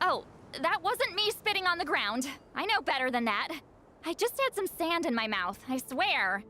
Oh, that wasn't me spitting on the ground. I know better than that. I just had some sand in my mouth, I swear.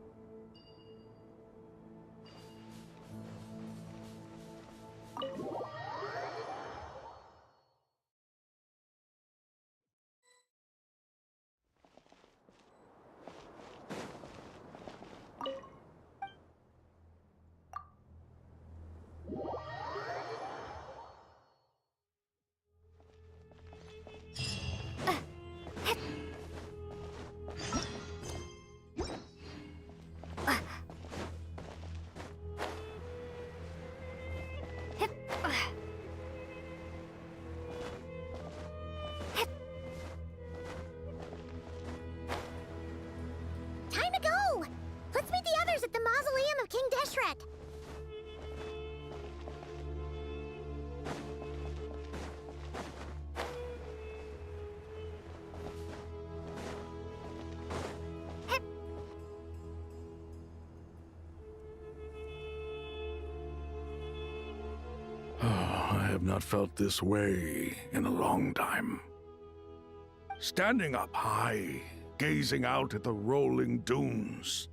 Time to go! Let's meet the others at the mausoleum of King Deshret. I have not felt this way in a long time. Standing up high, gazing out at the rolling dunes,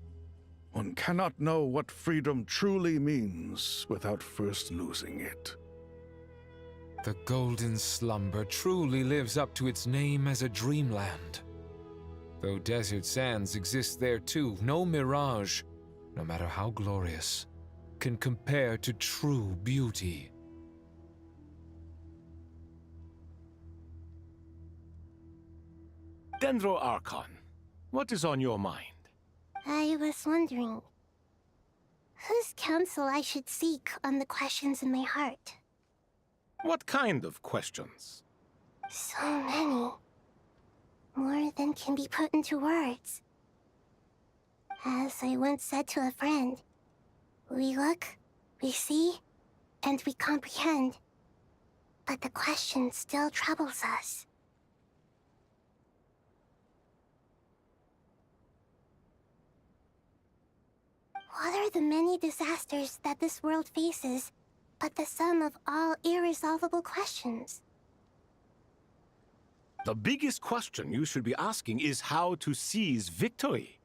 one cannot know what freedom truly means without first losing it. The golden slumber truly lives up to its name as a dreamland. Though desert sands exist there too, no mirage, no matter how glorious, can compare to true beauty. Dendro Archon, what is on your mind? I was wondering whose counsel I should seek on the questions in my heart. What kind of questions? So many. More than can be put into words. As I once said to a friend, we look, we see, and we comprehend. But the question still troubles us. What are the many disasters that this world faces, but the sum of all irresolvable questions? The biggest question you should be asking is how to seize victory.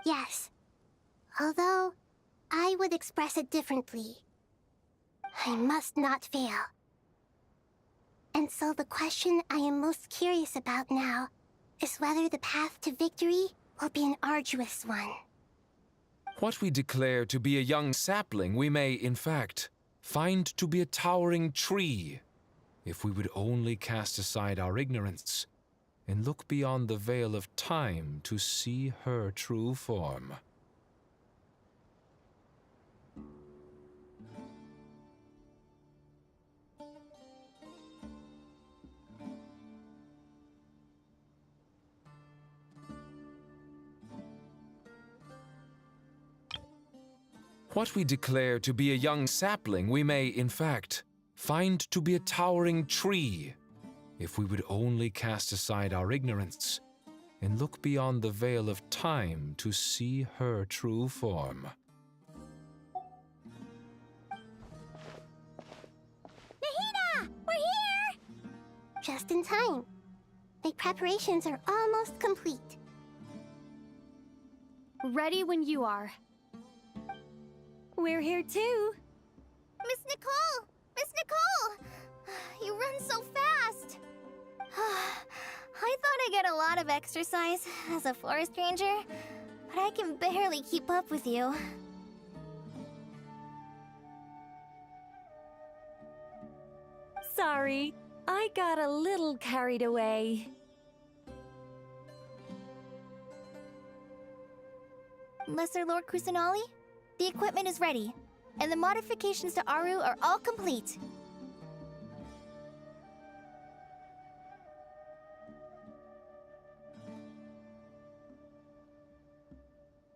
Yes. Although, I would express it differently. I must not fail. And so the question I am most curious about now is whether the path to victory will be an arduous one. What we declare to be a young sapling, we may, in fact, find to be a towering tree, if we would only cast aside our ignorance and look beyond the veil of time to see her true form. What we declare to be a young sapling, we may, in fact, find to be a towering tree, if we would only cast aside our ignorance and look beyond the veil of time to see her true form. Nahida! We're here! Just in time. The preparations are almost complete. Ready when you are. We're here too. Miss Nicole! Miss Nicole! You run so fast! I thought I'd get a lot of exercise as a forest ranger, but I can barely keep up with you. Sorry, I got a little carried away. Lesser Lord Kusanali? The equipment is ready, and the modifications to Aru are all complete.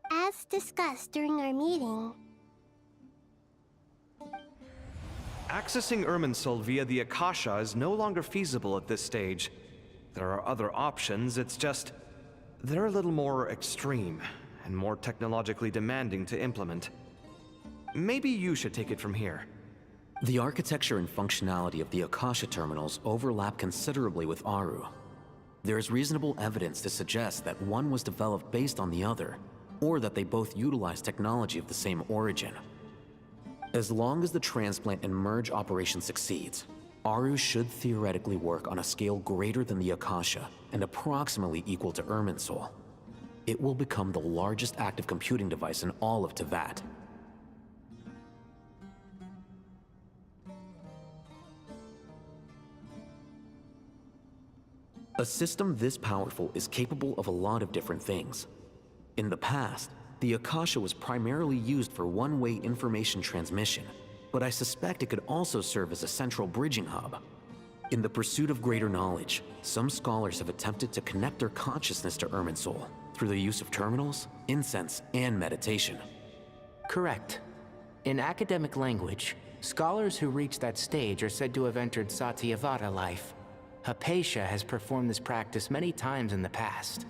As discussed during our meeting, accessing Irminsul via the Akasha is no longer feasible at this stage. There are other options, it's just they're a little more extreme and more technologically demanding to implement. Maybe you should take it from here. The architecture and functionality of the Akasha terminals overlap considerably with Aru. There is reasonable evidence to suggest that one was developed based on the other, or that they both utilize technology of the same origin. As long as the transplant and merge operation succeeds, Aru should theoretically work on a scale greater than the Akasha and approximately equal to Irminsul. It will become the largest active computing device in all of Teyvat. A system this powerful is capable of a lot of different things. In the past, the Akasha was primarily used for one-way information transmission, but I suspect it could also serve as a central bridging hub. In the pursuit of greater knowledge, some scholars have attempted to connect their consciousness to Irminsul through the use of terminals, incense, and meditation. Correct. In academic language, scholars who reach that stage are said to have entered Satyavada life. Hypatia has performed this practice many times in the past,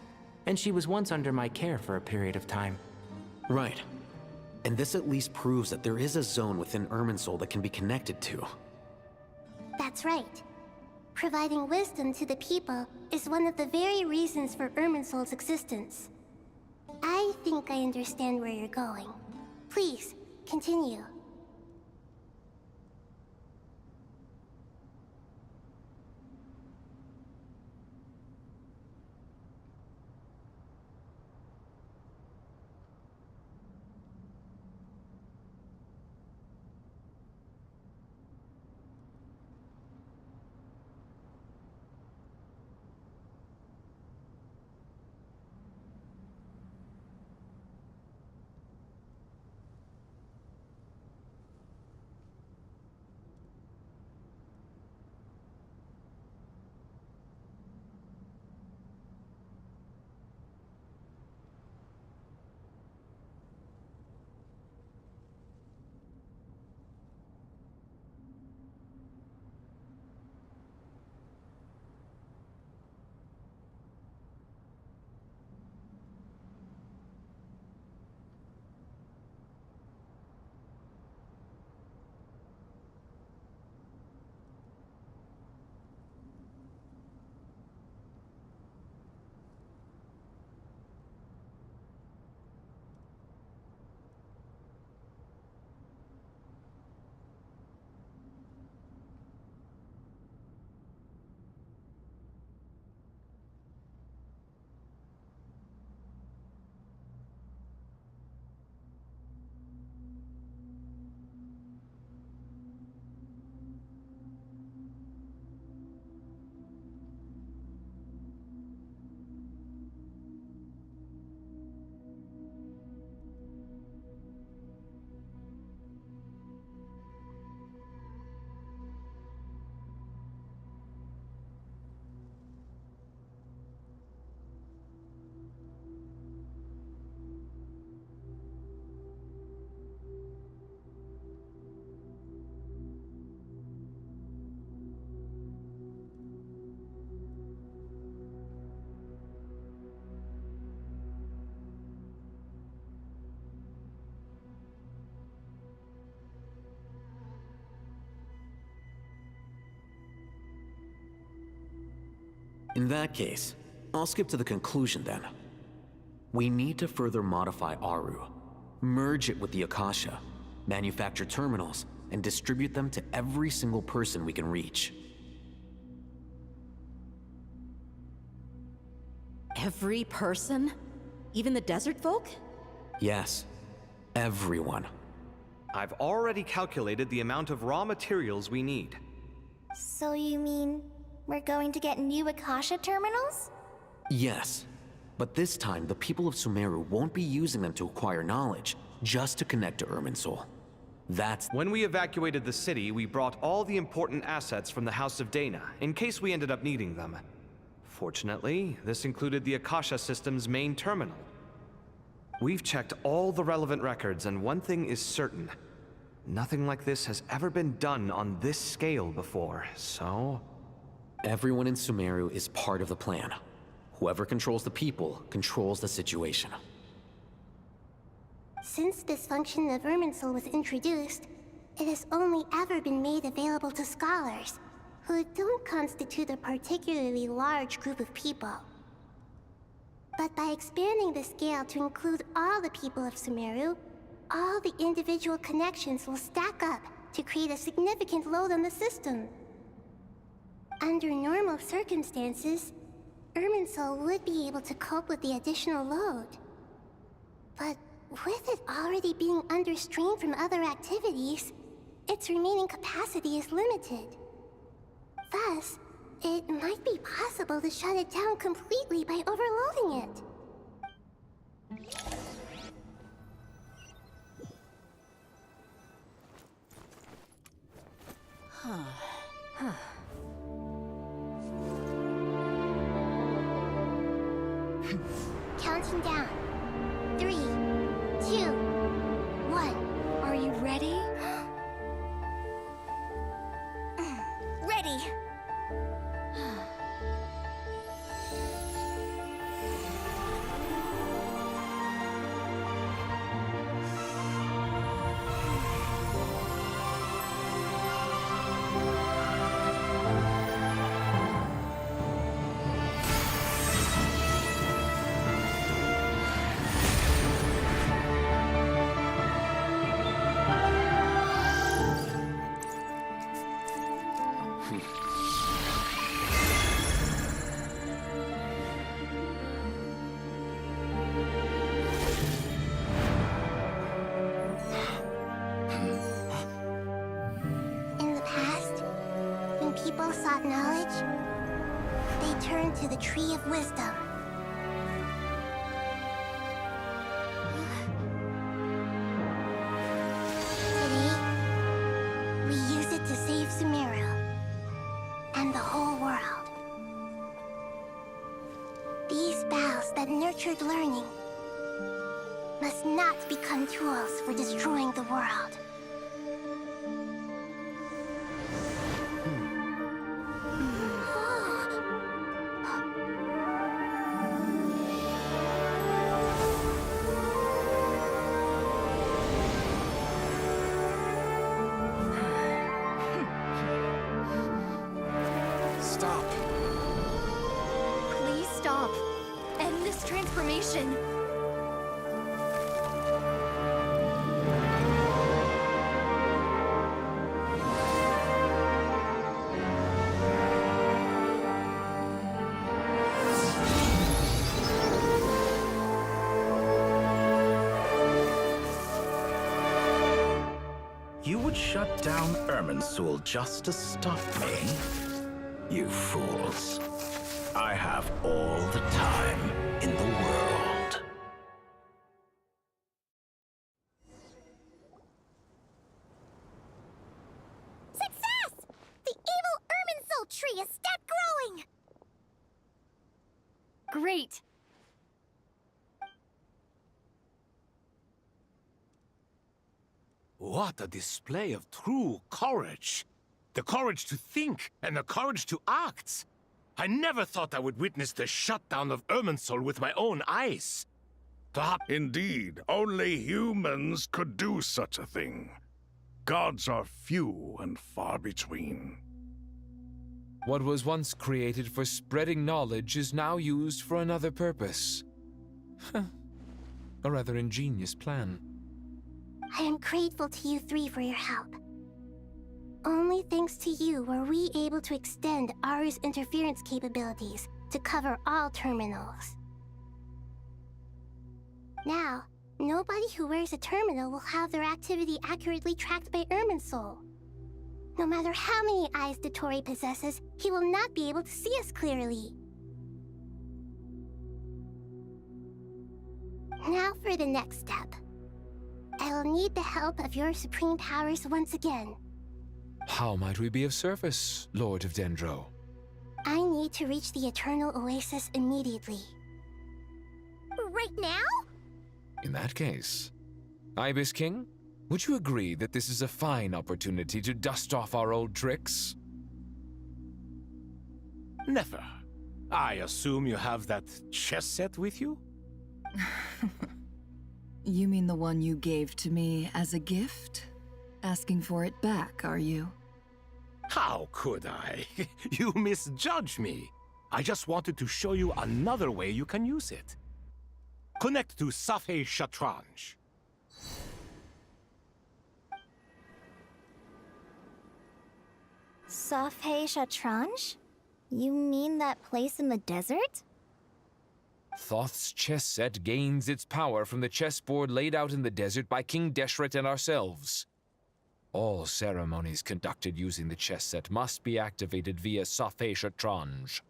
and she was once under my care for a period of time. Right. And this at least proves that there is a zone within Irminsul that can be connected to. That's right. Providing wisdom to the people is one of the very reasons for Irminsul's existence. I think I understand where you're going. Please, continue. In that case, I'll skip to the conclusion then. We need to further modify Aru, merge it with the Akasha, manufacture terminals, and distribute them to every single person we can reach. Every person? Even the desert folk? Yes, everyone. I've already calculated the amount of raw materials we need. So you mean we're going to get new Akasha terminals? Yes, but this time the people of Sumeru won't be using them to acquire knowledge, just to connect to Irminsul. That's... When we evacuated the city, we brought all the important assets from the House of Dana, in case we ended up needing them. Fortunately, this included the Akasha system's main terminal. We've checked all the relevant records, and one thing is certain. Nothing like this has ever been done on this scale before, so... Everyone in Sumeru is part of the plan. Whoever controls the people controls the situation. Since this function of Irminsul was introduced, it has only ever been made available to scholars, who don't constitute a particularly large group of people. But by expanding the scale to include all the people of Sumeru, all the individual connections will stack up to create a significant load on the system. Under normal circumstances, Irminsul would be able to cope with the additional load. But with it already being under strain from other activities, its remaining capacity is limited. Thus, it might be possible to shut it down completely by overloading it. Counting down. 3, 2, 1. Are you ready? Ready! People sought knowledge, they turned to the Tree of Wisdom. Today, we use it to save Sumeru and the whole world. These boughs that nurtured learning must not become tools for destroying the world. Please stop. End this transformation. You would shut down Irminsul just to stop me? You fools. I have all the time in the world. Success! The evil Irminsul tree has stopped growing! Great. What a display of true courage! The courage to think and the courage to act! I never thought I would witness the shutdown of Irminsul with my own eyes. Perhaps Indeed, only humans could do such a thing. Gods are few and far between. What was once created for spreading knowledge is now used for another purpose. A rather ingenious plan. I am grateful to you three for your help. Only thanks to you were we able to extend Aru's interference capabilities to cover all terminals. Now, nobody who wears a terminal will have their activity accurately tracked by Irminsul. No matter how many eyes Dottore possesses, he will not be able to see us clearly. Now for the next step. I will need the help of your supreme powers once again. How might we be of service, Lord of Dendro? I need to reach the Eternal Oasis immediately. Right now? In that case, Ibis King, would you agree that this is a fine opportunity to dust off our old tricks? never. I assume you have that chess set with you? You mean the one you gave to me as a gift? Asking for it back, are you? How could I? You misjudge me. I just wanted to show you another way you can use it. Connect to Safei Shatranj. Safei Shatranj? You mean that place in the desert? Thoth's chess set gains its power from the chessboard laid out in the desert by King Deshret and ourselves. All ceremonies conducted using the chess set must be activated via Safei Shatranj.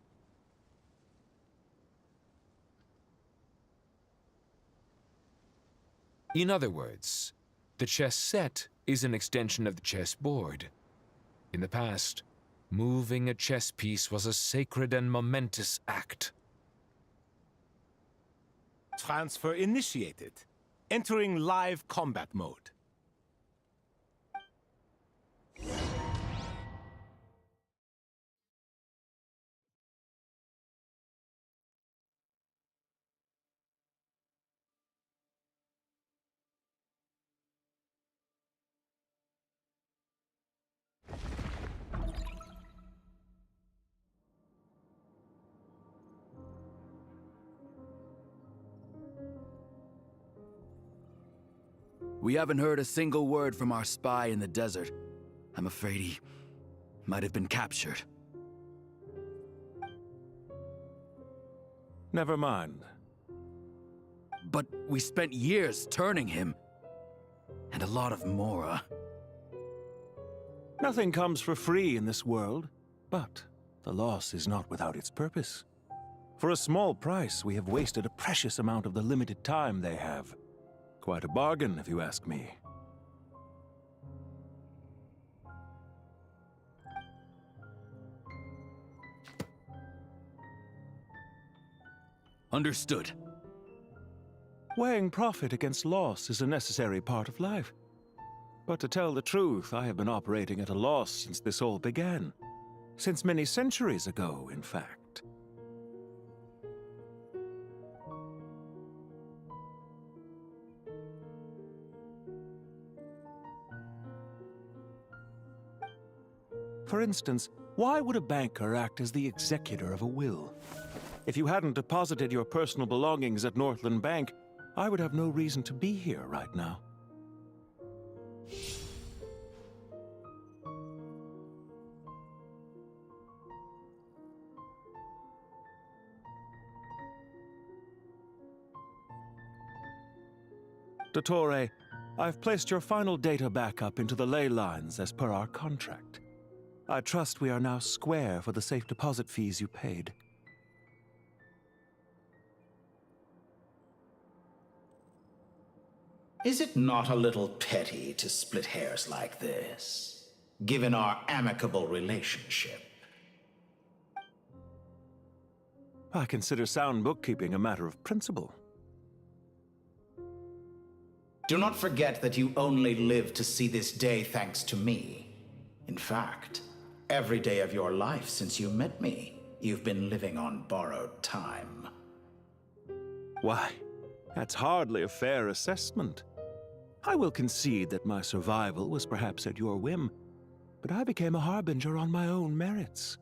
In other words, the chess set is an extension of the chessboard. In the past, moving a chess piece was a sacred and momentous act. Transfer initiated. Entering live combat mode. We haven't heard a single word from our spy in the desert. I'm afraid he might have been captured. Never mind. But we spent years turning him. And a lot of Mora. Nothing comes for free in this world, but the loss is not without its purpose. For a small price, we have wasted a precious amount of the limited time they have. Quite a bargain, if you ask me. Understood. Weighing profit against loss is a necessary part of life. But to tell the truth, I have been operating at a loss since this all began. Since many centuries ago, in fact. For instance, why would a banker act as the executor of a will? If you hadn't deposited your personal belongings at Northland Bank, I would have no reason to be here right now. Dottore, I've placed your final data backup into the ley lines as per our contract. I trust we are now square for the safe deposit fees you paid. Is it not a little petty to split hairs like this, given our amicable relationship? I consider sound bookkeeping a matter of principle. Do not forget that you only live to see this day thanks to me. In fact, every day of your life since you met me, you've been living on borrowed time. Why, that's hardly a fair assessment. I will concede that my survival was perhaps at your whim, but I became a harbinger on my own merits.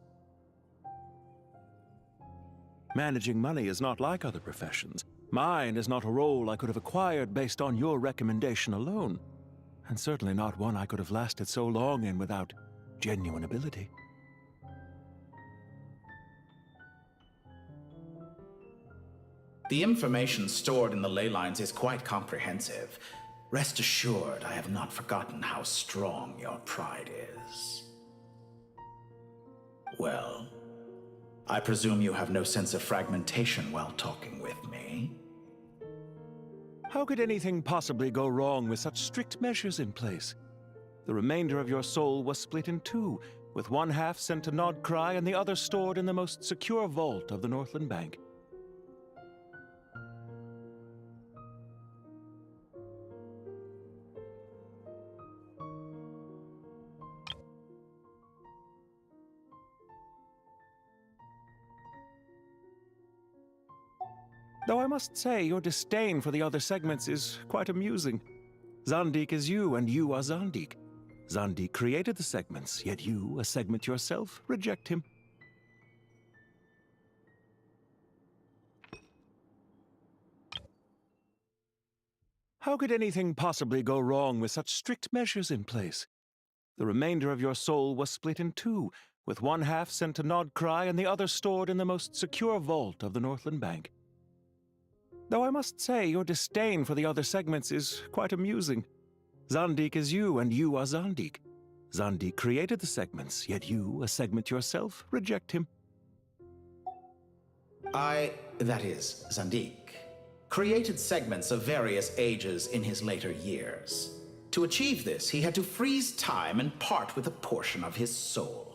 Managing money is not like other professions. Mine is not a role I could have acquired based on your recommendation alone, and certainly not one I could have lasted so long in without genuine ability. The information stored in the ley lines is quite comprehensive. Rest assured, I have not forgotten how strong your pride is. Well, I presume you have no sense of fragmentation while talking with me? How could anything possibly go wrong with such strict measures in place? The remainder of your soul was split in two, with one half sent to Nodcry and the other stored in the most secure vault of the Northland Bank. Though I must say, your disdain for the other segments is quite amusing. Zandik is you, and you are Zandik. Zandi created the segments, yet you, a segment yourself, reject him. How could anything possibly go wrong with such strict measures in place? The remainder of your soul was split in two, with one half sent to Nodcry and the other stored in the most secure vault of the Northland Bank. Though I must say, your disdain for the other segments is quite amusing. Zandik is you, and you are Zandik. Zandik created the segments, yet you, a segment yourself, reject him. That is, Zandik, created segments of various ages in his later years. To achieve this, he had to freeze time and part with a portion of his soul.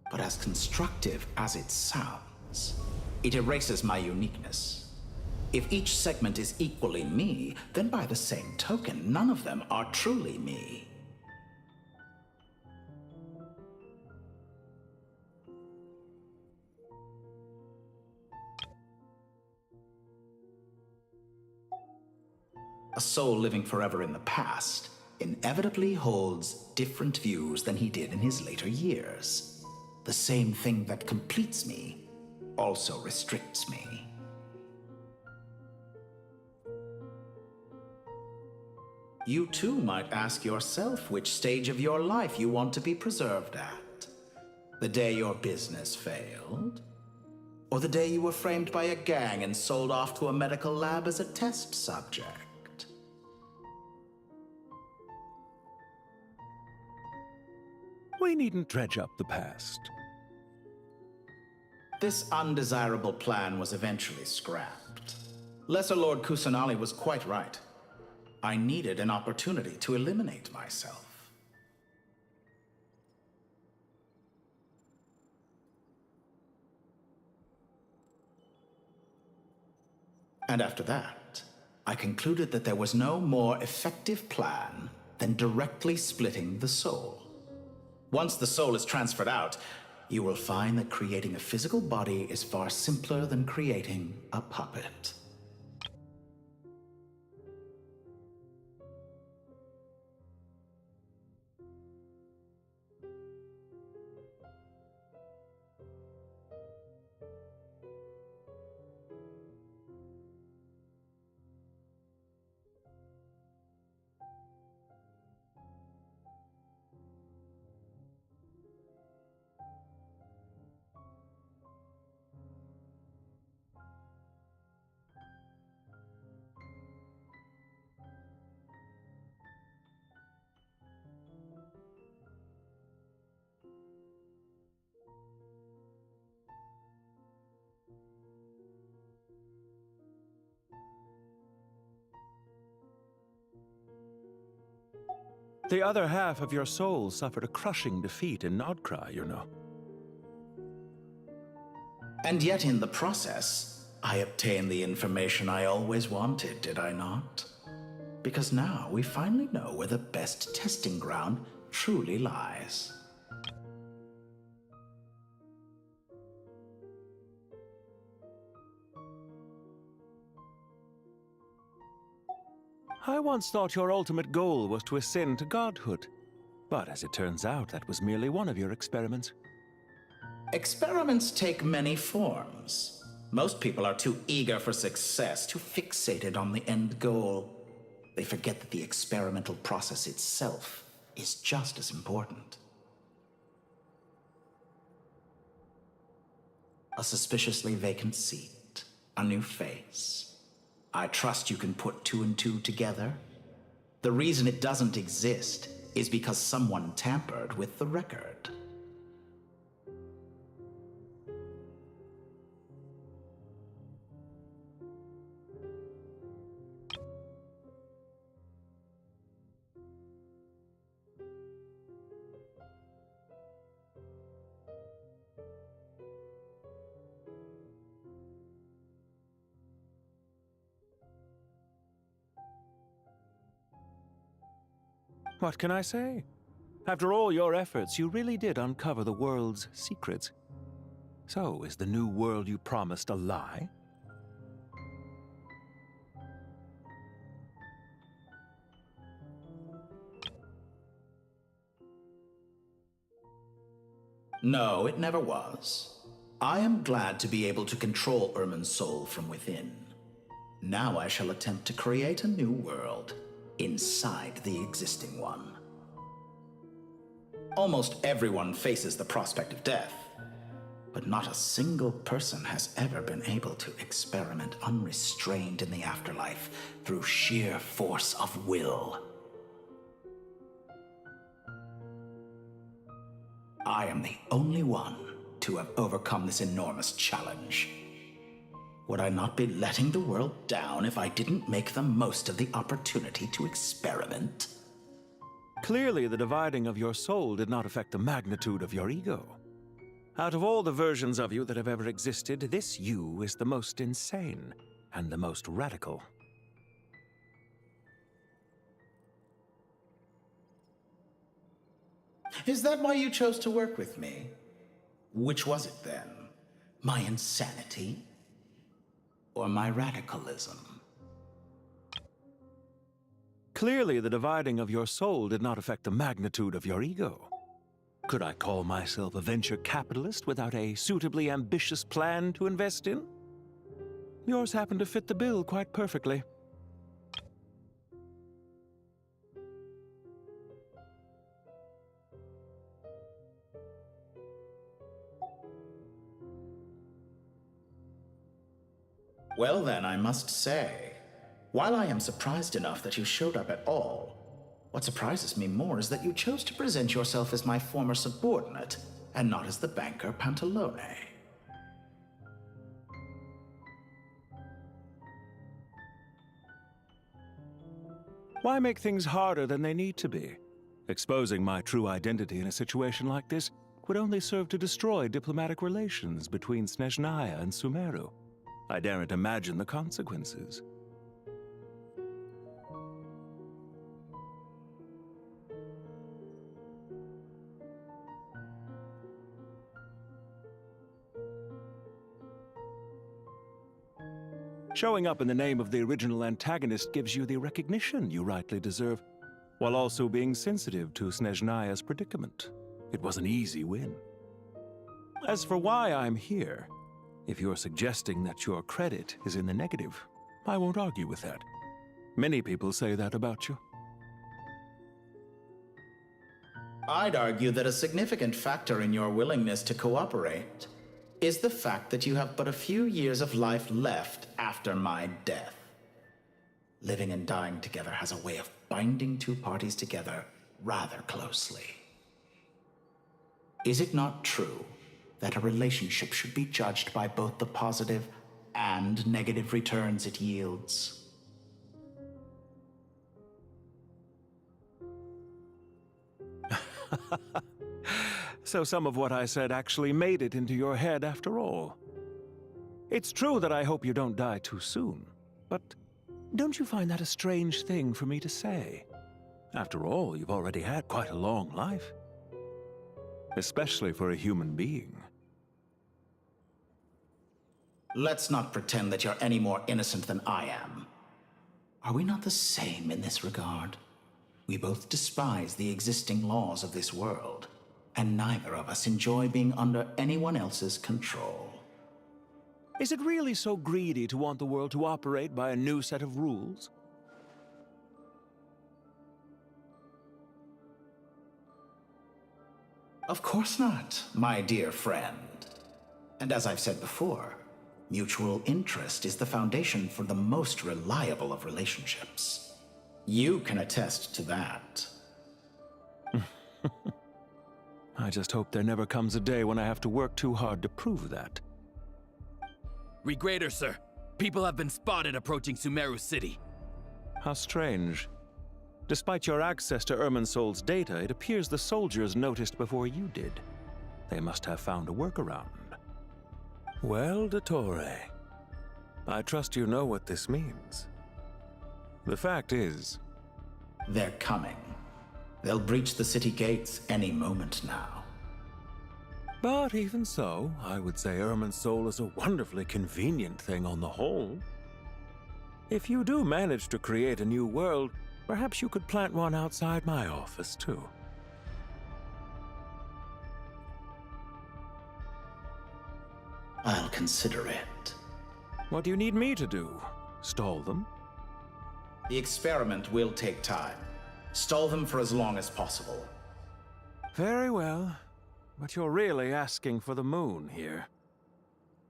But as constructive as it sounds, it erases my uniqueness. If each segment is equally me, then by the same token, none of them are truly me. A soul living forever in the past inevitably holds different views than he did in his later years. The same thing that completes me also restricts me. You too might ask yourself which stage of your life you want to be preserved at. The day your business failed? Or the day you were framed by a gang and sold off to a medical lab as a test subject? We needn't dredge up the past. This undesirable plan was eventually scrapped. Lesser Lord Kusanali was quite right. I needed an opportunity to eliminate myself. And after that, I concluded that there was no more effective plan than directly splitting the soul. Once the soul is transferred out, you will find that creating a physical body is far simpler than creating a puppet. The other half of your soul suffered a crushing defeat in Nodcry, you know. And yet in the process, I obtained the information I always wanted, did I not? Because now we finally know where the best testing ground truly lies. I once thought your ultimate goal was to ascend to godhood. But as it turns out, that was merely one of your experiments. Experiments take many forms. Most people are too eager for success, too fixated on the end goal. They forget that the experimental process itself is just as important. A suspiciously vacant seat, a new face. I trust you can put two and two together. The reason it doesn't exist is because someone tampered with the record. What can I say? After all your efforts, you really did uncover the world's secrets. So, is the new world you promised a lie? No, it never was. I am glad to be able to control Ermin's soul from within. Now I shall attempt to create a new world inside the existing one. Almost everyone faces the prospect of death, but not a single person has ever been able to experiment unrestrained in the afterlife through sheer force of will. I am the only one to have overcome this enormous challenge. Would I not be letting the world down if I didn't make the most of the opportunity to experiment? Clearly, the dividing of your soul did not affect the magnitude of your ego. Out of all the versions of you that have ever existed, this you is the most insane and the most radical. Is that why you chose to work with me? Which was it then? My insanity? Or my radicalism? Clearly, the dividing of your soul did not affect the magnitude of your ego. Could I call myself a venture capitalist without a suitably ambitious plan to invest in? Yours happened to fit the bill quite perfectly. Well then, I must say, while I am surprised enough that you showed up at all, what surprises me more is that you chose to present yourself as my former subordinate, and not as the banker Pantalone. Why make things harder than they need to be? Exposing my true identity in a situation like this would only serve to destroy diplomatic relations between Snezhnaya and Sumeru. I daren't imagine the consequences. Showing up in the name of the original antagonist gives you the recognition you rightly deserve, while also being sensitive to Snezhnaya's predicament. It was an easy win. As for why I'm here, if you're suggesting that your credit is in the negative, I won't argue with that. Many people say that about you. I'd argue that a significant factor in your willingness to cooperate is the fact that you have but a few years of life left after my death. Living and dying together has a way of binding two parties together rather closely. Is it not true that a relationship should be judged by both the positive and negative returns it yields? So some of what I said actually made it into your head after all. It's true that I hope you don't die too soon, but don't you find that a strange thing for me to say? After all, you've already had quite a long life. Especially for a human being. Let's not pretend that you're any more innocent than I am. Are we not the same in this regard? We both despise the existing laws of this world, and neither of us enjoy being under anyone else's control. Is it really so greedy to want the world to operate by a new set of rules? Of course not, my dear friend. And as I've said before, mutual interest is the foundation for the most reliable of relationships. You can attest to that. I just hope there never comes a day when I have to work too hard to prove that. Regrader, sir. People have been spotted approaching Sumeru City. How strange. Despite your access to Irminsol's data, it appears the soldiers noticed before you did. They must have found a workaround. Well, Dottore, I trust you know what this means. The fact is... They're coming. They'll breach the city gates any moment now. But even so, I would say Irminsol is a wonderfully convenient thing on the whole. If you do manage to create a new world, perhaps you could plant one outside my office, too. consider it. What do you need me to do? Stall them? The experiment will take time. Stall them for as long as possible. Very well. But you're really asking for the moon here.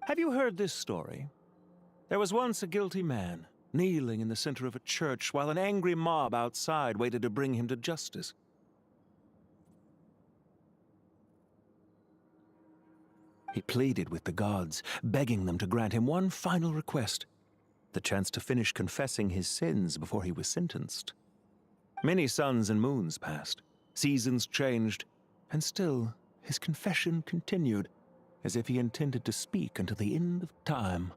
Have you heard this story? There was once a guilty man, kneeling in the center of a church while an angry mob outside waited to bring him to justice. He pleaded with the gods, begging them to grant him one final request, the chance to finish confessing his sins before he was sentenced. Many suns and moons passed, seasons changed, and still his confession continued, as if he intended to speak until the end of time.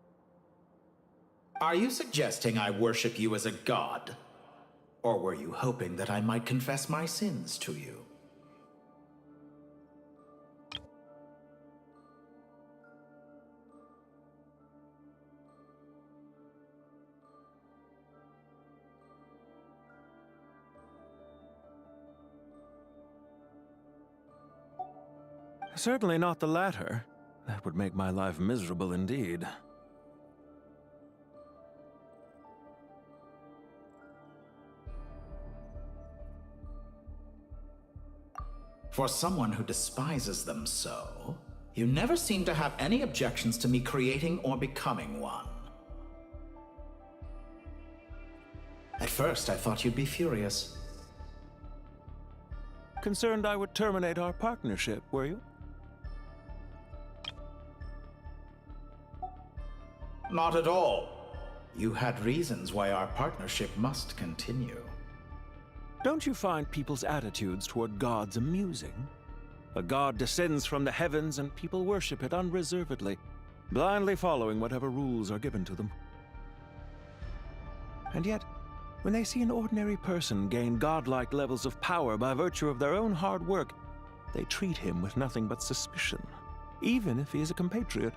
Are you suggesting I worship you as a god? Or were you hoping that I might confess my sins to you? Certainly not the latter. That would make my life miserable indeed. For someone who despises them so, you never seem to have any objections to me creating or becoming one. At first, I thought you'd be furious. Concerned I would terminate our partnership, were you? Not at all. You had reasons why our partnership must continue. Don't you find people's attitudes toward gods amusing? A god descends from the heavens and people worship it unreservedly, blindly following whatever rules are given to them. And yet, when they see an ordinary person gain godlike levels of power by virtue of their own hard work, they treat him with nothing but suspicion, even if he is a compatriot.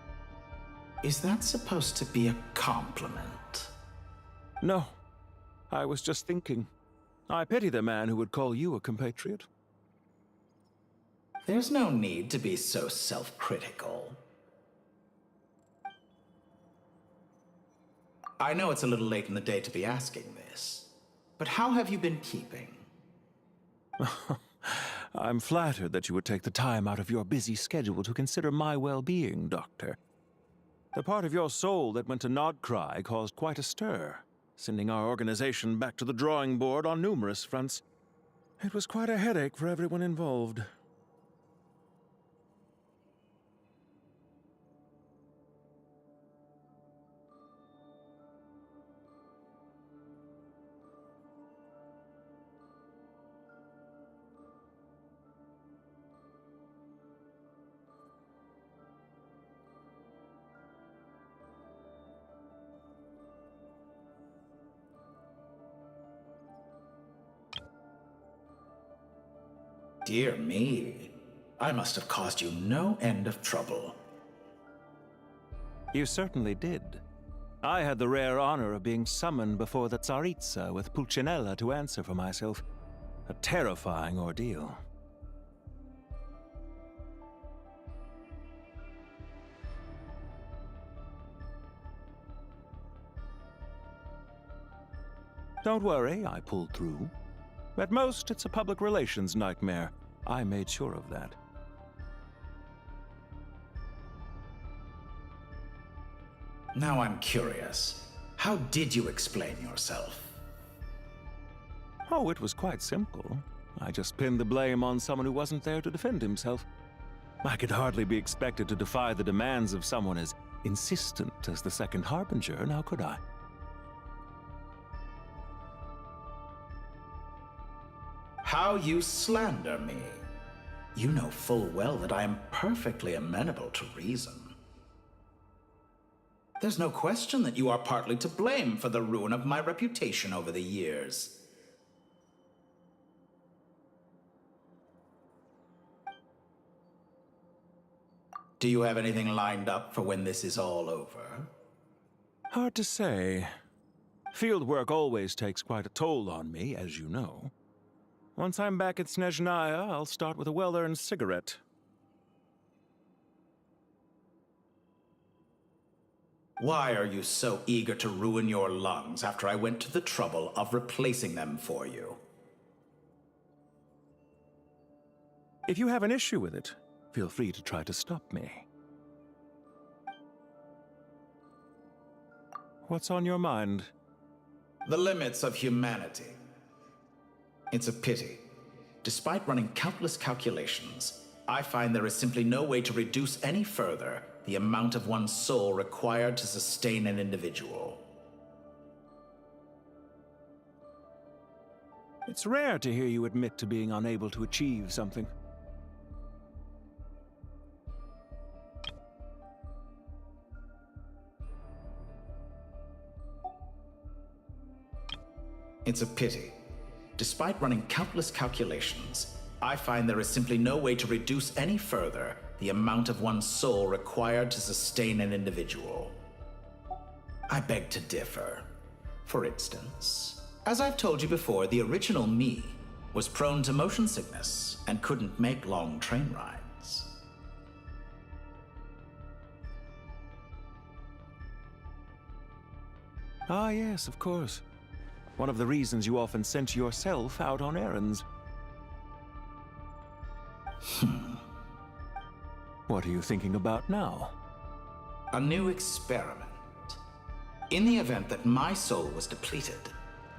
Is that supposed to be a compliment? No, I was just thinking. I pity the man who would call you a compatriot. There's no need to be so self-critical. I know it's a little late in the day to be asking this, but how have you been keeping? I'm flattered that you would take the time out of your busy schedule to consider my well-being, Doctor. The part of your soul that went to Nodcry caused quite a stir, sending our organization back to the drawing board on numerous fronts. It was quite a headache for everyone involved. Dear me, I must have caused you no end of trouble. You certainly did. I had the rare honor of being summoned before the Tsaritsa with Pulcinella to answer for myself. A terrifying ordeal. Don't worry, I pulled through. At most, it's a public relations nightmare. I made sure of that. Now I'm curious. How did you explain yourself? Oh, it was quite simple. I just pinned the blame on someone who wasn't there to defend himself. I could hardly be expected to defy the demands of someone as insistent as the Second Harbinger, now could I? How you slander me. You know full well that I am perfectly amenable to reason. There's no question that you are partly to blame for the ruin of my reputation over the years. Do you have anything lined up for when this is all over? Hard to say. Field work always takes quite a toll on me, as you know. Once I'm back at Snezhnaya, I'll start with a well-earned cigarette. Why are you so eager to ruin your lungs after I went to the trouble of replacing them for you? If you have an issue with it, feel free to try to stop me. What's on your mind? The limits of humanity. It's a pity. Despite running countless calculations, I find there is simply no way to reduce any further the amount of one's soul required to sustain an individual. It's rare to hear you admit to being unable to achieve something. It's a pity. Despite running countless calculations, I find there is simply no way to reduce any further the amount of one's soul required to sustain an individual. I beg to differ. For instance, as I've told you before, the original me was prone to motion sickness and couldn't make long train rides. Ah, yes, of course. One of the reasons you often sent yourself out on errands. What are you thinking about now? A new experiment. In the event that my soul was depleted,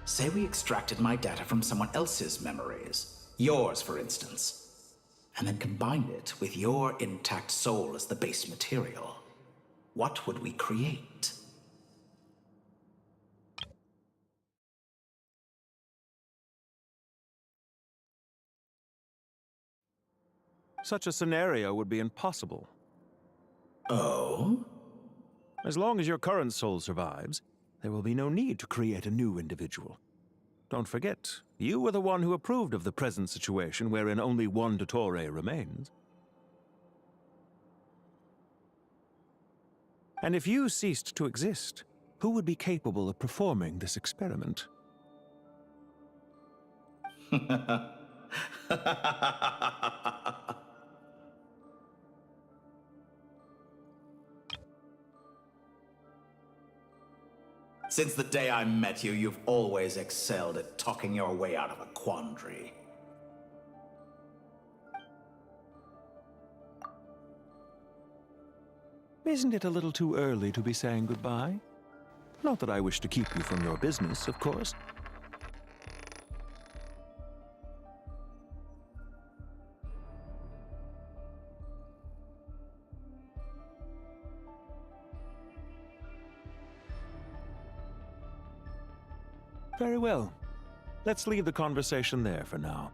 say we extracted my data from someone else's memories, yours for instance, and then combined it with your intact soul as the base material, what would we create? Such a scenario would be impossible. Oh? As long as your current soul survives, there will be no need to create a new individual. Don't forget, you were the one who approved of the present situation wherein only one Dottore remains. And if you ceased to exist, who would be capable of performing this experiment? Since the day I met you, you've always excelled at talking your way out of a quandary. Isn't it a little too early to be saying goodbye? Not that I wish to keep you from your business, of course. Very well. Let's leave the conversation there for now.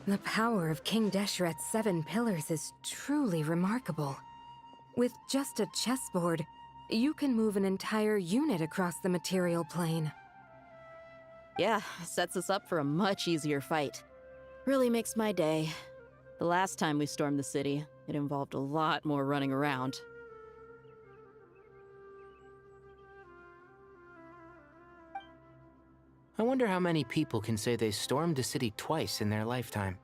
The power of King Desheret's 7 pillars is truly remarkable. With just a chessboard, you can move an entire unit across the material plane. Yeah, sets us up for a much easier fight. Really makes my day. The last time we stormed the city, it involved a lot more running around. I wonder how many people can say they stormed a city twice in their lifetime.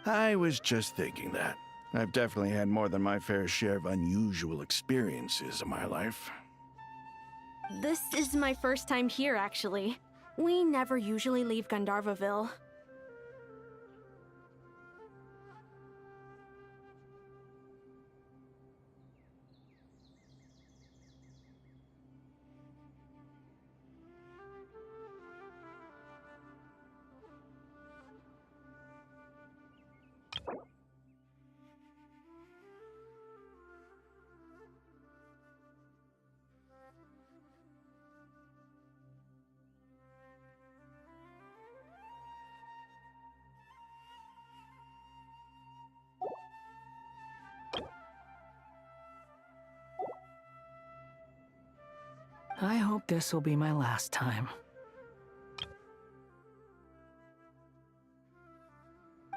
I was just thinking that. I've definitely had more than my fair share of unusual experiences in my life. This is my first time here, actually. We never usually leave Gandharvaville. I hope this will be my last time.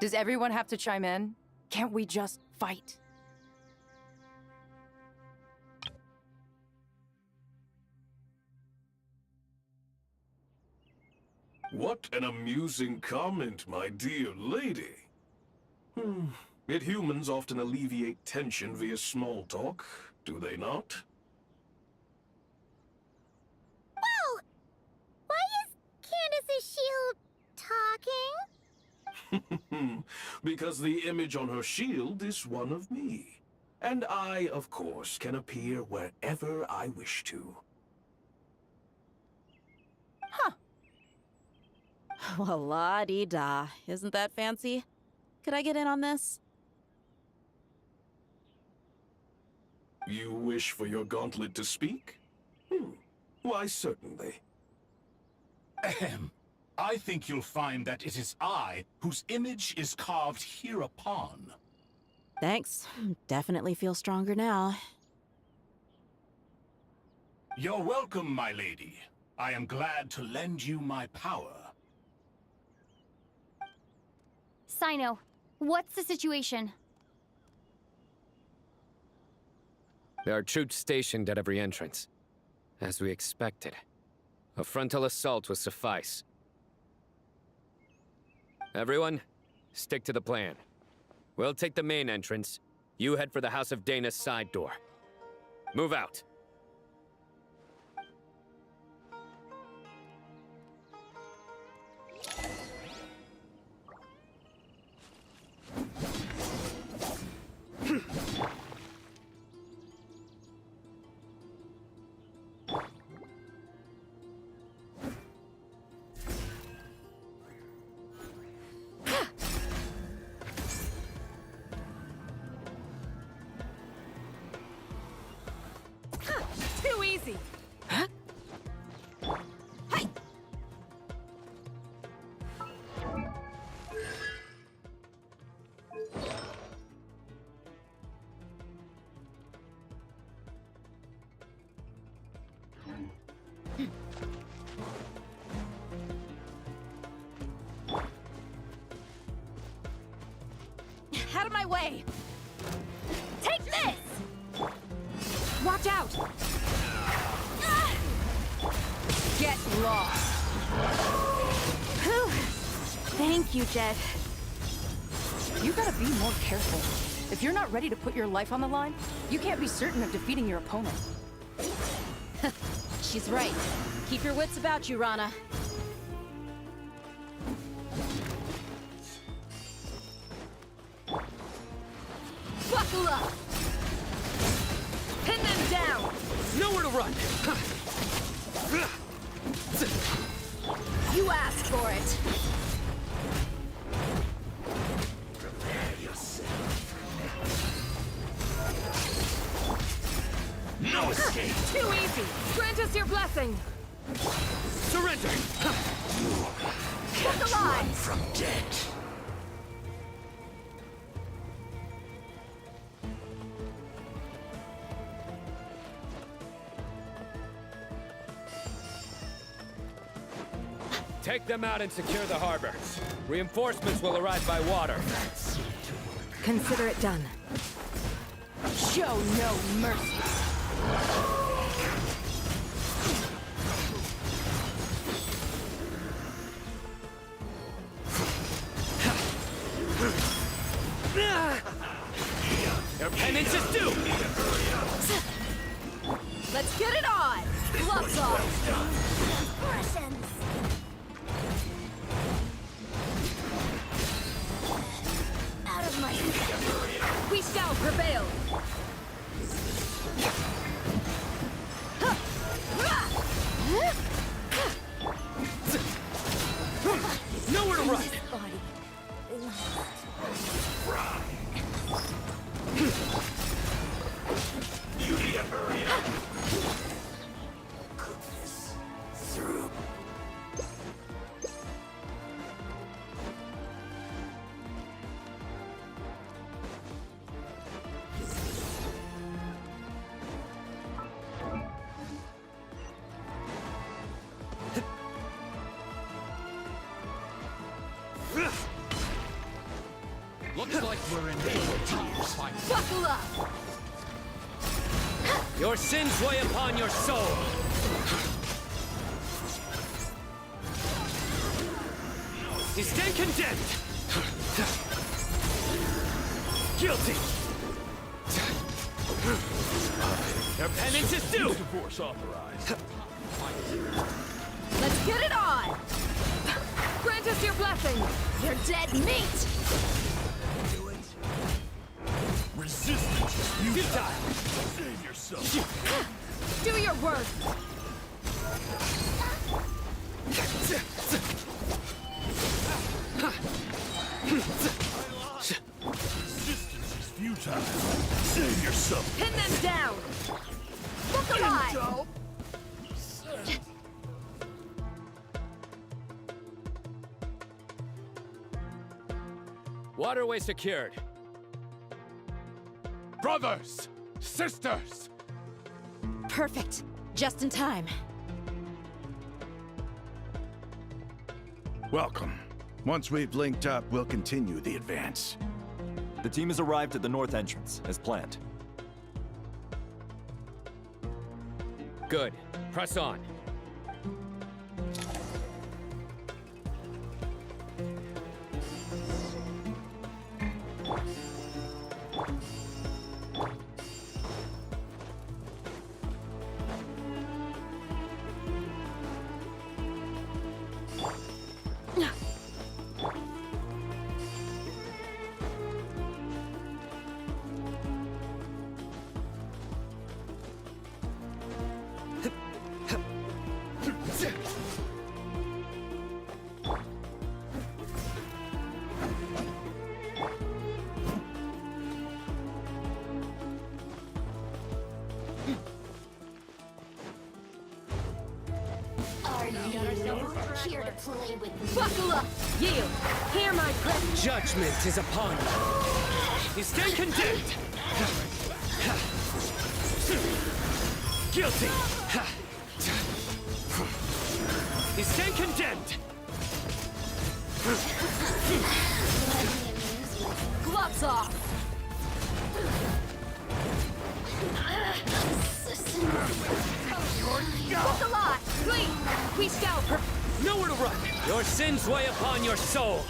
Does everyone have to chime in? Can't we just fight? What an amusing comment, my dear lady. Yet humans often alleviate tension via small talk, do they not? Whoa! Why is Candace's shield talking? Because the image on her shield is one of me. And I, of course, can appear wherever I wish to. Well, la-dee-da. Isn't that fancy? Could I get in on this? You wish for your gauntlet to speak? Why, certainly. Ahem. I think you'll find that it is I whose image is carved hereupon. Thanks. Definitely feel stronger now. You're welcome, my lady. I am glad to lend you my power. Sino, what's the situation? There are troops stationed at every entrance. As we expected. A frontal assault will suffice. Everyone, stick to the plan. We'll take the main entrance. You head for the House of Dana's side door. Move out. Too easy! Out of my way! Take this! Watch out! Get lost! Whew. Thank you, Jet. You gotta be more careful. If you're not ready to put your life on the line, you can't be certain of defeating your opponent. She's right. Keep your wits about you, Rana. Buckle up! Pin them down! Nowhere to run! You asked for it! Prepare yourself. No escape! Too easy! Grant us your blessing! Surrender! Look alive! Run from death. Take them out and secure the harbor. Reinforcements will arrive by water. Consider it done. Show no mercy! Their penance is due! Let's get it on! Gloves off! Portions. Out of my sight. We shall prevail! Nowhere to run! You need to hurry up. Goodness. We're in tears. Buckle up! Your sins weigh upon your soul. You stand condemned. Guilty. Your penance is due. Divorce authorized. Let's get it on! Grant us your blessing! You're dead meat! Resistance is futile. Save yourself. Do your work! Resistance is futile. Save yourself. Pin them down! Look alive! Waterway secured. Brothers! Sisters! Perfect. Just in time. Welcome. Once we've linked up, we'll continue the advance. The team has arrived at the north entrance, as planned. Good. Press on. Here to play with me. Buckle up! Yield! Hear my breath! Judgment is upon you. You stand condemned. Guilty. You stand condemned. Gloves off! Look alive! Clean! We scout her! Nowhere to run. Your sins weigh upon your soul.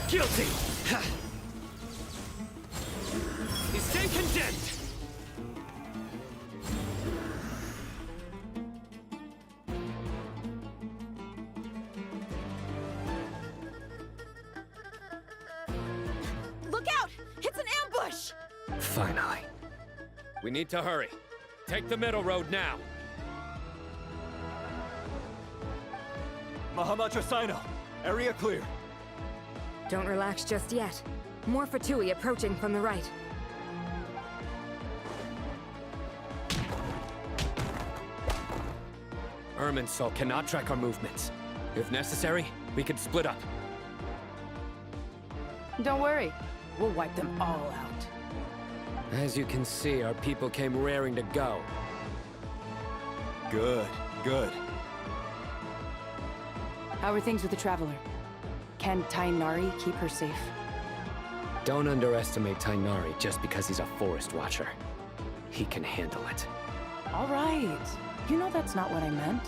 Guilty. You stand condemned. Look out! It's an ambush! Finally. We need to hurry. Take the middle road now. Mahamacha Sino, area clear. Don't relax just yet. More Fatui approaching from the right. Irminsul cannot track our movements. If necessary, we could split up. Don't worry. We'll wipe them all out. As you can see, our people came raring to go. Good, good. How are things with the Traveler? Can Tainari keep her safe? Don't underestimate Tainari just because he's a forest watcher. He can handle it. All right. You know that's not what I meant.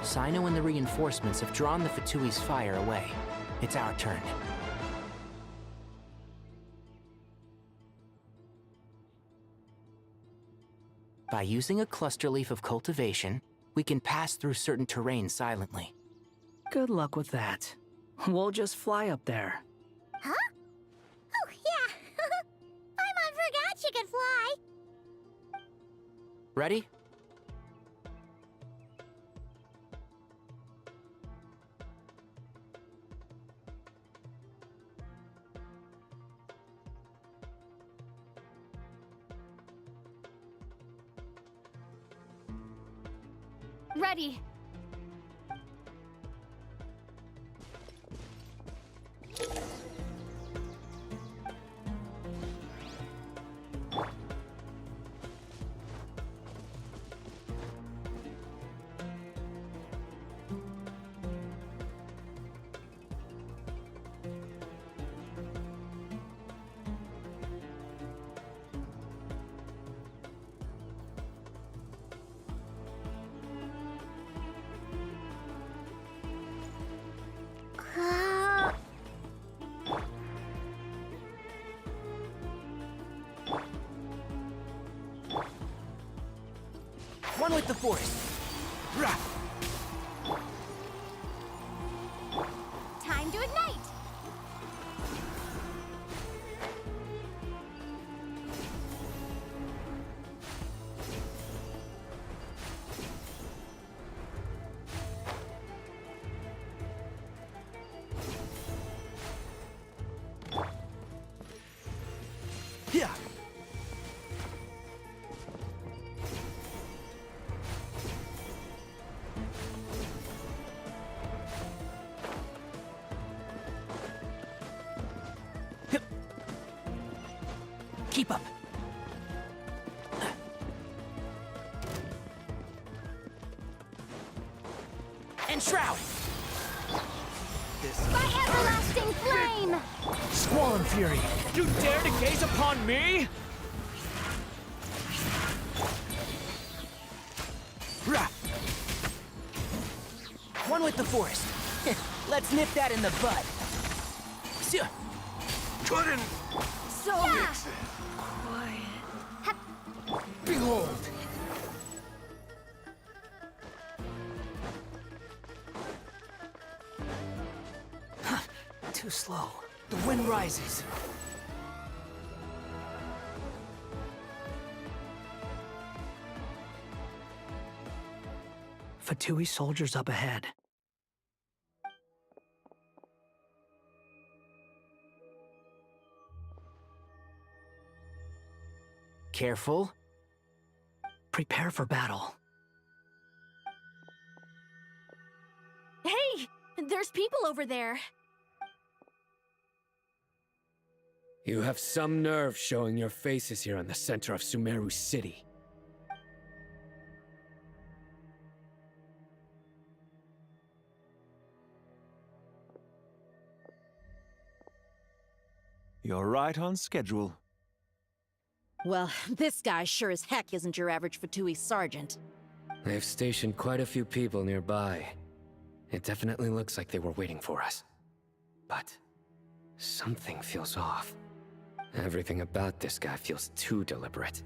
Sino and the reinforcements have drawn the Fatui's fire away. It's our turn. By using a cluster leaf of cultivation, we can pass through certain terrain silently. Good luck with that. We'll just fly up there. Huh? Oh, yeah. Paimon forgot she could fly. Ready? Ready. One with the force. Rah! Time to ignite! Yeah. Keep up. And shroud. By everlasting flame! Squall and fury. You dare to gaze upon me? Rah! One with the force. Let's nip that in the bud. Couldn't. So quiet. Behold. Too slow. The wind rises. Fatui soldiers up ahead. Careful. Prepare for battle. Hey! There's people over there. You have some nerve showing your faces here in the center of Sumeru City. You're right on schedule. Well, this guy sure as heck isn't your average Fatui sergeant. They've stationed quite a few people nearby. It definitely looks like they were waiting for us. But something feels off. Everything about this guy feels too deliberate.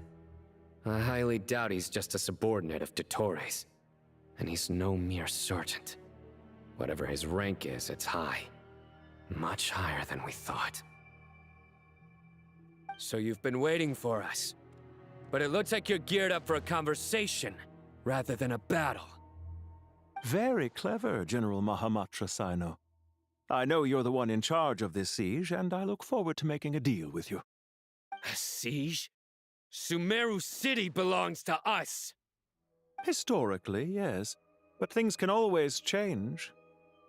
I highly doubt he's just a subordinate of Dottore's. And he's no mere sergeant. Whatever his rank is, it's high. Much higher than we thought. So you've been waiting for us. But it looks like you're geared up for a conversation, rather than a battle. Very clever, General Mahamatra Sino. I know you're the one in charge of this siege, and I look forward to making a deal with you. A siege? Sumeru City belongs to us! Historically, yes. But things can always change.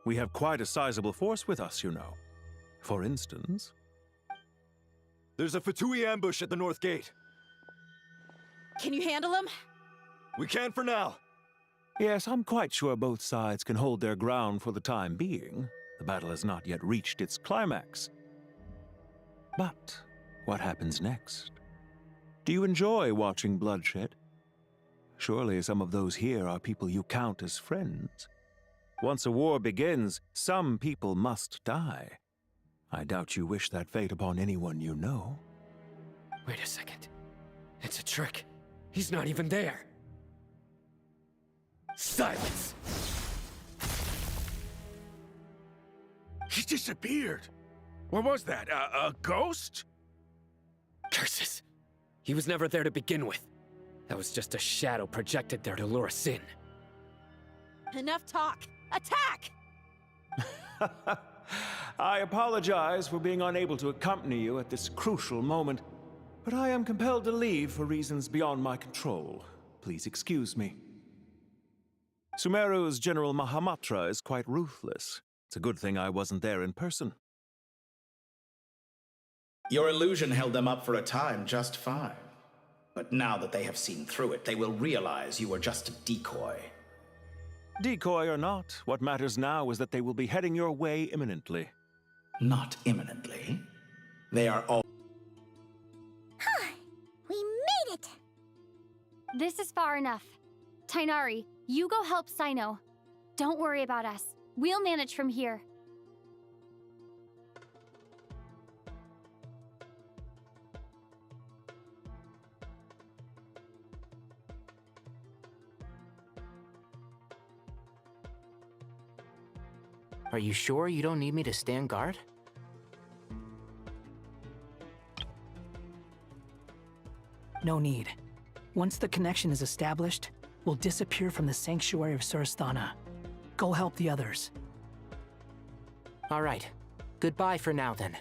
We have quite a sizable force with us, you know. For instance... There's a Fatui ambush at the north gate. Can you handle him? We can for now. Yes, I'm quite sure both sides can hold their ground for the time being. The battle has not yet reached its climax. But what happens next? Do you enjoy watching bloodshed? Surely some of those here are people you count as friends. Once a war begins, some people must die. I doubt you wish that fate upon anyone you know. Wait a second. It's a trick. He's not even there. Silence! He disappeared. What was that? A ghost? Curses! He was never there to begin with. That was just a shadow projected there to lure us in. Enough talk! Attack! I apologize for being unable to accompany you at this crucial moment, but I am compelled to leave for reasons beyond my control. Please excuse me. Sumeru's General Mahamatra is quite ruthless. It's a good thing I wasn't there in person. Your illusion held them up for a time just fine. But now that they have seen through it, they will realize you were just a decoy. Decoy or not, what matters now is that they will be heading your way imminently. Not imminently. They are all... We made it! This is far enough. Tainari, you go help Sino. Don't worry about us. We'll manage from here. Are you sure you don't need me to stand guard? No need. Once the connection is established, we'll disappear from the Sanctuary of Surasthana. Go help the others. All right. Goodbye for now, then.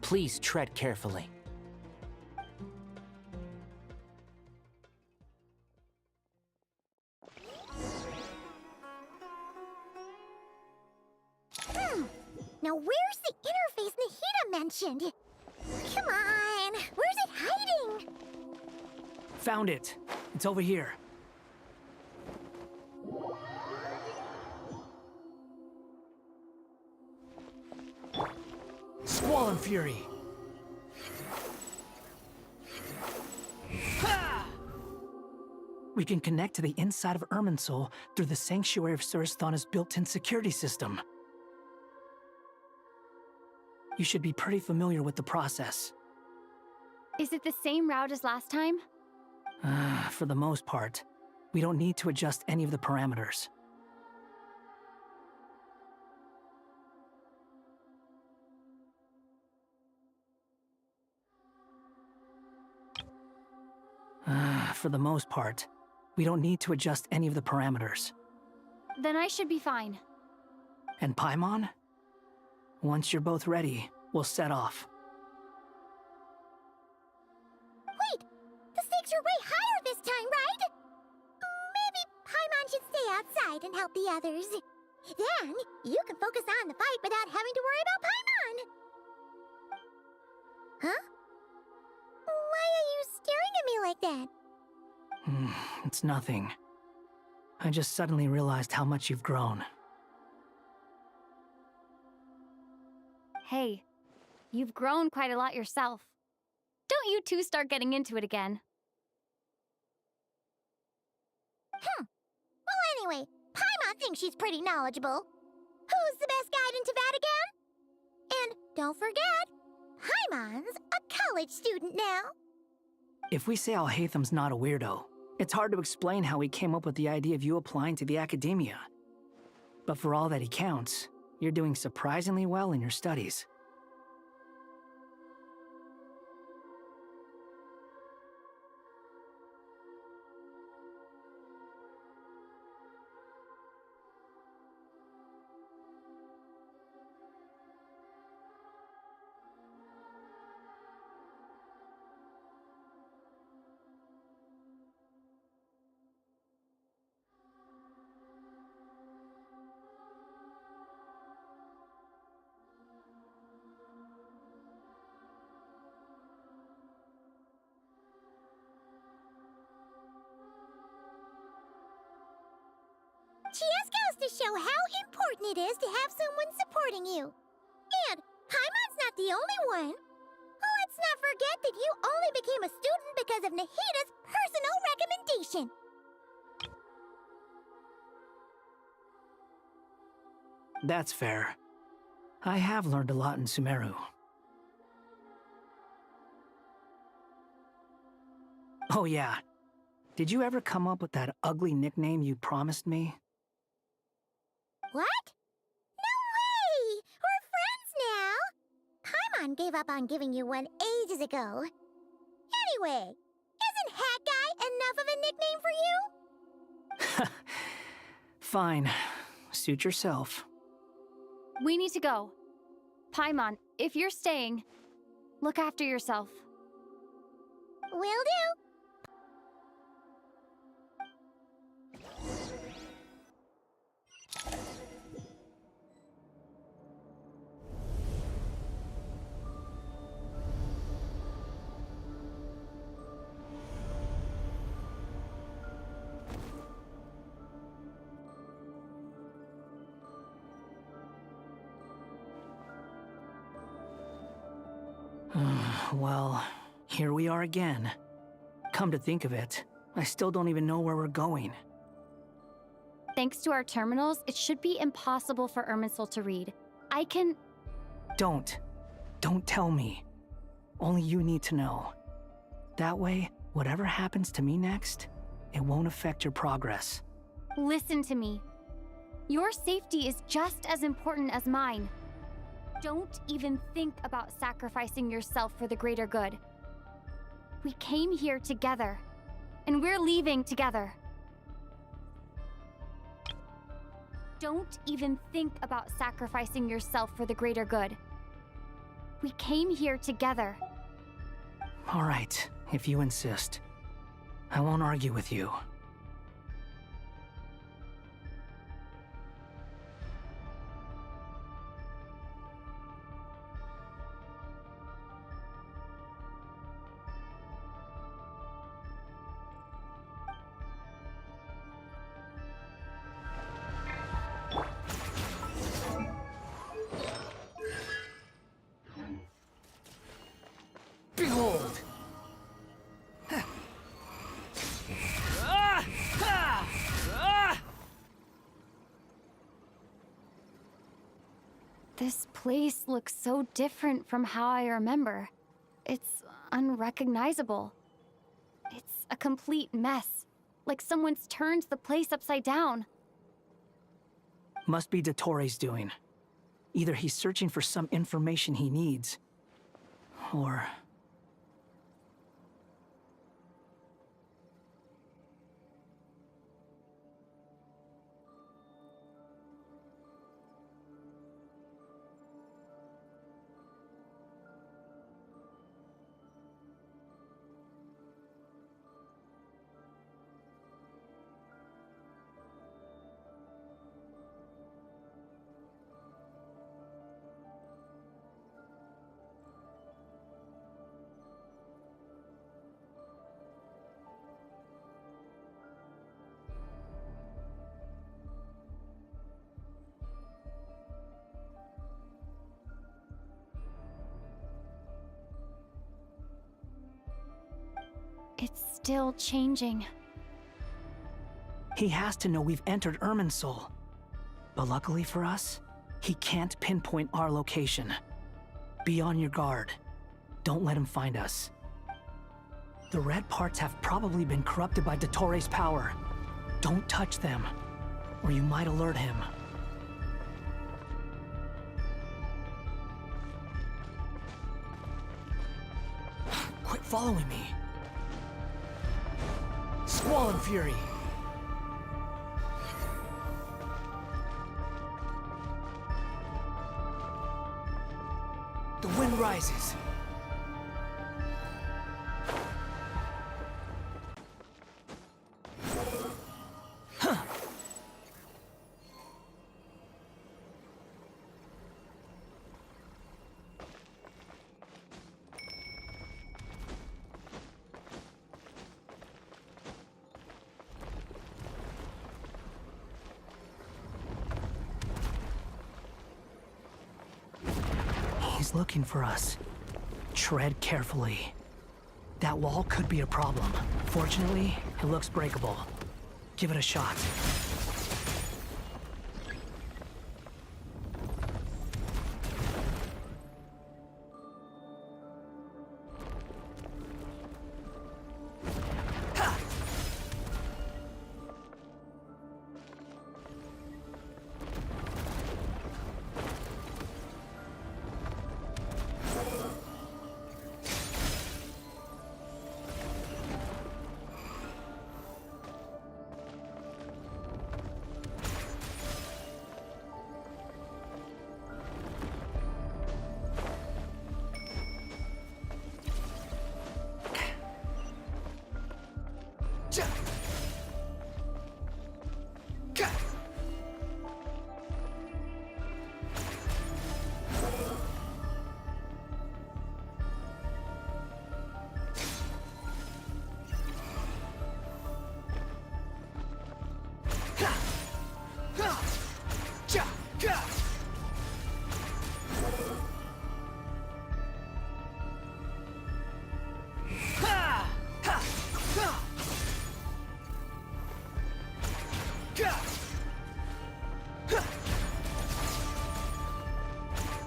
Please tread carefully. Now where's the interface Nahida mentioned? Come on, where's it hiding? Found it. It's over here. Squall and Fury. We can connect to the inside of Irminsul through the Sanctuary of Surasthana's built-in security system. You should be pretty familiar with the process. Is it the same route as last time? For the most part, we don't need to adjust any of the parameters. For the most part, we don't need to adjust any of the parameters. Then I should be fine. And Paimon? Once you're both ready, we'll set off. Wait! The stakes are way higher this time, right? Maybe Paimon should stay outside and help the others. Then, you can focus on the fight without having to worry about Paimon! Huh? Why are you staring at me like that? It's nothing. I just suddenly realized how much you've grown. Hey, you've grown quite a lot yourself. Don't you two start getting into it again. Well, anyway, Paimon thinks she's pretty knowledgeable. Who's the best guide in Tavatigan? And don't forget, Paimon's a college student now. If we say Alhatham's not a weirdo, it's hard to explain how he came up with the idea of you applying to the academia. But for all that he counts, you're doing surprisingly well in your studies. Just goes to show how important it is to have someone supporting you. And Paimon's not the only one. Let's not forget that you only became a student because of Nahida's personal recommendation. That's fair. I have learned a lot in Sumeru. Oh yeah. Did you ever come up with that ugly nickname you promised me? What? No way! We're friends now! Paimon gave up on giving you one ages ago. Anyway, isn't Hat Guy enough of a nickname for you? Fine. Suit yourself. We need to go. Paimon, if you're staying, look after yourself. Will do. Well, here we are again. Come to think of it, I still don't even know where we're going. Thanks to our terminals, it should be impossible for Irminsul to read. I can... Don't tell me. Only you need to know. That way, whatever happens to me next, it won't affect your progress. Listen to me. Your safety is just as important as mine. Don't even think about sacrificing yourself for the greater good. We came here together, and we're leaving together. Don't even think about sacrificing yourself for the greater good. We came here together. All right, if you insist. I won't argue with you. Behold! This place looks so different from how I remember. It's unrecognizable. It's a complete mess. Like someone's turned the place upside down. Must be Dottore's doing. Either he's searching for some information he needs, or... It's still changing. He has to know we've entered Irminsul. But luckily for us, he can't pinpoint our location. Be on your guard. Don't let him find us. The red parts have probably been corrupted by Dottore's power. Don't touch them, or you might alert him. Quit following me. Squall and Fury. The wind rises. He's looking for us. Tread carefully. That wall could be a problem. Fortunately, it looks breakable. Give it a shot.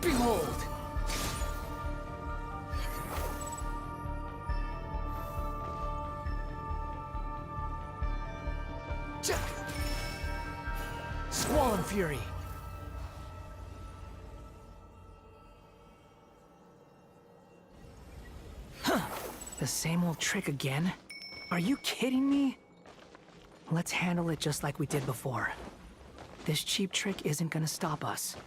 Behold! Squall and Fury. Huh. The same old trick again? Are you kidding me? Let's handle it just like we did before. This cheap trick isn't gonna stop us.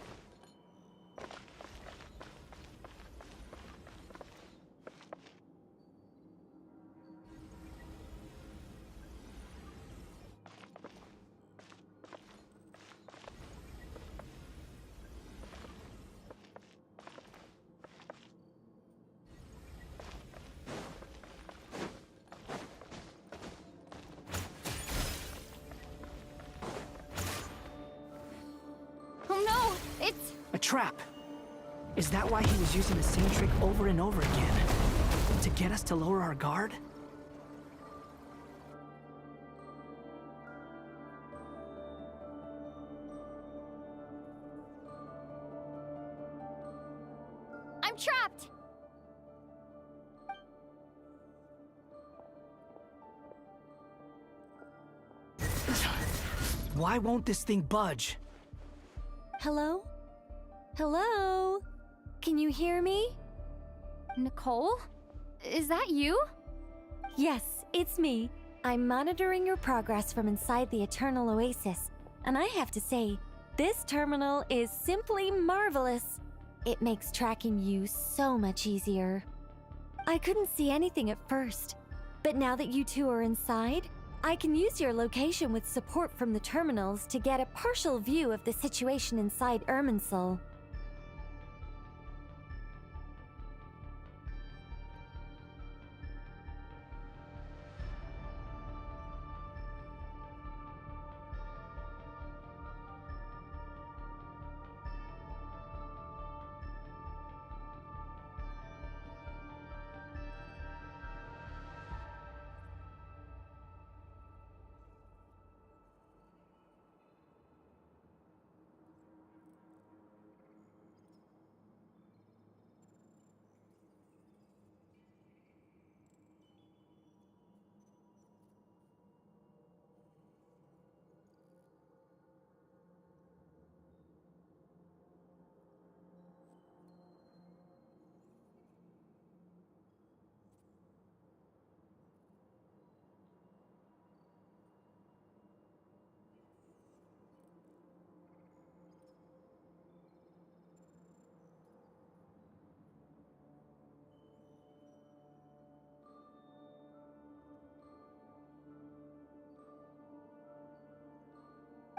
Oh no, it's... A trap! Is that why he was using the same trick over and over again? To get us to lower our guard? I'm trapped! Why won't this thing budge? Hello? Hello? Can you hear me? Nicole? Is that you? Yes, it's me. I'm monitoring your progress from inside the Eternal Oasis, and I have to say, this terminal is simply marvelous. It makes tracking you so much easier. I couldn't see anything at first, but now that you two are inside, I can use your location with support from the terminals to get a partial view of the situation inside Irminsul.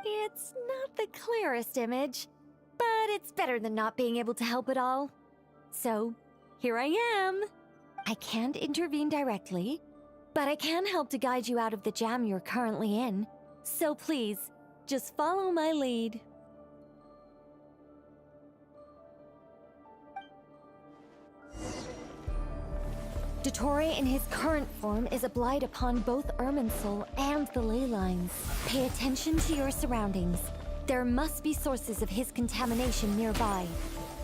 It's not the clearest image, but it's better than not being able to help at all. So, here I am. I can't intervene directly, but I can help to guide you out of the jam you're currently in. So please, just follow my lead. Dottore in his current form is a blight upon both Irminsul and the ley lines. Pay attention to your surroundings. There must be sources of his contamination nearby.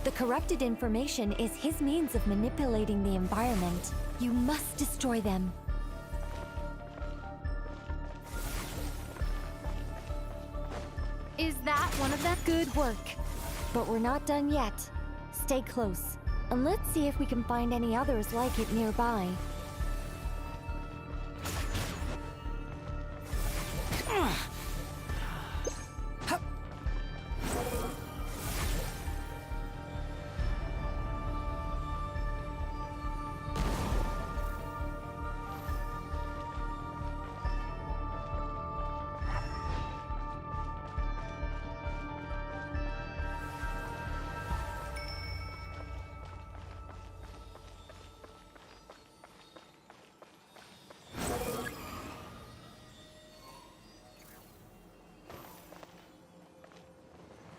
The corrupted information is his means of manipulating the environment. You must destroy them. Is that one of them? Good work. But we're not done yet. Stay close. And let's see if we can find any others like it nearby.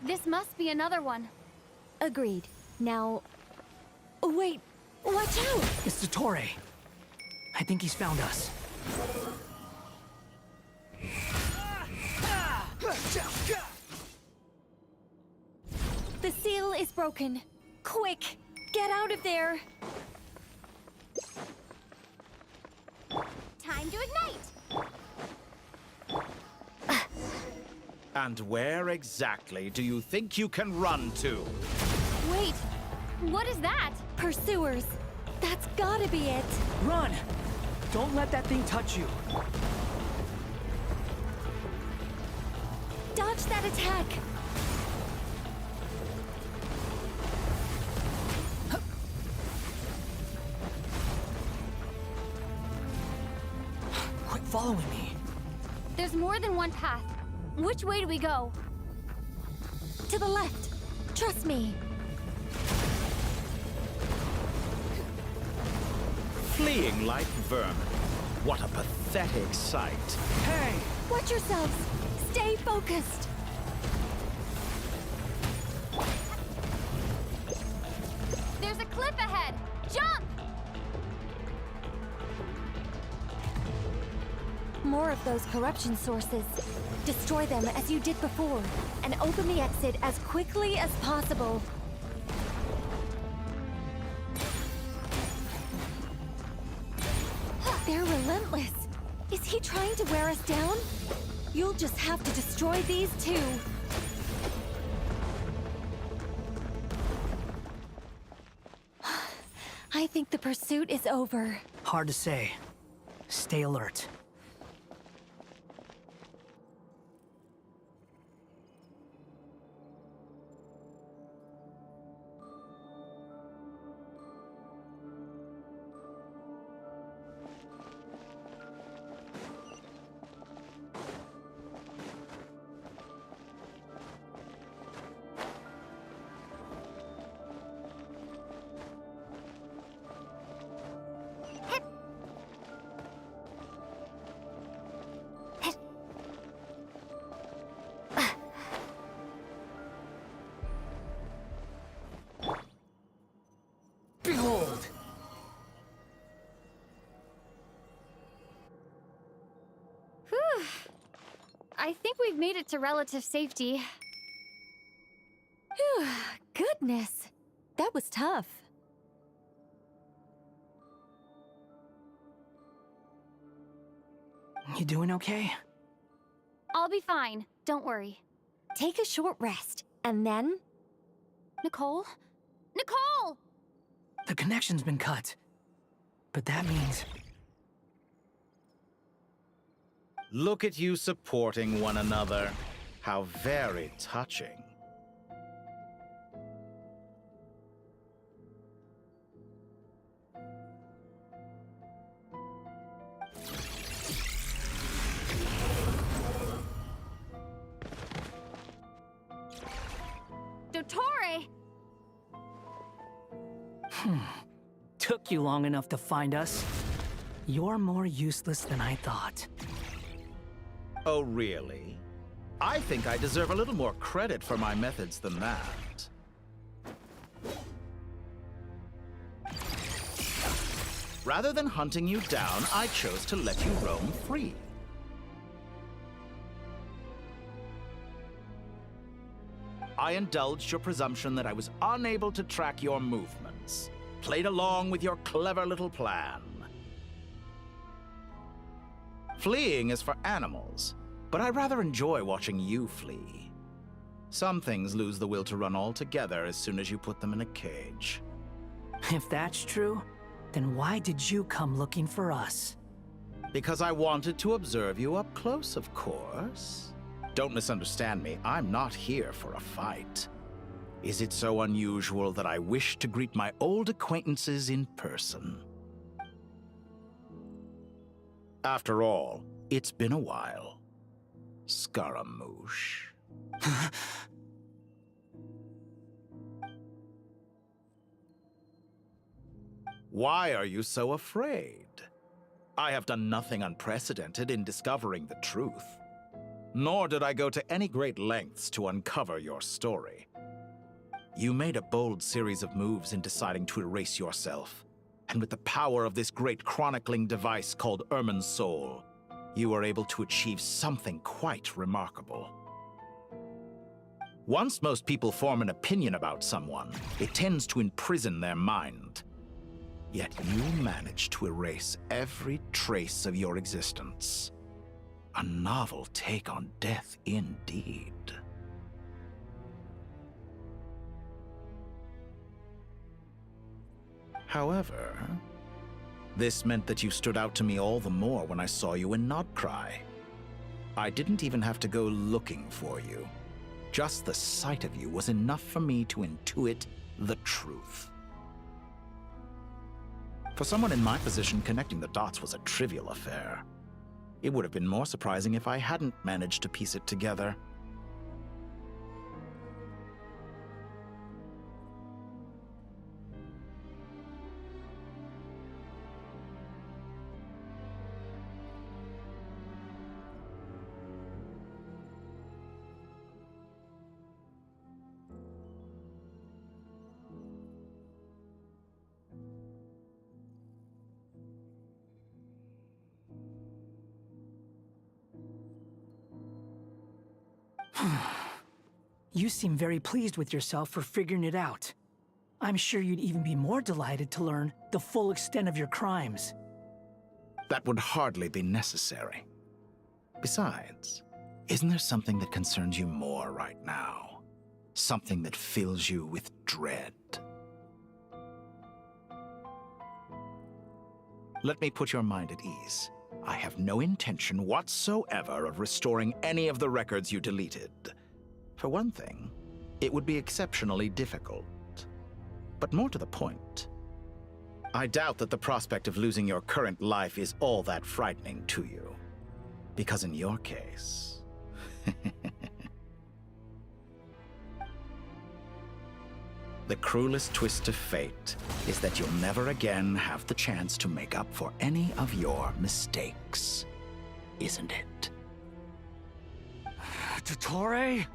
This must be another one. Agreed. Now... Wait! Watch out! It's Dottore. I think he's found us. The seal is broken. Quick! Get out of there! Time to ignite! And where exactly do you think you can run to? Wait, What is that? pursuers. That's gotta be it. Run! Don't let that thing touch you. Dodge that attack. Quit following me. There's more than one path. Which way do we go? To the left. Trust me. Fleeing like vermin. What a pathetic sight. Hey! Watch yourselves. Stay focused. There's a cliff ahead. Jump! More of those corruption sources. Destroy them as you did before, and open the exit as quickly as possible. They're relentless. Is he trying to wear us down? You'll just have to destroy these too. I think the pursuit is over. Hard to say. Stay alert. Behold! Whew. I think we've made it to relative safety. Phew, goodness. That was tough. You doing okay? I'll be fine. Don't worry. Take a short rest, and then... Nicole? Nicole! The connection's been cut. But that means... Look at you supporting one another. How very touching. Dottore! Took you long enough to find us. You're more useless than I thought. Oh, really? I think I deserve a little more credit for my methods than that. Rather than hunting you down, I chose to let you roam free. I indulged your presumption that I was unable to track your movements. Played along with your clever little plan. Fleeing is for animals, but I rather enjoy watching you flee. Some things lose the will to run altogether as soon as you put them in a cage. If that's true, then why did you come looking for us? Because I wanted to observe you up close, of course. Don't misunderstand me, I'm not here for a fight. Is it so unusual that I wish to greet my old acquaintances in person? After all, it's been a while. Scaramouche. Why are you so afraid? I have done nothing unprecedented in discovering the truth. Nor did I go to any great lengths to uncover your story. You made a bold series of moves in deciding to erase yourself. And with the power of this great chronicling device called Irmin's Soul, you were able to achieve something quite remarkable. Once most people form an opinion about someone, it tends to imprison their mind. Yet you managed to erase every trace of your existence. A novel take on death indeed. However, this meant that you stood out to me all the more when I saw you in Nodcry. I didn't even have to go looking for you. Just the sight of you was enough for me to intuit the truth. For someone in my position, connecting the dots was a trivial affair. It would have been more surprising if I hadn't managed to piece it together. You seem very pleased with yourself for figuring it out. I'm sure you'd even be more delighted to learn the full extent of your crimes. That would hardly be necessary. Besides, isn't there something that concerns you more right now? Something that fills you with dread? Let me put your mind at ease. I have no intention whatsoever of restoring any of the records you deleted. For one thing, it would be exceptionally difficult. But more to the point, I doubt that the prospect of losing your current life is all that frightening to you. Because in your case... the cruelest twist of fate is that you'll never again have the chance to make up for any of your mistakes. Isn't it? Dottore?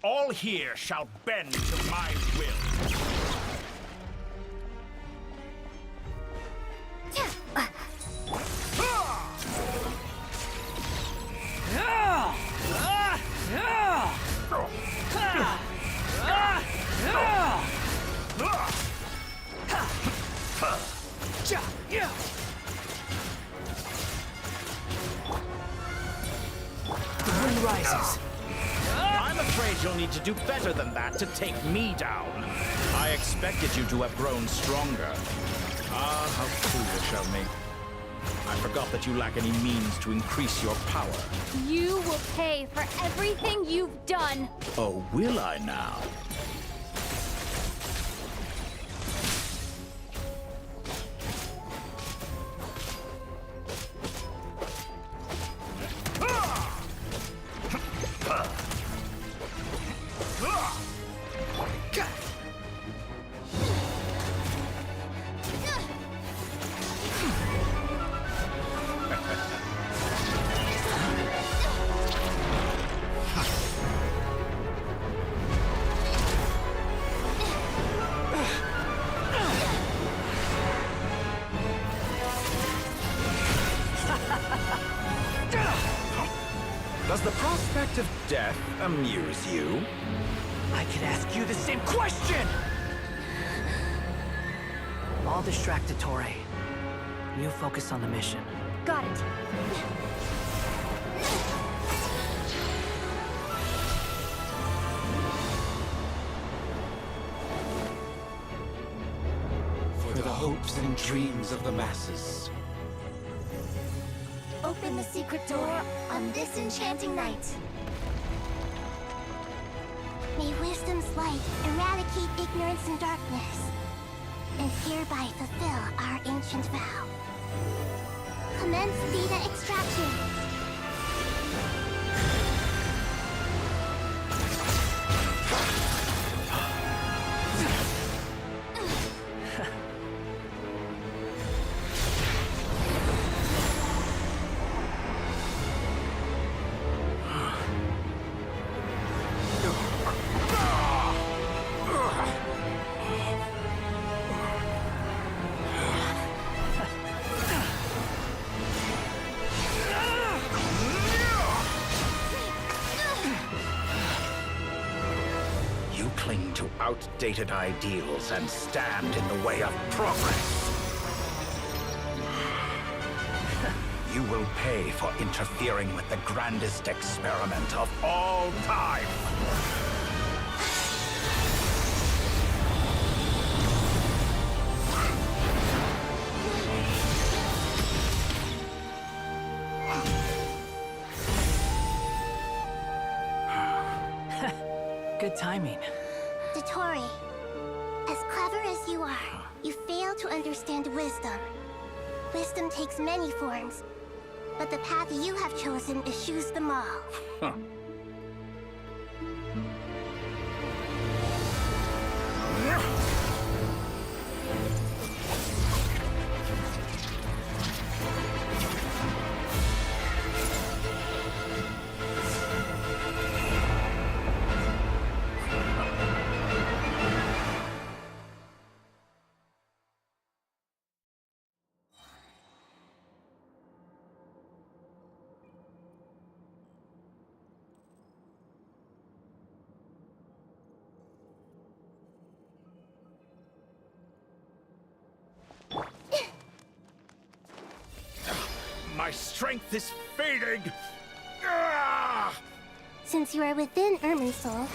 All here shall bend to my will. The wind rises. I'm afraid you'll need to do better than that to take me down. I expected you to have grown stronger. Ah, how foolish of me. I forgot that you lack any means to increase your power. You will pay for everything you've done. Oh, will I now? Does the prospect of death amuse you? I could ask you the same question! I'll distract Dottore. You focus on the mission. Got it. For the hopes and dreams of the masses. Open the secret door on this enchanting night. May wisdom's light eradicate ignorance and darkness, and hereby fulfill our ancient vow. Commence data extraction. outdated ideals and stand in the way of progress. You will pay for interfering with the grandest experiment of all time. Good timing. Dottore, as clever as you are, you fail to understand wisdom. Wisdom takes many forms, but the path you have chosen eschews them all. Huh. My strength is fading! Since you are within Irminsul,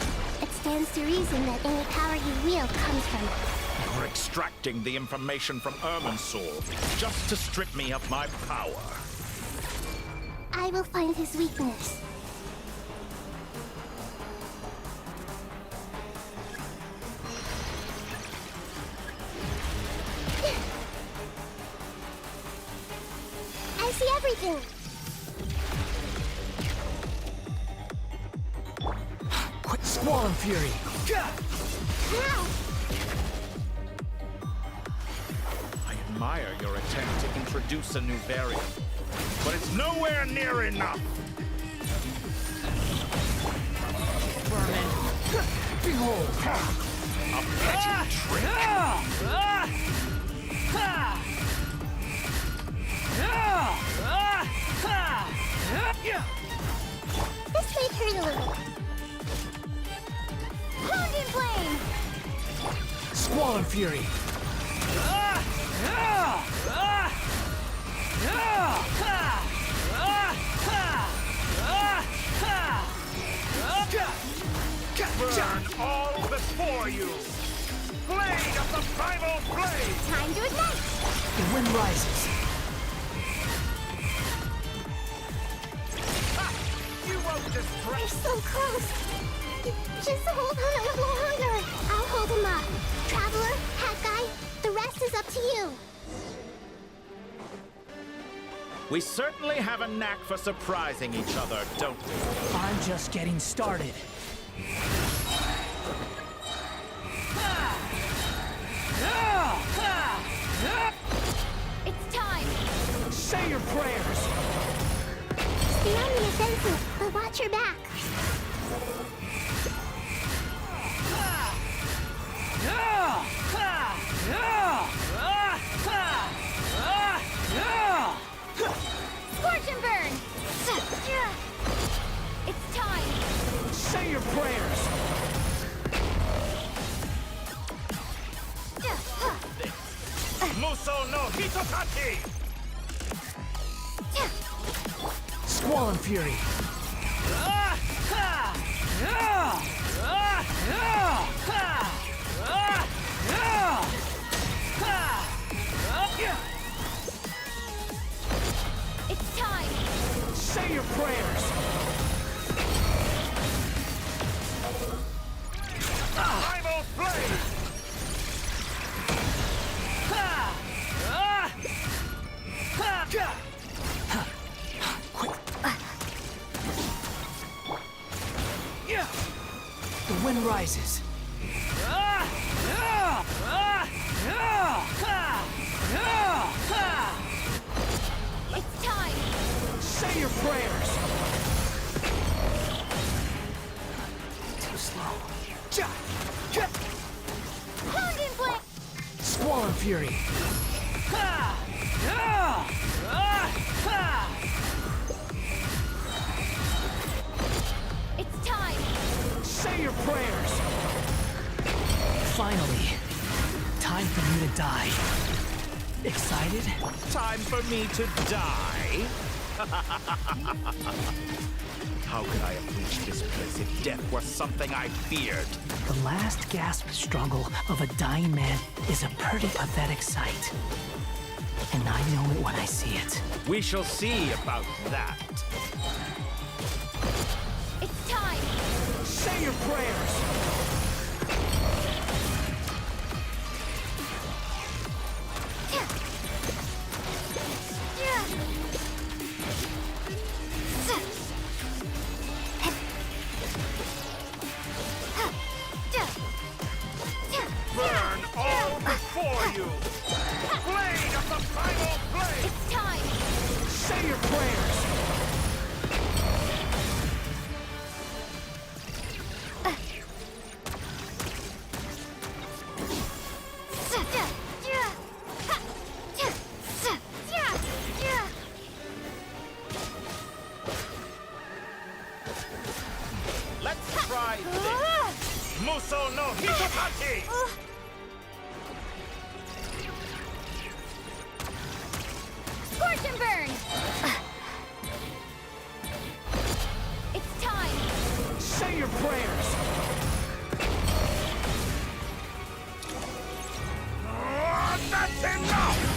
it stands to reason that any power you wield comes from it. You're extracting the information from Irminsul just to strip me of my power. I will find his weakness. I see everything! Quick Squall and Fury! How? I admire your attempt to introduce a new variant, but it's nowhere near enough! Behold! A petty trick! This may hurt a little. Pound and flame! Squall and Fury! Burn all before you! Blade of the primal blade! Time to ignite! The wind rises. You won't distract. They're so close. Just hold on a little longer. I'll hold him up. Traveler, Hat Guy, the rest is up to you. We certainly have a knack for surprising each other, don't we? I'm just getting started. It's time! Say your prayers! Stay on the offensive, but watch your back. Scorch and burn! It's time! Say your prayers! Muso no Hitotaki! Squall and Fury! It's time! Say your prayers! Primal blade! The wind rises. It's time! Say your prayers! Too slow. Pound and flame! Squall and Fury! It's time! Say your prayers! Finally, time for you to die. Excited? Time for me to die? How could I have reached this place if death were something I feared? The last gasp struggle of a dying man is a pretty pathetic sight. And I know it when I see it. We shall see about that. It's time! Say your prayers! Burn all before you! Blade of the primal blade! It's time! Say your prayers! Let's try this! Muso no Hitokachi! Scorch and burn! It's time! Say your prayers! That's enough!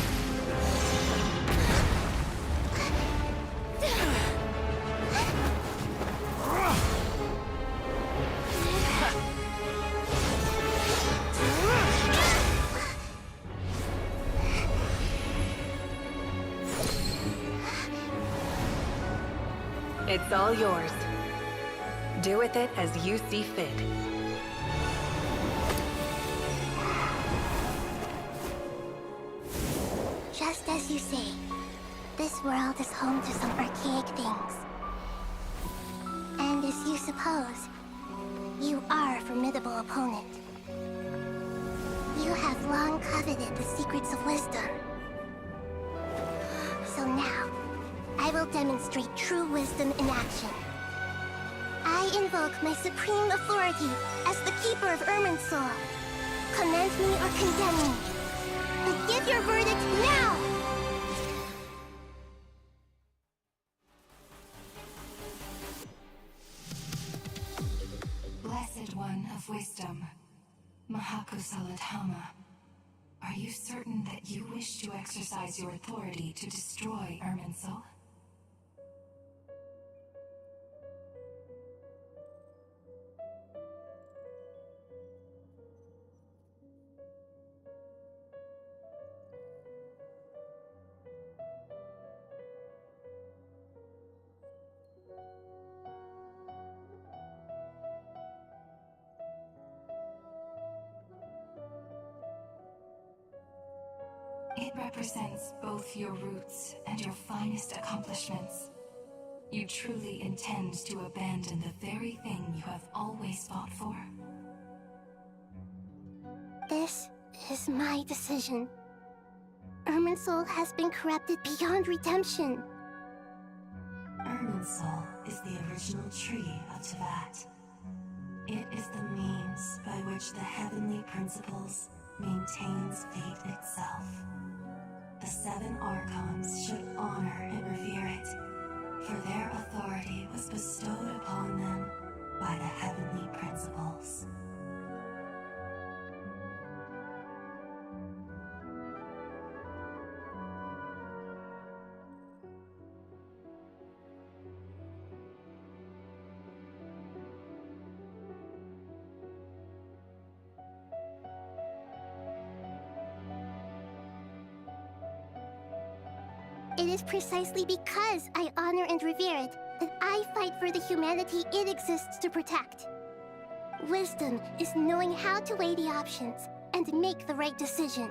It's all yours. Do with it as you see fit. Just as you say, this world is home to some archaic things. And as you suppose, you are a formidable opponent. You have long coveted the secrets of wisdom. So now, I will demonstrate true wisdom in action. I invoke my supreme authority as the keeper of Irminsul. Commend me or condemn me. But give your verdict now! Blessed One of Wisdom, Mahakusaladhama, are you certain that you wish to exercise your authority to destroy Irminsul? It represents both your roots and your finest accomplishments. You truly intend to abandon the very thing you have always fought for? This is my decision. Irminsul has been corrupted beyond redemption. Irminsul is the original tree of Teyvat. It is the means by which the heavenly principles maintains fate itself. The seven Archons should honor and revere it, for their authority was bestowed upon them by the heavenly principles. It is precisely because I honor and revere it that I fight for the humanity it exists to protect. Wisdom is knowing how to weigh the options and make the right decision.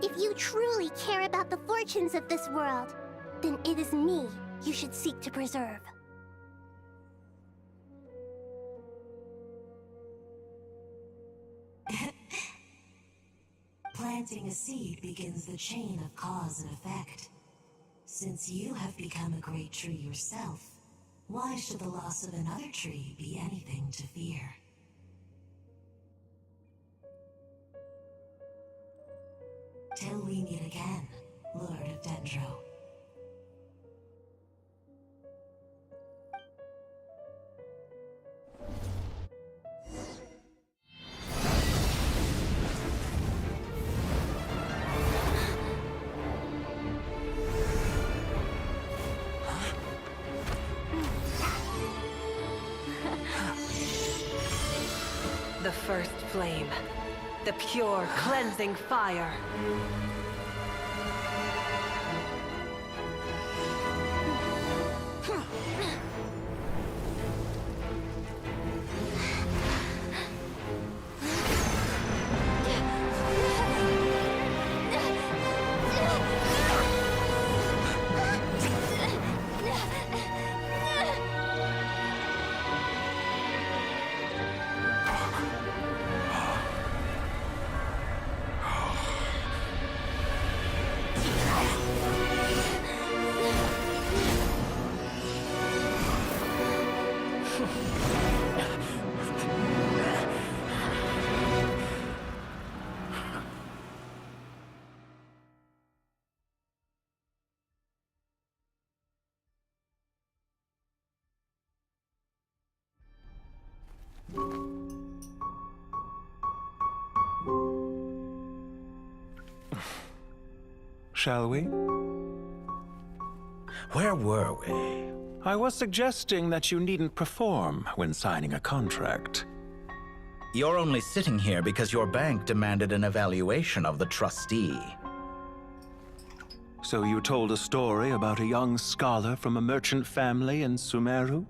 If you truly care about the fortunes of this world, then it is me you should seek to preserve. Planting a seed begins the chain of cause and effect. Since you have become a great tree yourself, why should the loss of another tree be anything to fear? Till we meet again, Lord of Dendro. The first flame. The pure, cleansing fire. Shall we? Where were we? I was suggesting that you needn't perform when signing a contract. You're only sitting here because your bank demanded an evaluation of the trustee. So you told a story about a young scholar from a merchant family in Sumeru?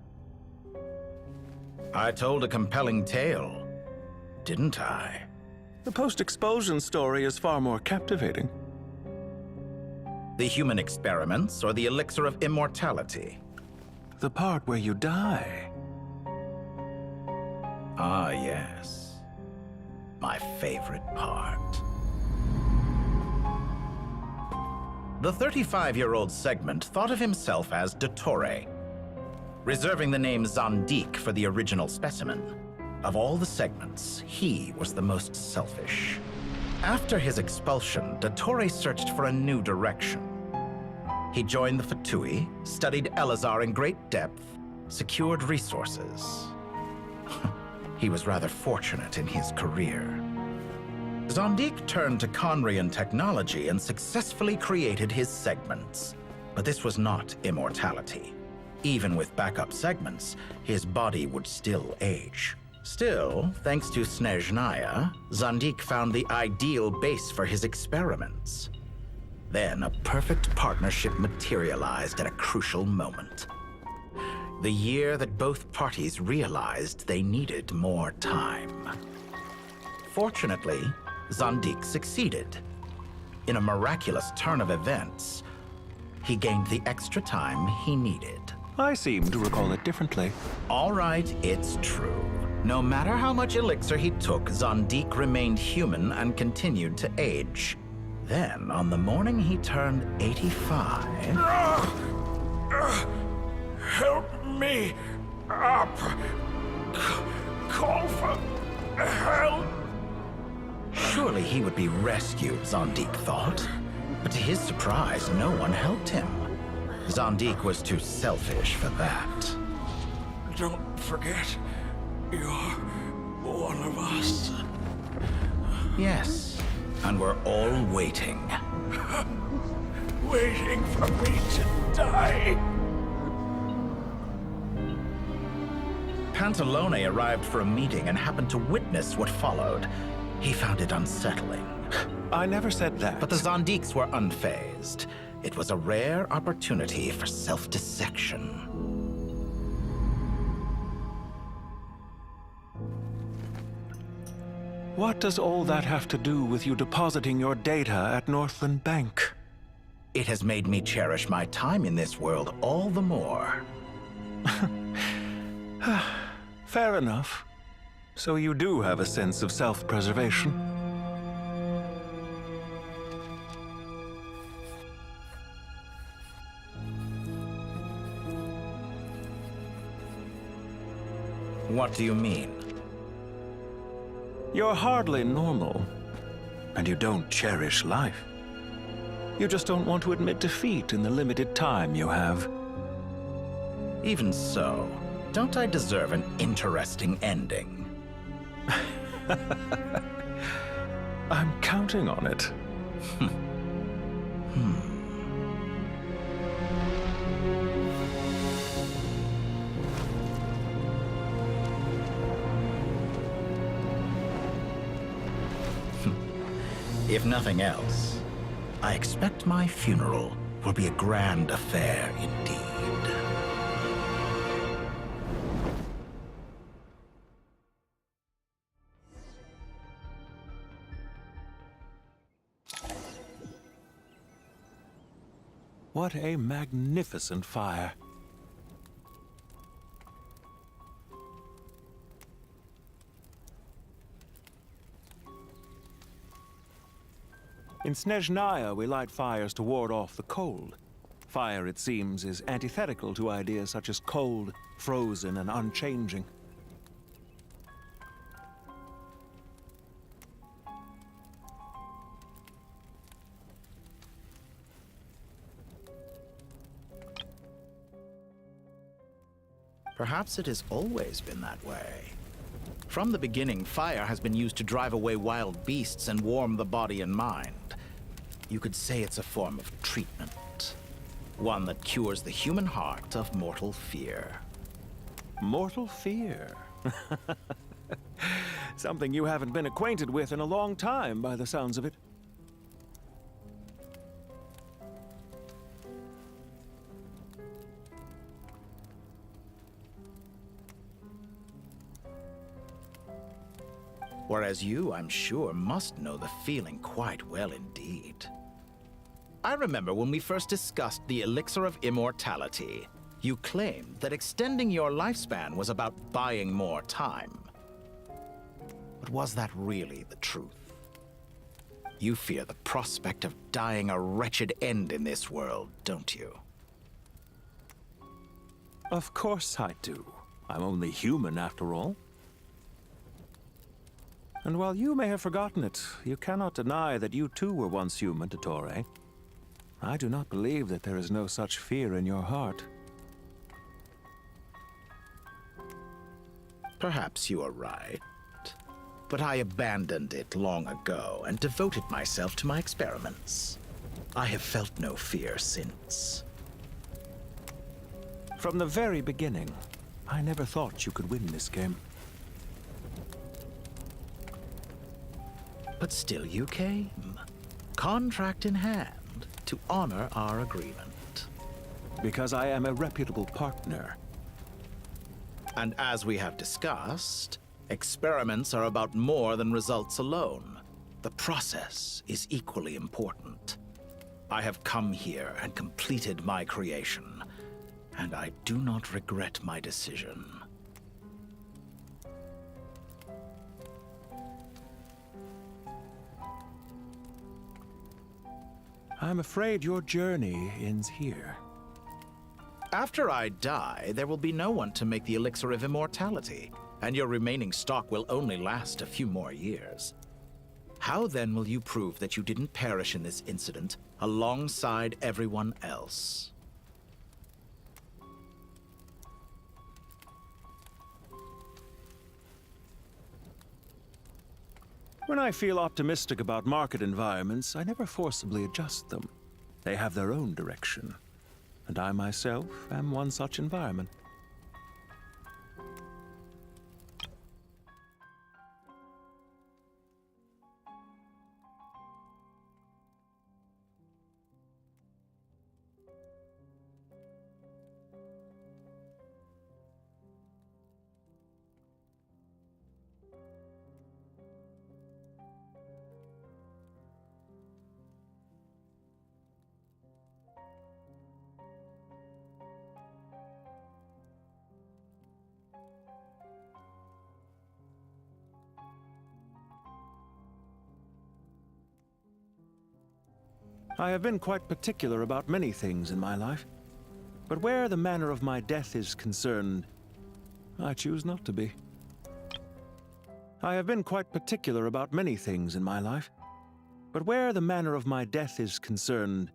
I told a compelling tale, didn't I? The post-expulsion story is far more captivating. The human experiments or the elixir of immortality? The part where you die. Ah, yes. My favorite part. The 35-year-old Segment thought of himself as Dottore, reserving the name Zondik for the original specimen. Of all the segments, he was the most selfish. After his expulsion, Dottore searched for a new direction. He joined the Fatui, studied Elazar in great depth, secured resources. He was rather fortunate in his career. Zondik turned to Conrian technology and successfully created his segments. But this was not immortality. Even with backup segments, his body would still age. Still, thanks to Snezhnaya, Zondik found the ideal base for his experiments. Then a perfect partnership materialized at a crucial moment. The year that both parties realized they needed more time. Fortunately, Zondik succeeded. In a miraculous turn of events, he gained the extra time he needed. I seem to recall it differently. All right, it's true. No matter how much elixir he took, Zondik remained human and continued to age. Then, on the morning he turned 85... Help me up! Call for help! Surely he would be rescued, Zondik thought. But to his surprise, no one helped him. Zondik was too selfish for that. Don't forget, you're one of us. Yes, and we're all waiting. Waiting for me to die. Pantalone arrived for a meeting and happened to witness what followed. He found it unsettling. I never said that. But the Zondiks were unfazed. It was a rare opportunity for self-dissection. What does all that have to do with you depositing your data at Northland Bank? It has made me cherish my time in this world all the more. Fair enough. So you do have a sense of self-preservation. What do you mean? You're hardly normal, and you don't cherish life. You just don't want to admit defeat in the limited time you have. Even so, don't I deserve an interesting ending? I'm counting on it. If nothing else, I expect my funeral will be a grand affair indeed. What a magnificent fire. In Snezhnaya, we light fires to ward off the cold. Fire, it seems, is antithetical to ideas such as cold, frozen, and unchanging. Perhaps it has always been that way. From the beginning, fire has been used to drive away wild beasts and warm the body and mind. You could say it's a form of treatment. One that cures the human heart of mortal fear. Mortal fear? Something you haven't been acquainted with in a long time, by the sounds of it. Whereas you, I'm sure, must know the feeling quite well indeed. I remember when we first discussed the elixir of immortality, you claimed that extending your lifespan was about buying more time. But was that really the truth? You fear the prospect of dying a wretched end in this world, don't you? Of course I do. I'm only human, after all. And while you may have forgotten it, you cannot deny that you too were once human, Dottore. I do not believe that there is no such fear in your heart. Perhaps you are right. But I abandoned it long ago and devoted myself to my experiments. I have felt no fear since. From the very beginning, I never thought you could win this game. But still you came, contract in hand, to honor our agreement. Because I am a reputable partner. And as we have discussed, experiments are about more than results alone. The process is equally important. I have come here and completed my creation, and I do not regret my decision. I'm afraid your journey ends here. After I die, there will be no one to make the elixir of immortality, and your remaining stock will only last a few more years. How then will you prove that you didn't perish in this incident alongside everyone else? When I feel optimistic about market environments, I never forcibly adjust them. They have their own direction. And I myself am one such environment. I have been quite particular about many things in my life, but where the manner of my death is concerned, I choose not to be. I have been quite particular about many things in my life, But where the manner of my death is concerned,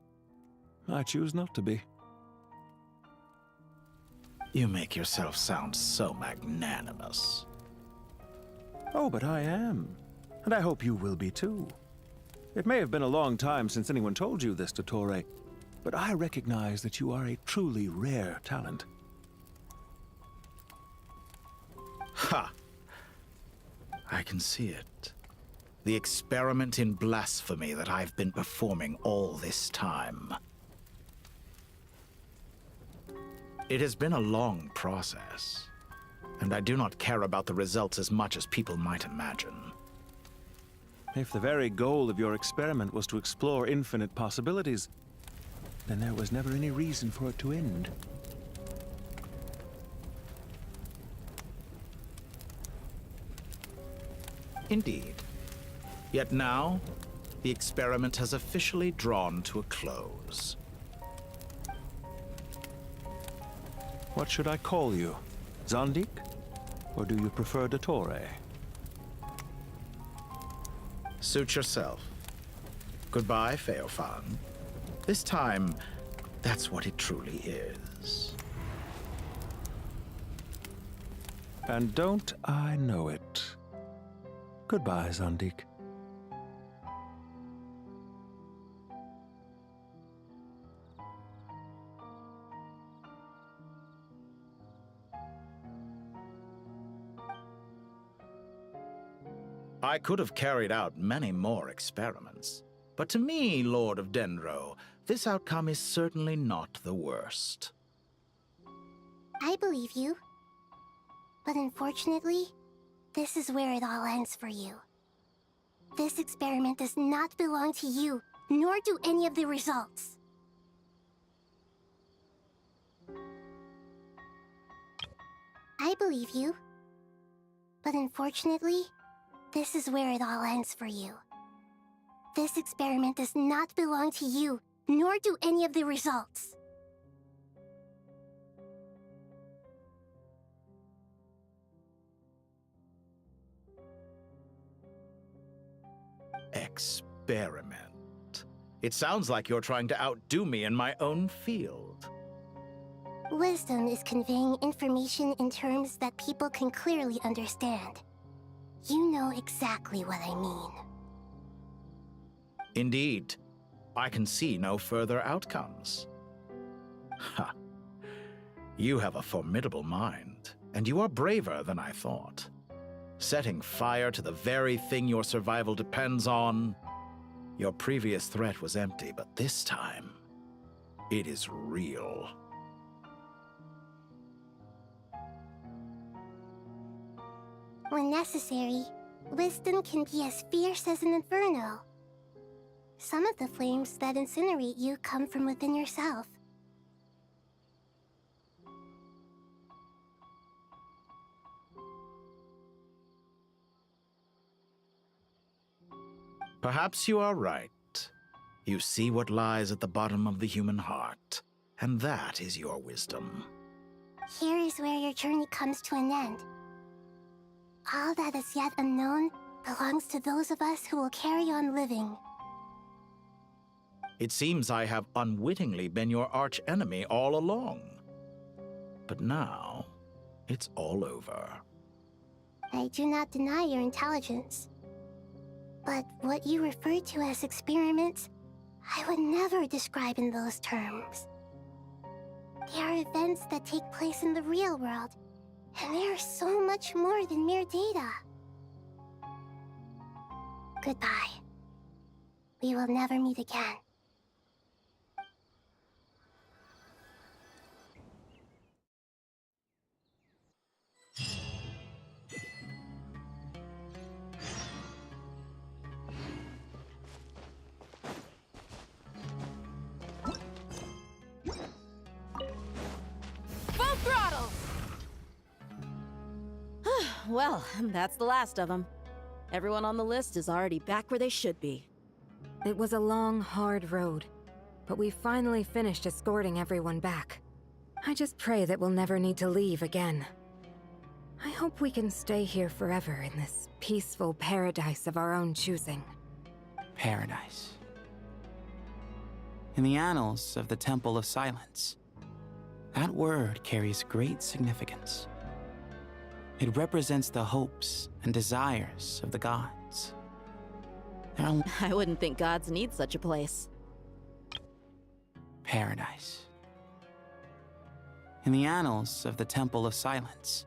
I choose not to be. You make yourself sound so magnanimous. Oh, but I am. And I hope you will be too. It may have been a long time since anyone told you this, Dottore, but I recognize that you are a truly rare talent. Ha! I can see it. The experiment in blasphemy that I've been performing all this time. It has been a long process, and I do not care about the results as much as people might imagine. If the very goal of your experiment was to explore infinite possibilities, then there was never any reason for it to end. Indeed. Yet now, the experiment has officially drawn to a close. What should I call you? Zandik? Or do you prefer Dottore? Suit yourself. Goodbye, Feofan. This time, that's what it truly is. And don't I know it? Goodbye, Zandik. I could have carried out many more experiments, but to me, Lord of Dendro, this outcome is certainly not the worst. I believe you. But unfortunately, this is where it all ends for you. This experiment does not belong to you, nor do any of the results. I believe you. But unfortunately, this is where it all ends for you. This experiment does not belong to you, nor do any of the results. Experiment. It sounds like you're trying to outdo me in my own field. Wisdom is conveying information in terms that people can clearly understand. You know exactly what I mean. Indeed. I can see no further outcomes. Ha. You have a formidable mind, and you are braver than I thought. Setting fire to the very thing your survival depends on. Your previous threat was empty, but this time, it is real. When necessary, wisdom can be as fierce as an inferno. Some of the flames that incinerate you come from within yourself. Perhaps you are right. You see what lies at the bottom of the human heart, and that is your wisdom. Here is where your journey comes to an end. All that is yet unknown belongs to those of us who will carry on living. It seems I have unwittingly been your arch-enemy all along. But now, it's all over. I do not deny your intelligence. But what you refer to as experiments, I would never describe in those terms. They are events that take place in the real world, and they are so much more than mere data. Goodbye. We will never meet again. Full throttle! Well, that's the last of them. Everyone on the list is already back where they should be. It was a long, hard road, but we finally finished escorting everyone back. I just pray that we'll never need to leave again. I hope we can stay here forever in this peaceful paradise of our own choosing. Paradise. In the annals of the Temple of Silence, that word carries great significance. It represents the hopes and desires of the gods. I wouldn't think gods need such a place. Paradise. In the annals of the Temple of Silence,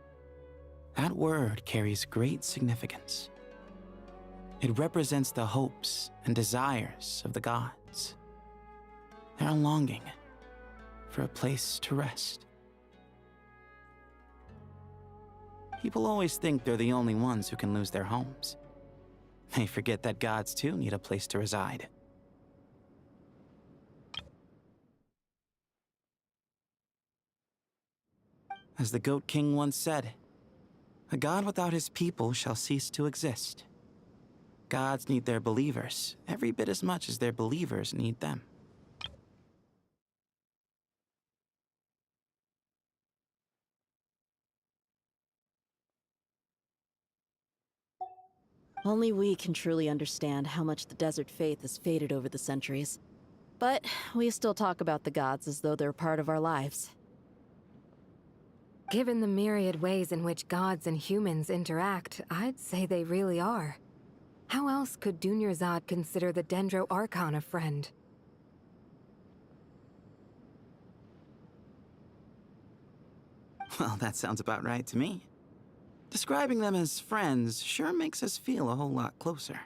that word carries great significance. It represents the hopes and desires of the gods. They're longing for a place to rest. People always think they're the only ones who can lose their homes. They forget that gods too need a place to reside. As the Goat King once said, "A god without his people shall cease to exist." Gods need their believers every bit as much as their believers need them. Only we can truly understand how much the desert faith has faded over the centuries. But we still talk about the gods as though they're part of our lives. Given the myriad ways in which gods and humans interact, I'd say they really are. How else could Dunyarzad consider the Dendro Archon a friend? Well, that sounds about right to me. Describing them as friends sure makes us feel a whole lot closer.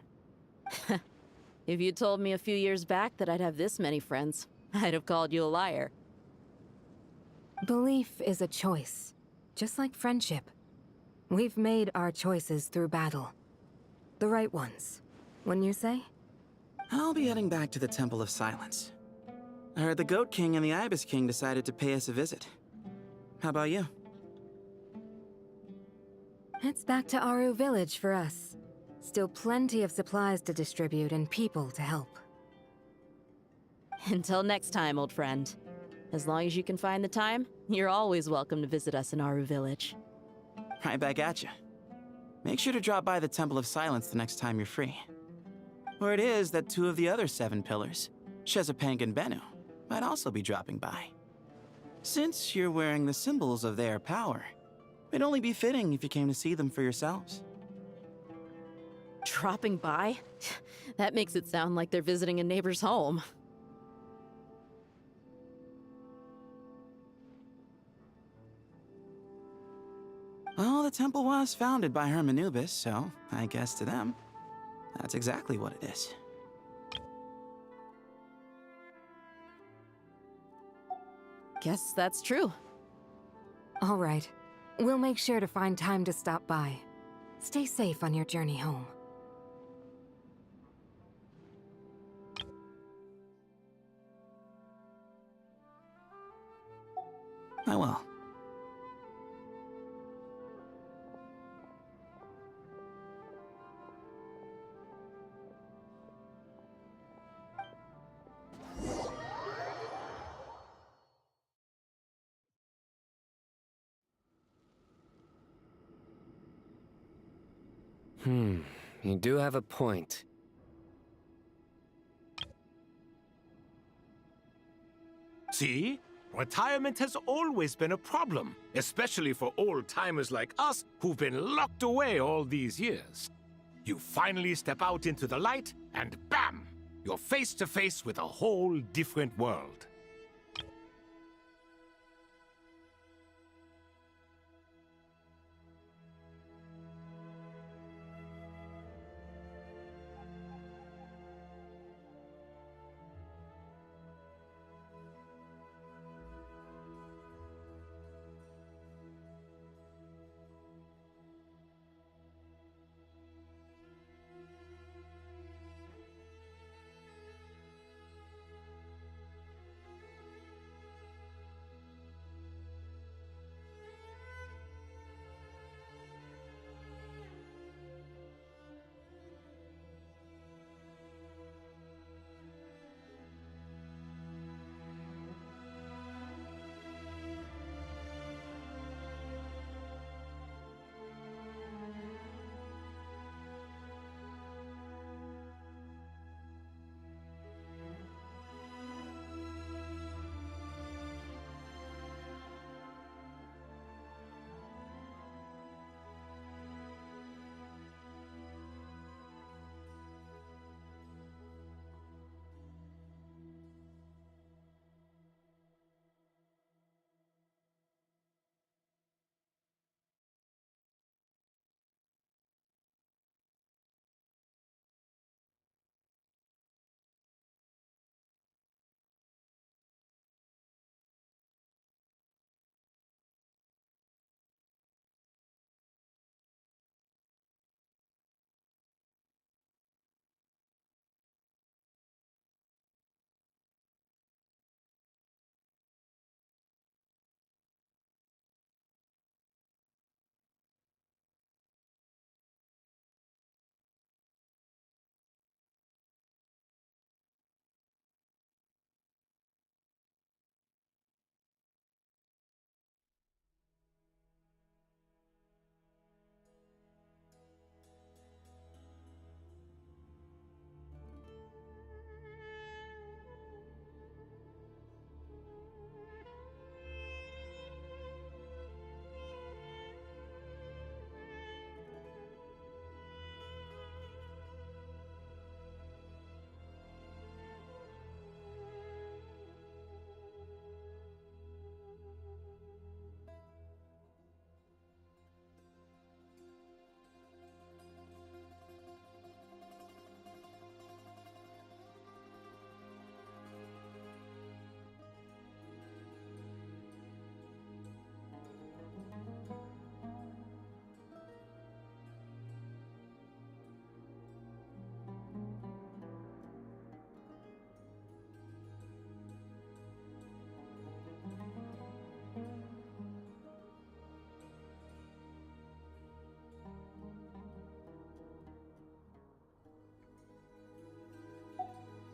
If you told me a few years back that I'd have this many friends, I'd have called you a liar. Belief is a choice, just like friendship. We've made our choices through battle. The right ones, wouldn't you say? I'll be heading back to the Temple of Silence. I heard the Goat King and the Ibis King decided to pay us a visit. How about you? It's back to Aru Village for us. Still plenty of supplies to distribute and people to help. Until next time, old friend. As long as you can find the time, you're always welcome to visit us in Aru Village. Right back at you. Make sure to drop by the Temple of Silence the next time you're free. Or it is that two of the other 7 pillars, Shezapang and Bennu, might also be dropping by. Since you're wearing the symbols of their power, it'd only be fitting if you came to see them for yourselves. Dropping by? That makes it sound like they're visiting a neighbor's home. Well, the temple was founded by Hermanubis, so I guess to them, that's exactly what it is. Guess that's true. All right. We'll make sure to find time to stop by. Stay safe on your journey home. I will. You do have a point. See? Retirement has always been a problem, especially for old-timers like us who've been locked away all these years. You finally step out into the light, and bam! You're face to face with a whole different world.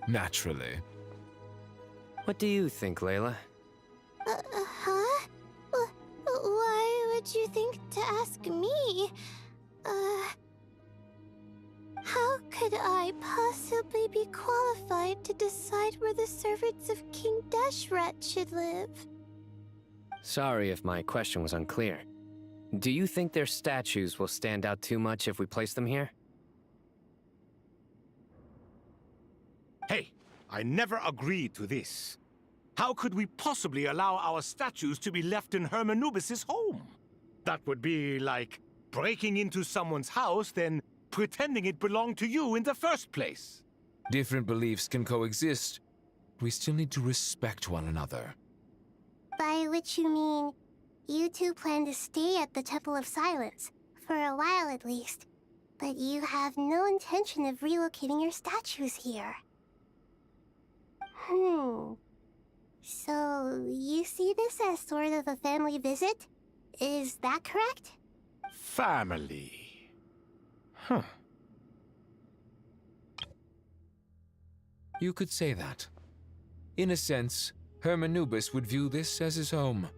naturally. What do you think, Layla? Huh? Why would you think to ask me? How could I possibly be qualified to decide where the servants of King Deshret should live? Sorry if my question was unclear. Do you think their statues will stand out too much if we place them here? Hey, I never agreed to this. How could we possibly allow our statues to be left in Hermanubis' home? That would be like breaking into someone's house, then pretending it belonged to you in the first place. Different beliefs can coexist. We still need to respect one another. By which you mean, you two plan to stay at the Temple of Silence, for a while at least, but you have no intention of relocating your statues here. So, you see this as sort of a family visit? Is that correct? Family. Huh. You could say that. In a sense, Hermanubis would view this as his home.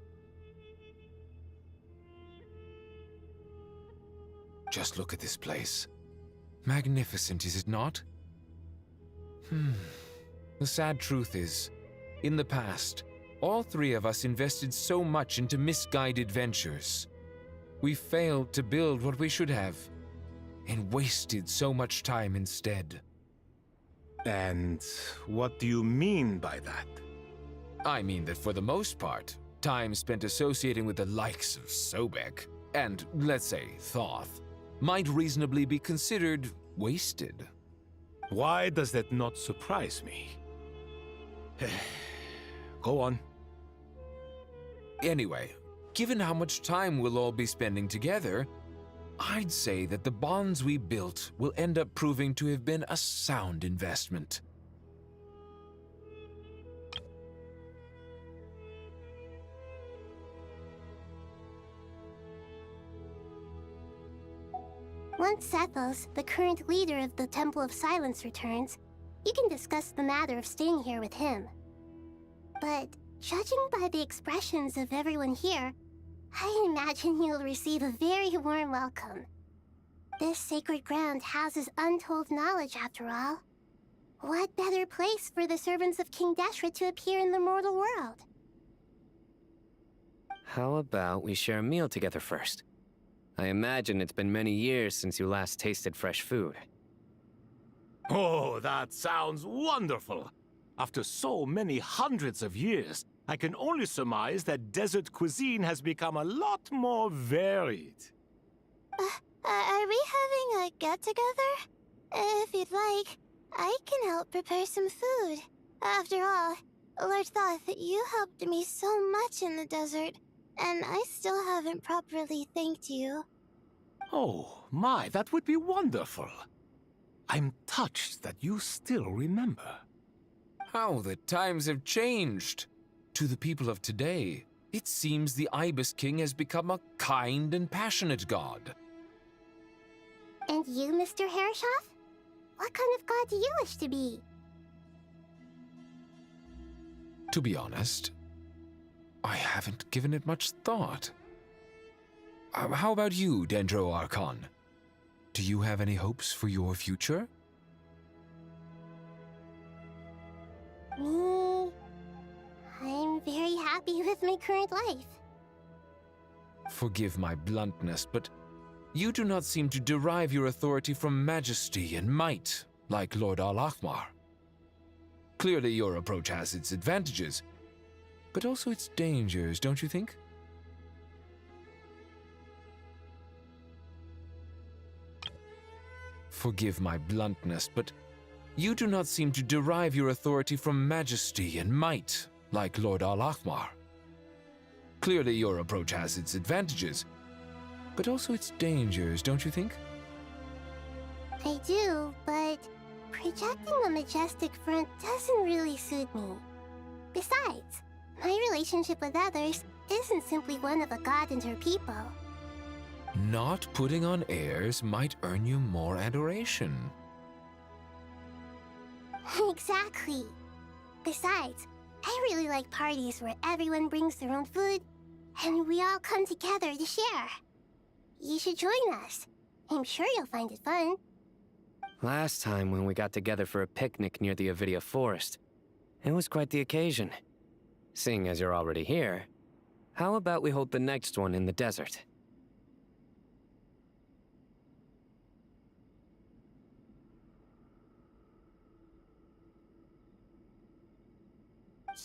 Just look at this place. Magnificent, is it not? The sad truth is, in the past, all three of us invested so much into misguided ventures. We failed to build what we should have, and wasted so much time instead. And what do you mean by that? I mean that for the most part, time spent associating with the likes of Sobek, and, let's say, Thoth, might reasonably be considered wasted. Why does that not surprise me? Go on. Anyway, given how much time we'll all be spending together, I'd say that the bonds we built will end up proving to have been a sound investment. Once Sethos, the current leader of the Temple of Silence, returns, you can discuss the matter of staying here with him. But judging by the expressions of everyone here, I imagine you'll receive a very warm welcome. This sacred ground houses untold knowledge, after all. What better place for the servants of King Deshret to appear in the mortal world? How about we share a meal together first? I imagine it's been many years since you last tasted fresh food. Oh, that sounds wonderful! After so many hundreds of years, I can only surmise that desert cuisine has become a lot more varied. Are we having a get-together? If you'd like, I can help prepare some food. After all, Lord Thoth, you helped me so much in the desert, and I still haven't properly thanked you. Oh, my, that would be wonderful. I'm touched that you still remember. How the times have changed! To the people of today, it seems the Ibis King has become a kind and passionate god. And you, Mr. Herreshoff? What kind of god do you wish to be? To be honest, I haven't given it much thought. How about you, Dendro Archon? Do you have any hopes for your future? Me? I'm very happy with my current life. Forgive my bluntness, but you do not seem to derive your authority from majesty and might, like Lord Al-Akhmar. Clearly your approach has its advantages, but also its dangers, don't you think? Forgive my bluntness, but you do not seem to derive your authority from majesty and might, like Lord Al-Akhmar. Clearly your approach has its advantages, but also its dangers, don't you think? I do, but projecting a majestic front doesn't really suit me. Besides, my relationship with others isn't simply one of a god and her people. Not putting on airs might earn you more adoration. Exactly. Besides, I really like parties where everyone brings their own food, and we all come together to share. You should join us. I'm sure you'll find it fun. Last time when we got together for a picnic near the Avidia Forest, it was quite the occasion. Seeing as you're already here, how about we hold the next one in the desert?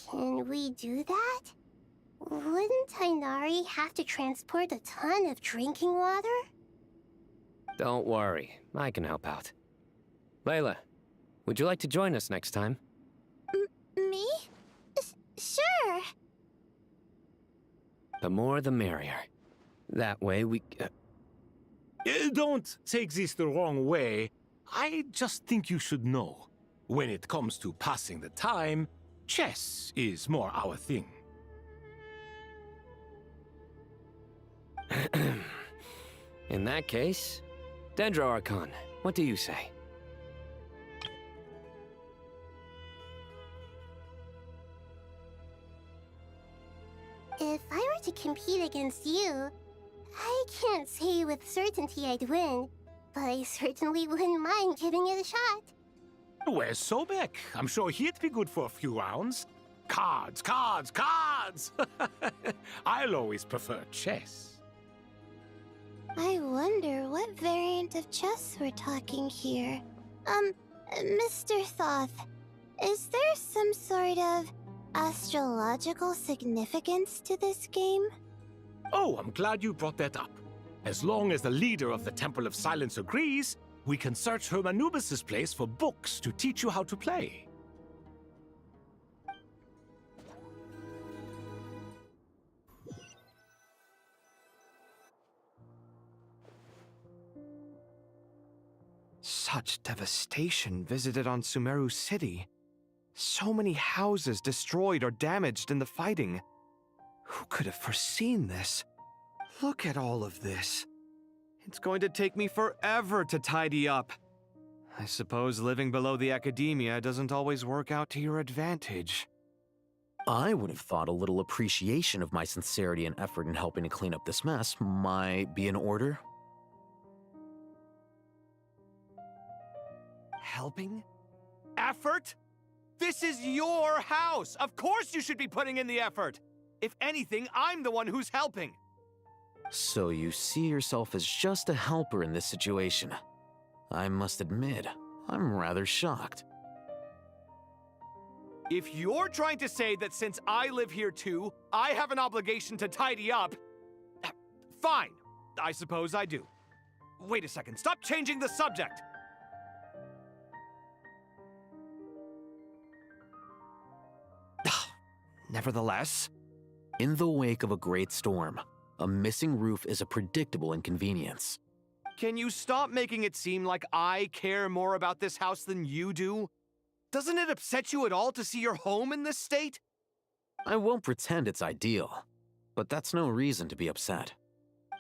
Can we do that? Wouldn't Tainari have to transport a ton of drinking water? Don't worry, I can help out. Layla, would you like to join us next time? Me? Sure. The more the merrier. That way we... Don't take this the wrong way. I just think you should know. When it comes to passing the time, chess is more our thing. In that case, Dendro Archon, what do you say? If I were to compete against you, I can't say with certainty I'd win, but I certainly wouldn't mind giving it a shot. Where's Sobek? I'm sure he'd be good for a few rounds. Cards, cards, cards! I'll always prefer chess. I wonder what variant of chess we're talking here. Mr. Thoth, is there some sort of astrological significance to this game? Oh, I'm glad you brought that up. As long as the leader of the Temple of Silence agrees, we can search Hermanubis' place for books to teach you how to play. Such devastation visited on Sumeru City. So many houses destroyed or damaged in the fighting. Who could have foreseen this? Look at all of this. It's going to take me forever to tidy up. I suppose living below the academia doesn't always work out to your advantage. I would have thought a little appreciation of my sincerity and effort in helping to clean up this mess might be in order. Helping? Effort? This is your house! Of course you should be putting in the effort! If anything, I'm the one who's helping! So you see yourself as just a helper in this situation. I must admit, I'm rather shocked. If you're trying to say that since I live here too, I have an obligation to tidy up, fine. I suppose I do. Wait a second, stop changing the subject! Nevertheless, in the wake of a great storm, a missing roof is a predictable inconvenience. can you stop making it seem like I care more about this house than you do? Doesn't it upset you at all to see your home in this state? I won't pretend it's ideal, but that's no reason to be upset.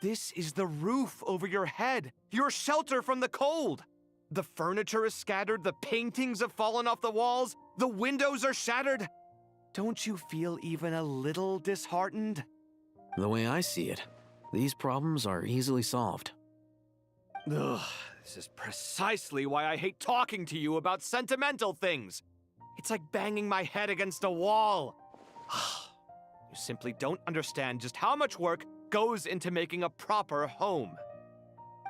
This is the roof over your head, your shelter from the cold. The furniture is scattered, the paintings have fallen off the walls, the windows are shattered. Don't you feel even a little disheartened? The way I see it, these problems are easily solved. Ugh, this is precisely why I hate talking to you about sentimental things. It's like banging my head against a wall. You simply don't understand just how much work goes into making a proper home.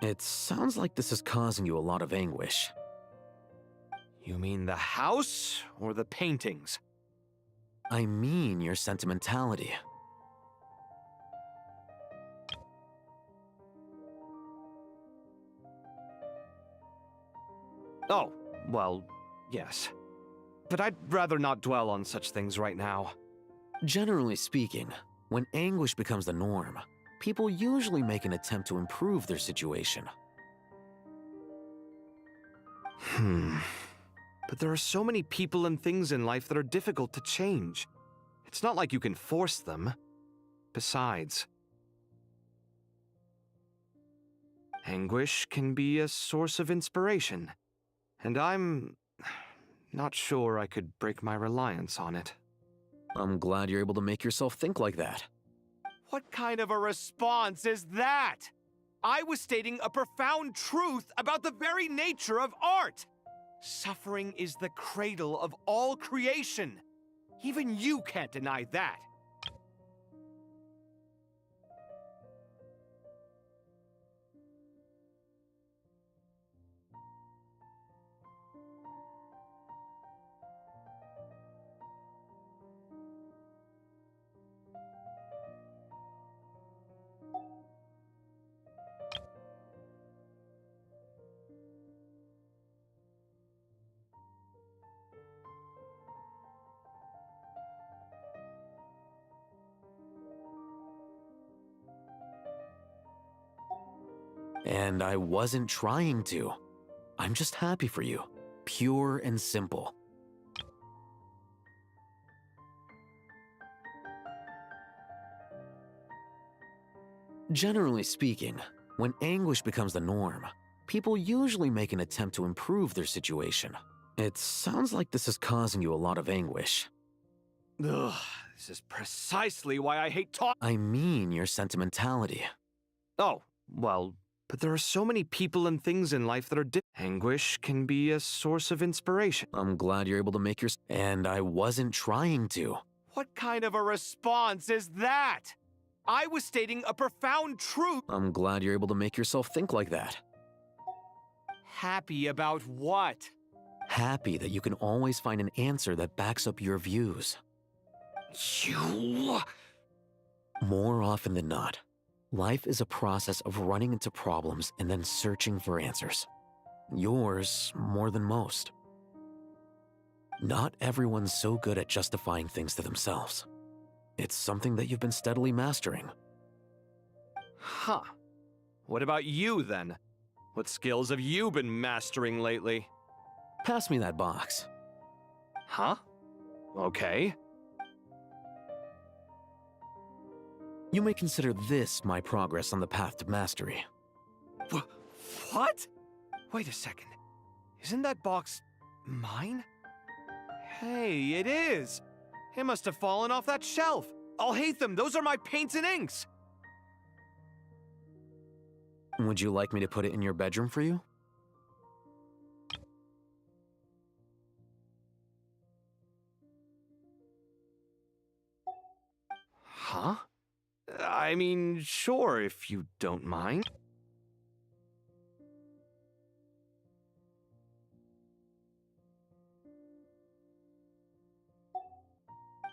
It sounds like this is causing you a lot of anguish. You mean the house or the paintings? I mean your sentimentality. Oh, well, yes. But I'd rather not dwell on such things right now. Generally speaking, when anguish becomes the norm, people usually make an attempt to improve their situation. But there are so many people and things in life that are difficult to change. It's not like you can force them. Besides, anguish can be a source of inspiration. And I'm Not sure I could break my reliance on it. I'm glad you're able to make yourself think like that. What kind of a response is that? I was stating a profound truth about the very nature of art. Suffering is the cradle of all creation. Even you can't deny that. And I wasn't trying to. I'm just happy for you. Pure and simple. Generally speaking, when anguish becomes the norm, people usually make an attempt to improve their situation. It sounds like this is causing you a lot of anguish. Ugh, this is precisely why I hate talk. I mean your sentimentality. Oh, well, but there are so many people and things in life that are anguish can be a source of inspiration. I'm glad you're able to make your... And I wasn't trying to. What kind of a response is that? I was stating a profound truth. I'm glad you're able to make yourself think like that. Happy about what? Happy that you can always find an answer that backs up your views. You... More often than not, life is a process of running into problems and then searching for answers. Yours more than most. Not everyone's so good at justifying things to themselves. It's something that you've been steadily mastering. Huh. What about you, then? What skills have you been mastering lately? Pass me that box. Huh? Okay. You may consider this my progress on the path to mastery. What? Wait a second. Isn't that box mine? Hey, it is! It must have fallen off that shelf. I'll hate them. Those are my paints and inks. Would you like me to put it in your bedroom for you? Huh? I mean, sure, if you don't mind.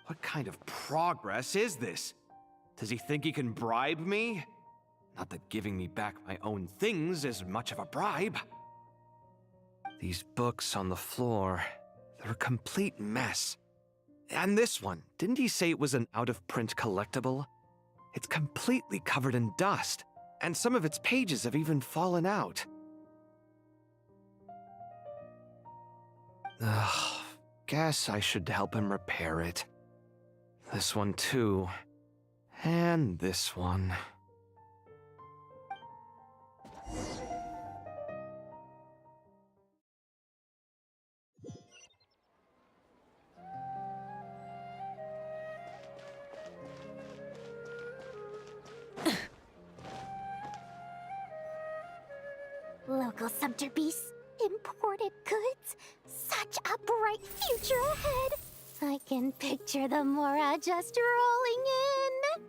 What kind of progress is this? Does he think he can bribe me? Not that giving me back my own things is much of a bribe. These books on the floor, they're a complete mess. And this one, didn't he say it was an out-of-print collectible? It's completely covered in dust, and some of its pages have even fallen out. Ugh, guess I should help him repair it. This one too. And this one. Local sumter beasts, imported goods, such a bright future ahead. I can picture the Mora just rolling in.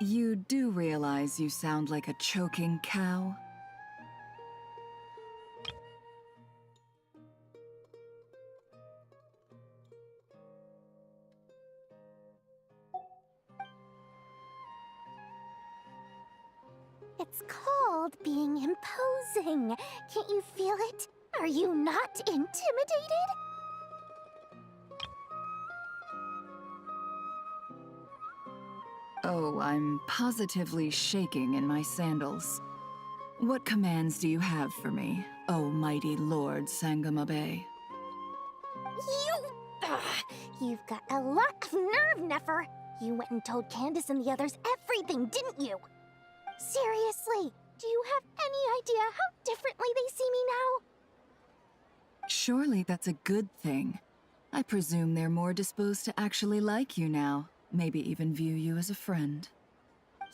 You do realize you sound like a choking cow? It's called being imposing. Can't you feel it? Are you not intimidated? Oh, I'm positively shaking in my sandals. What commands do you have for me, oh mighty Lord Sangamabe? You... You've got a lot of nerve, Nefer. You went and told Candace and the others everything, didn't you? Seriously, do you have any idea how differently they see me now? Surely that's a good thing. I presume they're more disposed to actually like you now, maybe even view you as a friend.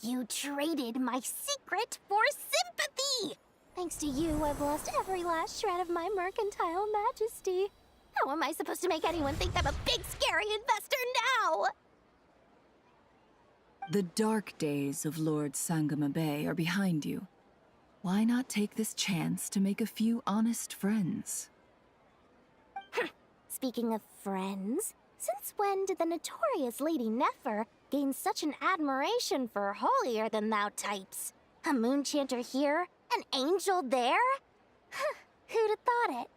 You traded my secret for sympathy! Thanks to you, I've lost every last shred of my mercantile majesty. How am I supposed to make anyone think I'm a big, scary investor now? The dark days of Lord Sangama Bay are behind you. Why not take this chance to make a few honest friends? Speaking of friends, since when did the notorious Lady Nefer gain such an admiration for holier-than-thou types? A moon chanter here, an angel there? Who'd have thought it?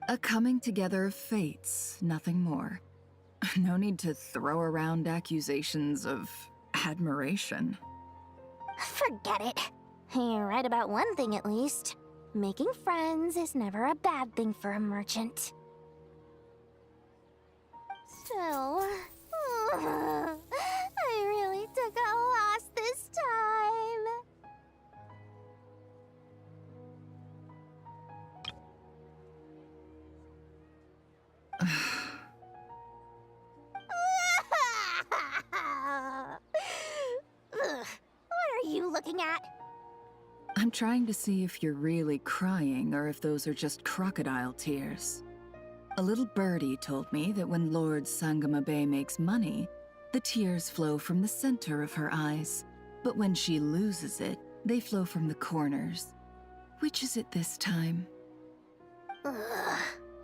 A coming together of fates, nothing more. No need to throw around accusations of admiration. Forget it. You're right about one thing at least. Making friends is never a bad thing for a merchant. So, I really took a loss this time. What are you looking at? I'm trying to see if you're really crying or if those are just crocodile tears. A little birdie told me that when Lord Sangama Bay makes money, the tears flow from the center of her eyes. But when she loses it, they flow from the corners. Which is it this time? Ugh,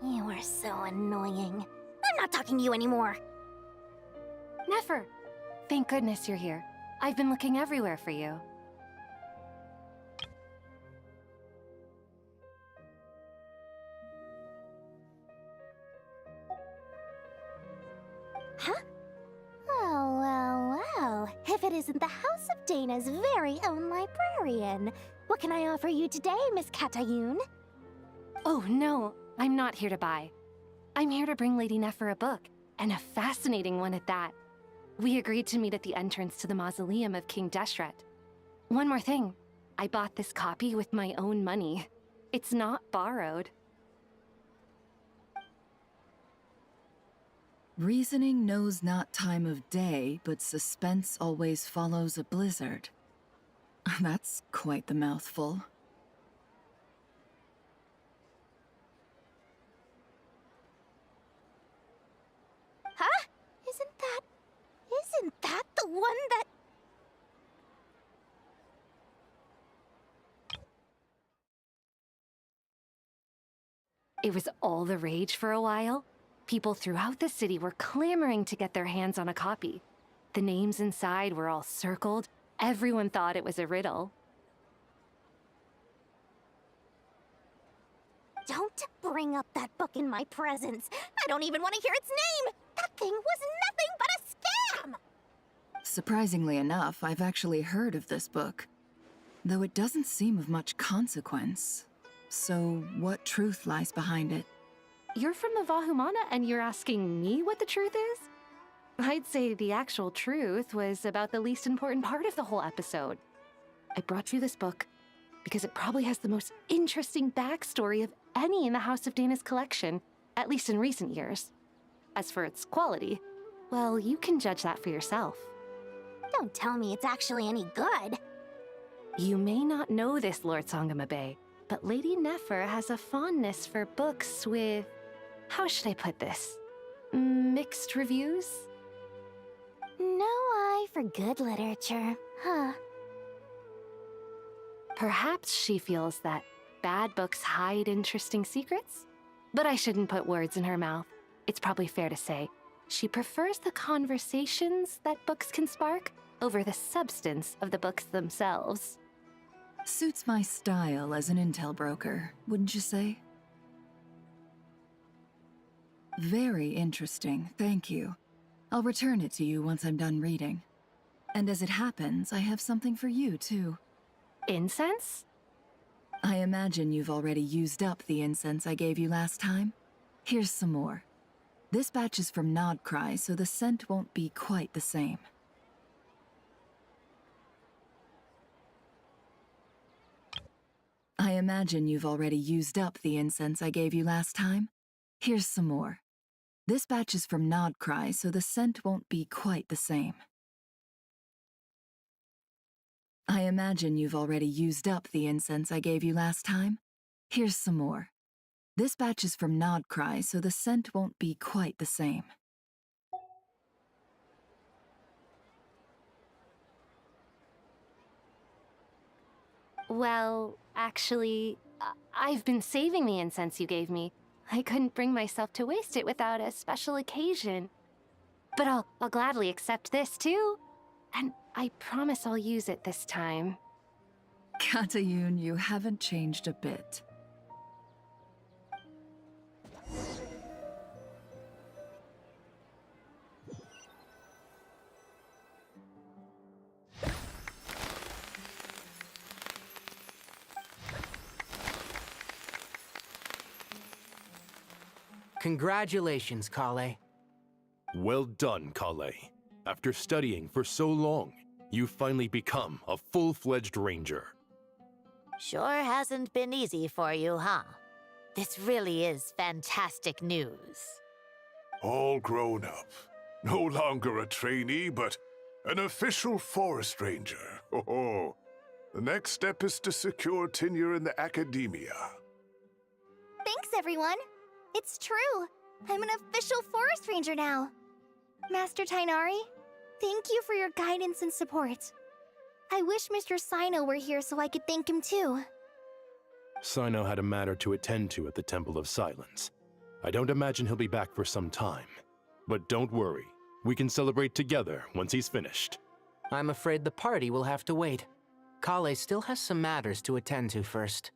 you are so annoying. I'm not talking to you anymore. Nefer! Thank goodness you're here. I've been looking everywhere for you. Huh? Well. If it isn't the House of Dana's very own librarian. What can I offer you today, Miss Katayun? Oh no, I'm not here to buy. I'm here to bring Lady Nefer a book, and a fascinating one at that. We agreed to meet at the entrance to the mausoleum of King Deshret. One more thing, I bought this copy with my own money. It's not borrowed. Reasoning knows not time of day, but suspense always follows a blizzard. That's quite the mouthful. Huh? Isn't that the one that... It was all the rage for a while. People throughout the city were clamoring to get their hands on a copy. The names inside were all circled. Everyone thought it was a riddle. Don't bring up that book in my presence. I don't even want to hear its name. That thing was nothing but a scam. Surprisingly enough, I've actually heard of this book, though it doesn't seem of much consequence. So, what truth lies behind it? You're from the Vahumana and you're asking me what the truth is? I'd say the actual truth was about the least important part of the whole episode. I brought you this book because it probably has the most interesting backstory of any in the House of Dana's collection, at least in recent years. As for its quality, well, you can judge that for yourself. Don't tell me it's actually any good. You may not know this, Lord Sangama Bay, but Lady Nefer has a fondness for books with... how should I put this? Mixed reviews? No eye for good literature, huh? Perhaps she feels that bad books hide interesting secrets? But I shouldn't put words in her mouth. It's probably fair to say she prefers the conversations that books can spark over the substance of the books themselves. Suits my style as an intel broker, wouldn't you say? Very interesting, thank you. I'll return it to you once I'm done reading. And as it happens, I have something for you, too. Incense? I imagine you've already used up the incense I gave you last time. Here's some more. This batch is from Nodcry, so the scent won't be quite the same. I imagine you've already used up the incense I gave you last time. Here's some more. This batch is from Nodcry, so the scent won't be quite the same. I imagine you've already used up the incense I gave you last time. Here's some more. This batch is from Nodcry, so the scent won't be quite the same. Well, actually, I've been saving the incense you gave me. I couldn't bring myself to waste it without a special occasion. But I'll gladly accept this, too. And I promise I'll use it this time. Katayun, you haven't changed a bit. Congratulations, Kale. Well done, Kale. After studying for so long, you've finally become a full-fledged ranger. Sure hasn't been easy for you, huh? This really is fantastic news. All grown up. No longer a trainee, but an official forest ranger. Oh, the next step is to secure tenure in the academia. Thanks, everyone. It's true. I'm an official forest ranger now. Master Tainari, thank you for your guidance and support. I wish Mr. Sino were here so I could thank him too. Sino had a matter to attend to at the Temple of Silence. I don't imagine he'll be back for some time. But don't worry, we can celebrate together once he's finished. I'm afraid the party will have to wait. Kale still has some matters to attend to first.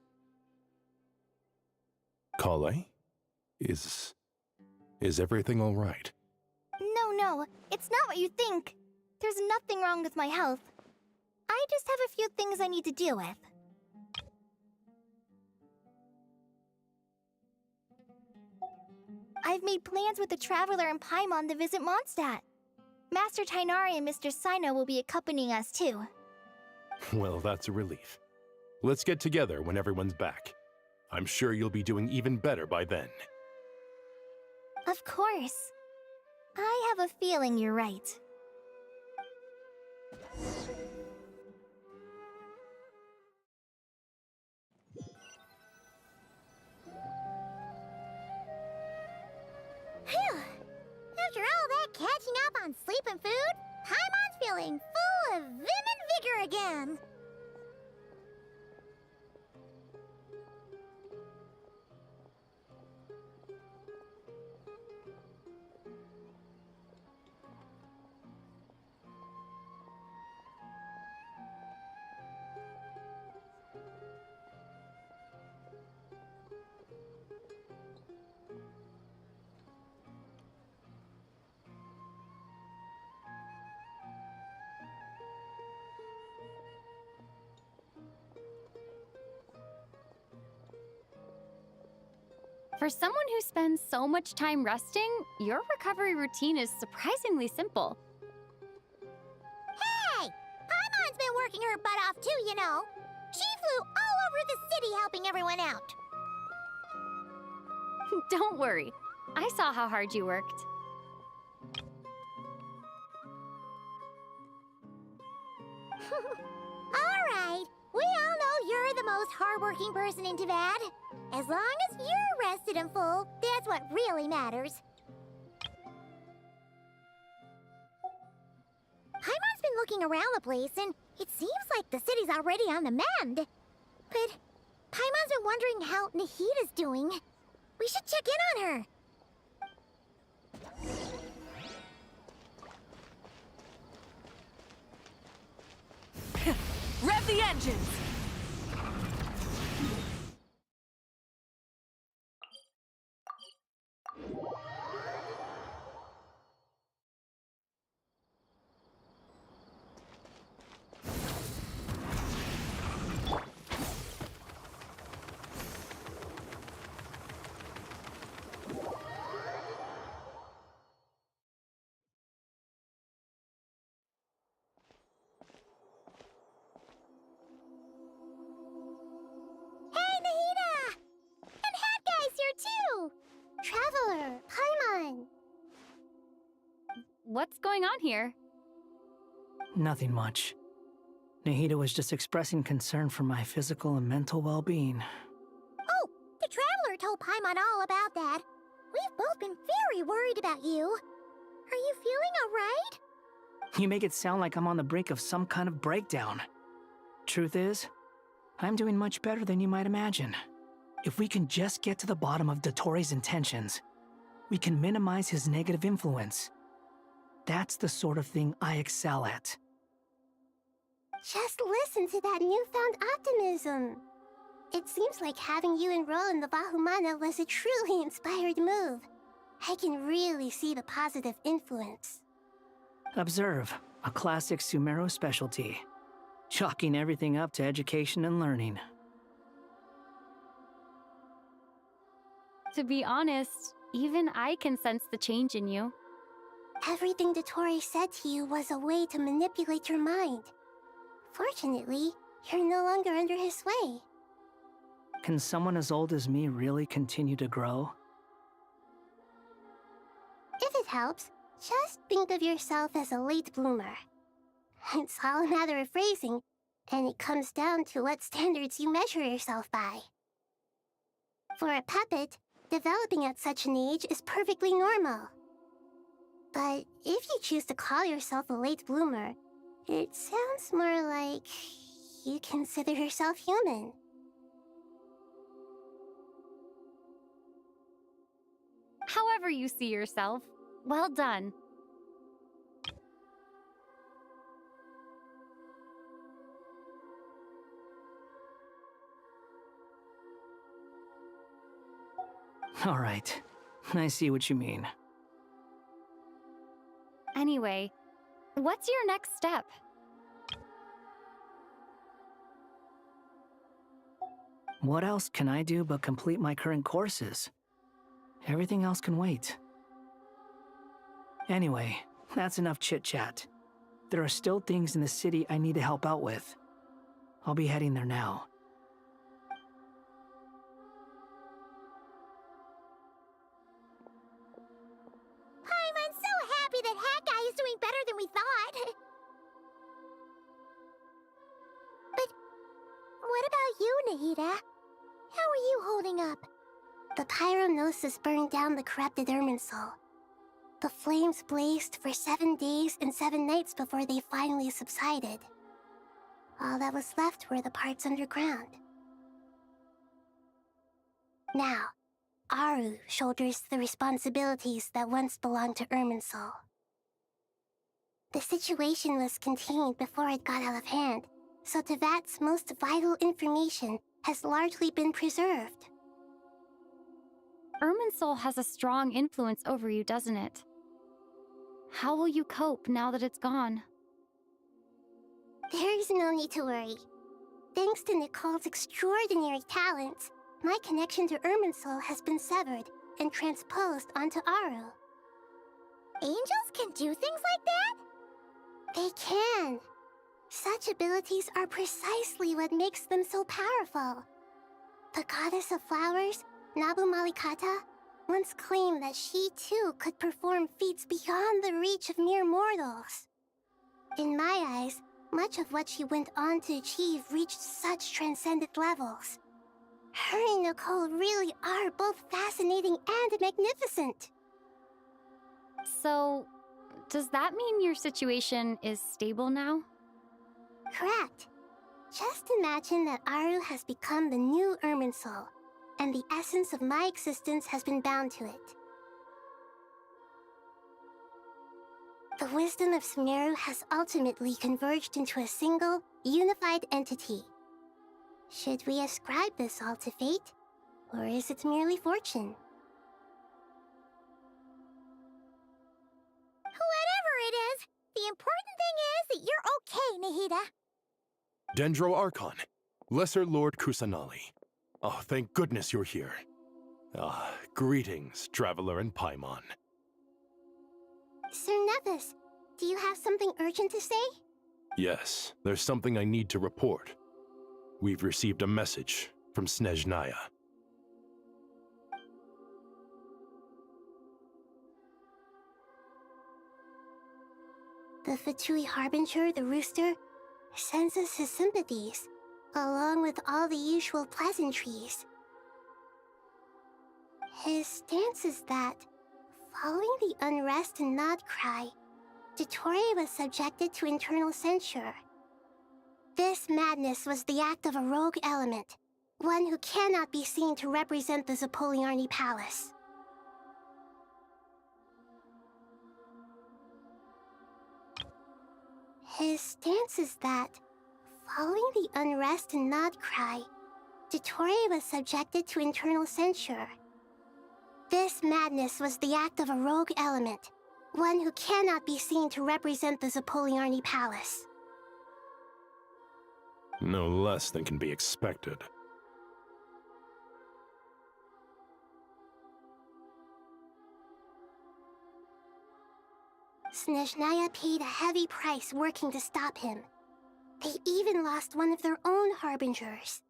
Kale? Is everything all right? No, it's not what you think. There's nothing wrong with my health. I just have a few things I need to deal with. I've made plans with the Traveler and Paimon to visit Mondstadt. Master Tainari and Mr. Sino will be accompanying us too. Well, that's a relief. Let's get together when everyone's back. I'm sure you'll be doing even better by then. Of course. I have a feeling you're right. Phew! After all that catching up on sleep and food, Paimon's feeling full of vim and vigor again. For someone who spends so much time resting, your recovery routine is surprisingly simple. Hey! Paimon's been working her butt off too, you know. She flew all over the city helping everyone out. Don't worry. I saw how hard you worked. Alright, we all know you're the most hardworking person in Teyvat. As long as you're rested and full, that's what really matters. Paimon's been looking around the place, and it seems like the city's already on the mend. But Paimon's been wondering how Nahida's doing. We should check in on her. Rev the engines! what's going on here? Nothing much. Nahida was just expressing concern for my physical and mental well-being. Oh, the Traveler told Paimon all about that. We've both been very worried about you. Are you feeling alright? You make it sound like I'm on the brink of some kind of breakdown. Truth is, I'm doing much better than you might imagine. If we can just get to the bottom of Dottore's intentions, we can minimize his negative influence. That's the sort of thing I excel at. Just listen to that newfound optimism. It seems like having you enroll in the Vahumana was a truly inspired move. I can really see the positive influence. Observe, a classic Sumeru specialty. Chalking everything up to education and learning. To be honest, even I can sense the change in you. Everything Dottore said to you was a way to manipulate your mind. Fortunately, you're no longer under his sway. Can someone as old as me really continue to grow? If it helps, just think of yourself as a late bloomer. It's all a matter of phrasing, and it comes down to what standards you measure yourself by. For a puppet, developing at such an age is perfectly normal. But if you choose to call yourself a late bloomer, it sounds more like you consider yourself human. However you see yourself, well done. All right, I see what you mean. Anyway, what's your next step? What else can I do but complete my current courses? Everything else can wait. Anyway, that's enough chit-chat. There are still things in the city I need to help out with. I'll be heading there now. Paimon's so happy that Hat Guy is doing better than we thought. But what about you, Nahida? How are you holding up? The pyronosis burned down the corrupted Irminsul. The flames blazed for 7 days and 7 nights before they finally subsided. All that was left were the parts underground. Now, Aru shoulders the responsibilities that once belonged to Irminsul. The situation was contained before it got out of hand, so Tevat's most vital information has largely been preserved. Irminsul has a strong influence over you, doesn't it? How will you cope now that it's gone? There is no need to worry. Thanks to Nicole's extraordinary talents, my connection to Irminsul has been severed and transposed onto Aru. Angels can do things like that? They can. Such abilities are precisely what makes them so powerful. The goddess of flowers, Nabu Malikata, once claimed that she too could perform feats beyond the reach of mere mortals. In my eyes, much of what she went on to achieve reached such transcendent levels. Her and Nicole really are both fascinating and magnificent. So, does that mean your situation is stable now? Correct. Just imagine that Aru has become the new Irminsul, and the essence of my existence has been bound to it. The wisdom of Sumeru has ultimately converged into a single, unified entity. Should we ascribe this all to fate, or is it merely fortune? Whatever it is, the important thing is that you're okay, Nahida. Dendro Archon, Lesser Lord Kusanali. Oh, thank goodness you're here. Greetings, Traveler and Paimon. Sir Nevis, do you have something urgent to say? Yes, there's something I need to report. We've received a message from Snezhnaya. The Fatui Harbinger, the rooster, sends us his sympathies, along with all the usual pleasantries. His stance is that, following the unrest and nod cry, Dottore was subjected to internal censure. This madness was the act of a rogue element, one who cannot be seen to represent the Zapoliarni Palace. His stance is that, following the unrest and nod cry, Dottore was subjected to internal censure. This madness was the act of a rogue element, one who cannot be seen to represent the Zapoliarni Palace. No less than can be expected. Snezhnaya paid a heavy price working to stop him. They even lost one of their own harbingers.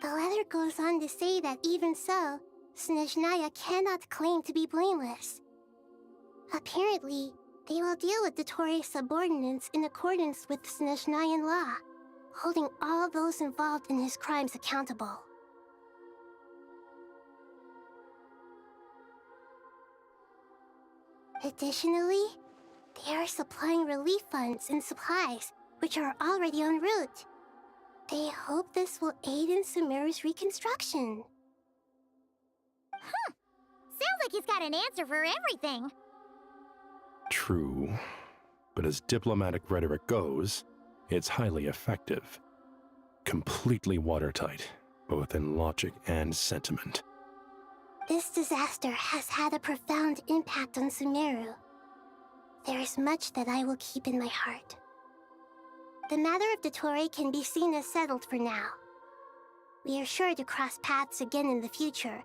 The letter goes on to say that even so, Snezhnaya cannot claim to be blameless. Apparently, they will deal with Dottore's subordinates in accordance with Snezhnayan law, holding all those involved in his crimes accountable. Additionally, they are supplying relief funds and supplies, which are already en route. They hope this will aid in Sumeru's reconstruction. Sounds like he's got an answer for everything. True. But as diplomatic rhetoric goes, it's highly effective. Completely watertight, both in logic and sentiment. This disaster has had a profound impact on Sumeru. There is much that I will keep in my heart. The matter of Dottore can be seen as settled for now. We are sure to cross paths again in the future,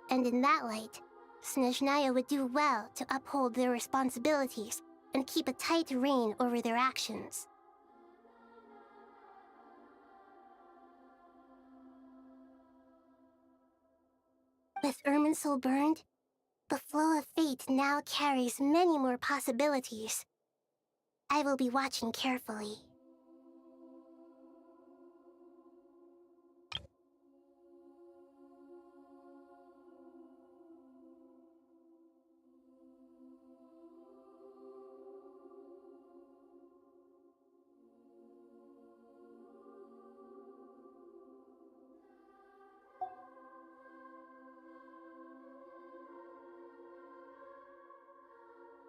and in that light, Snezhnaya would do well to uphold their responsibilities and keep a tight rein over their actions. With Irminsul burned, the flow of fate now carries many more possibilities. I will be watching carefully.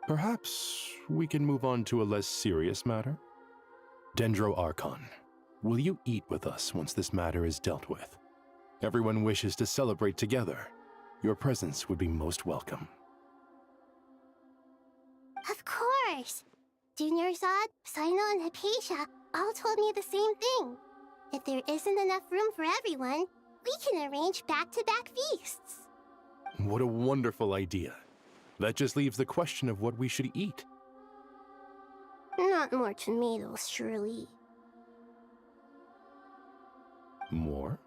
Perhaps we can move on to a less serious matter? Dendro Archon, will you eat with us once this matter is dealt with? Everyone wishes to celebrate together. Your presence would be most welcome. Of course! Junior Zod, Sino, and Hypatia all told me the same thing. If there isn't enough room for everyone, we can arrange back-to-back feasts. What a wonderful idea. That just leaves the question of what we should eat. Not more tomatoes, surely. More?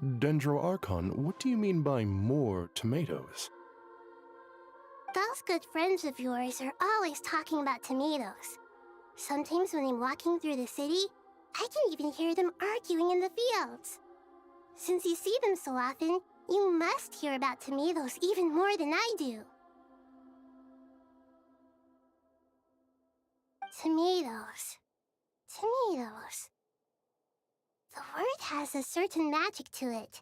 Dendro Archon, what do you mean by more tomatoes? Those good friends of yours are always talking about tomatoes. Sometimes when I'm walking through the city, I can even hear them arguing in the fields. Since you see them so often, you must hear about tomatoes even more than I do. Tomatoes. Tomatoes. The word has a certain magic to it.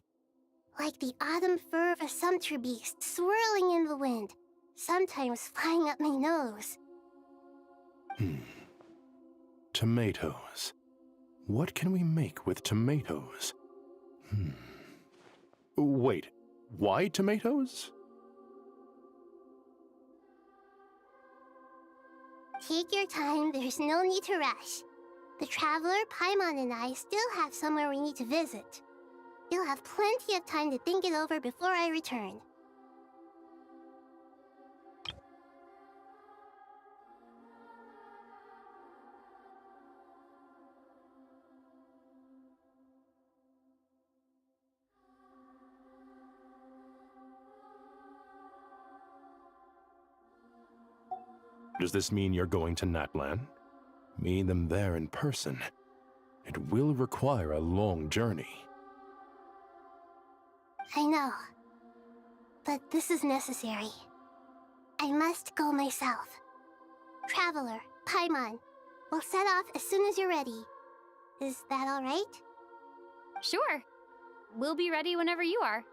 Like the autumn fur of a sumpter beast swirling in the wind, sometimes flying up my nose. Tomatoes. What can we make with tomatoes? Wait, why tomatoes? Take your time, there's no need to rush. The Traveler, Paimon, and I still have somewhere we need to visit. You'll have plenty of time to think it over before I return. Does this mean you're going to Natlan? Meet them there in person. It will require a long journey. I know. But this is necessary. I must go myself. Traveler, Paimon, we'll set off as soon as you're ready. Is that all right? Sure. We'll be ready whenever you are.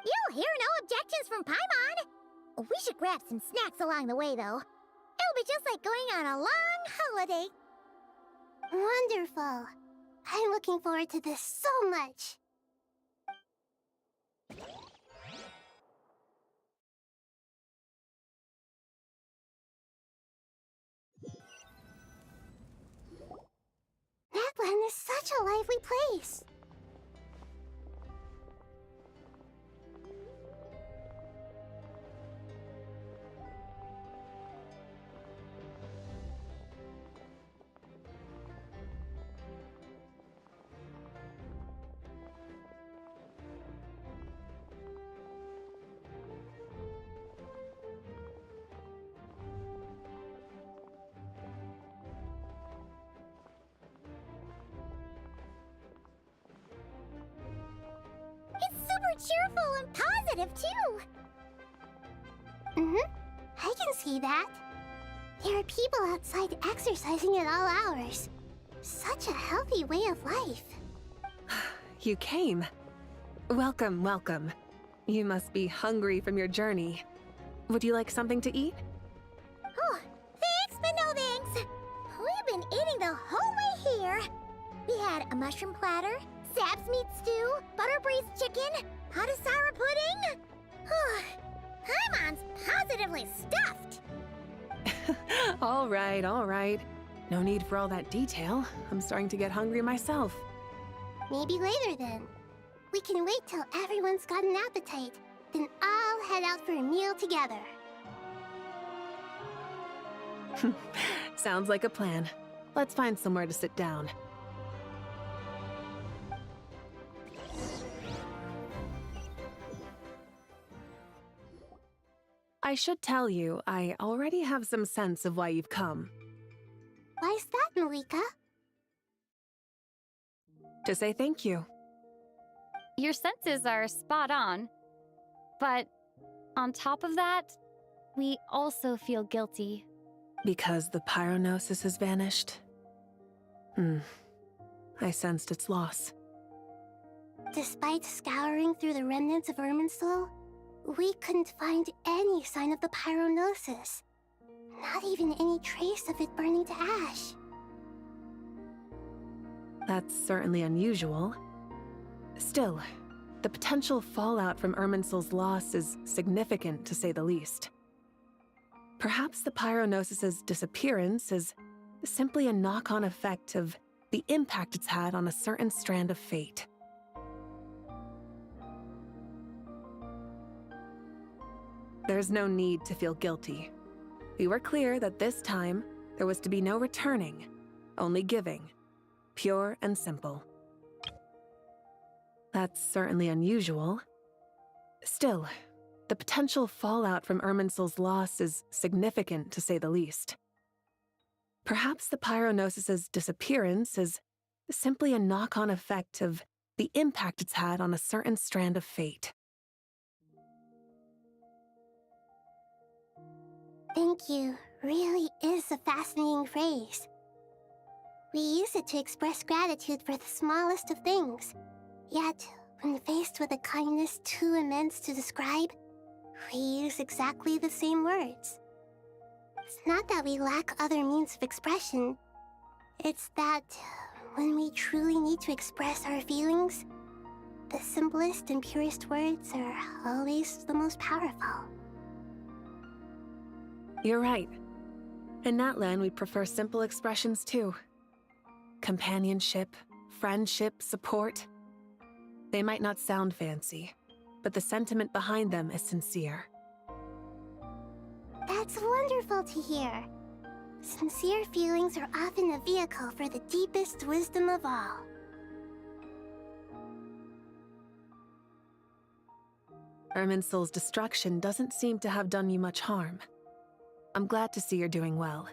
You'll hear no objections from Paimon. We should grab some snacks along the way, though. It'll be just like going on a long holiday. Wonderful. I'm looking forward to this so much. Natlan is such a lively place. Super cheerful and positive, too. I can see that. There are people outside exercising at all hours. Such a healthy way of life. You came. Welcome, welcome. You must be hungry from your journey. Would you like something to eat? Oh, thanks, but no thanks. We've been eating the whole way here. We had a mushroom platter, Sab's meat stew, butter braised chicken, Hadasara pudding. Paimon's positively stuffed. All right, all right. No need for all that detail. I'm starting to get hungry myself. Maybe later then. We can wait till everyone's got an appetite. Then I'll head out for a meal together. Sounds like a plan. Let's find somewhere to sit down. I should tell you, I already have some sense of why you've come. Why's that, Malika? To say thank you. Your senses are spot on. But on top of that, we also feel guilty. Because the pyronosis has vanished? I sensed its loss. Despite scouring through the remnants of Irminsul, we couldn't find any sign of the pyronosis. Not even any trace of it burning to ash. That's certainly unusual. Still, the potential fallout from Irminsul's loss is significant, to say the least. Perhaps the pyronosis's disappearance is simply a knock-on effect of the impact it's had on a certain strand of fate. There's no need to feel guilty. We were clear that this time, there was to be no returning, only giving. Pure and simple. That's certainly unusual. Still, the potential fallout from Irminsul's loss is significant, to say the least. Perhaps the pyronosis's disappearance is simply a knock-on effect of the impact it's had on a certain strand of fate. Thank you really is a fascinating phrase. We use it to express gratitude for the smallest of things. Yet, when faced with a kindness too immense to describe, we use exactly the same words. It's not that we lack other means of expression. It's that when we truly need to express our feelings, the simplest and purest words are always the most powerful. You're right. In Natlan, we prefer simple expressions too. Companionship, friendship, support. They might not sound fancy, but the sentiment behind them is sincere. That's wonderful to hear. Sincere feelings are often a vehicle for the deepest wisdom of all. Irminsul's destruction doesn't seem to have done you much harm. I'm glad to see you're doing well.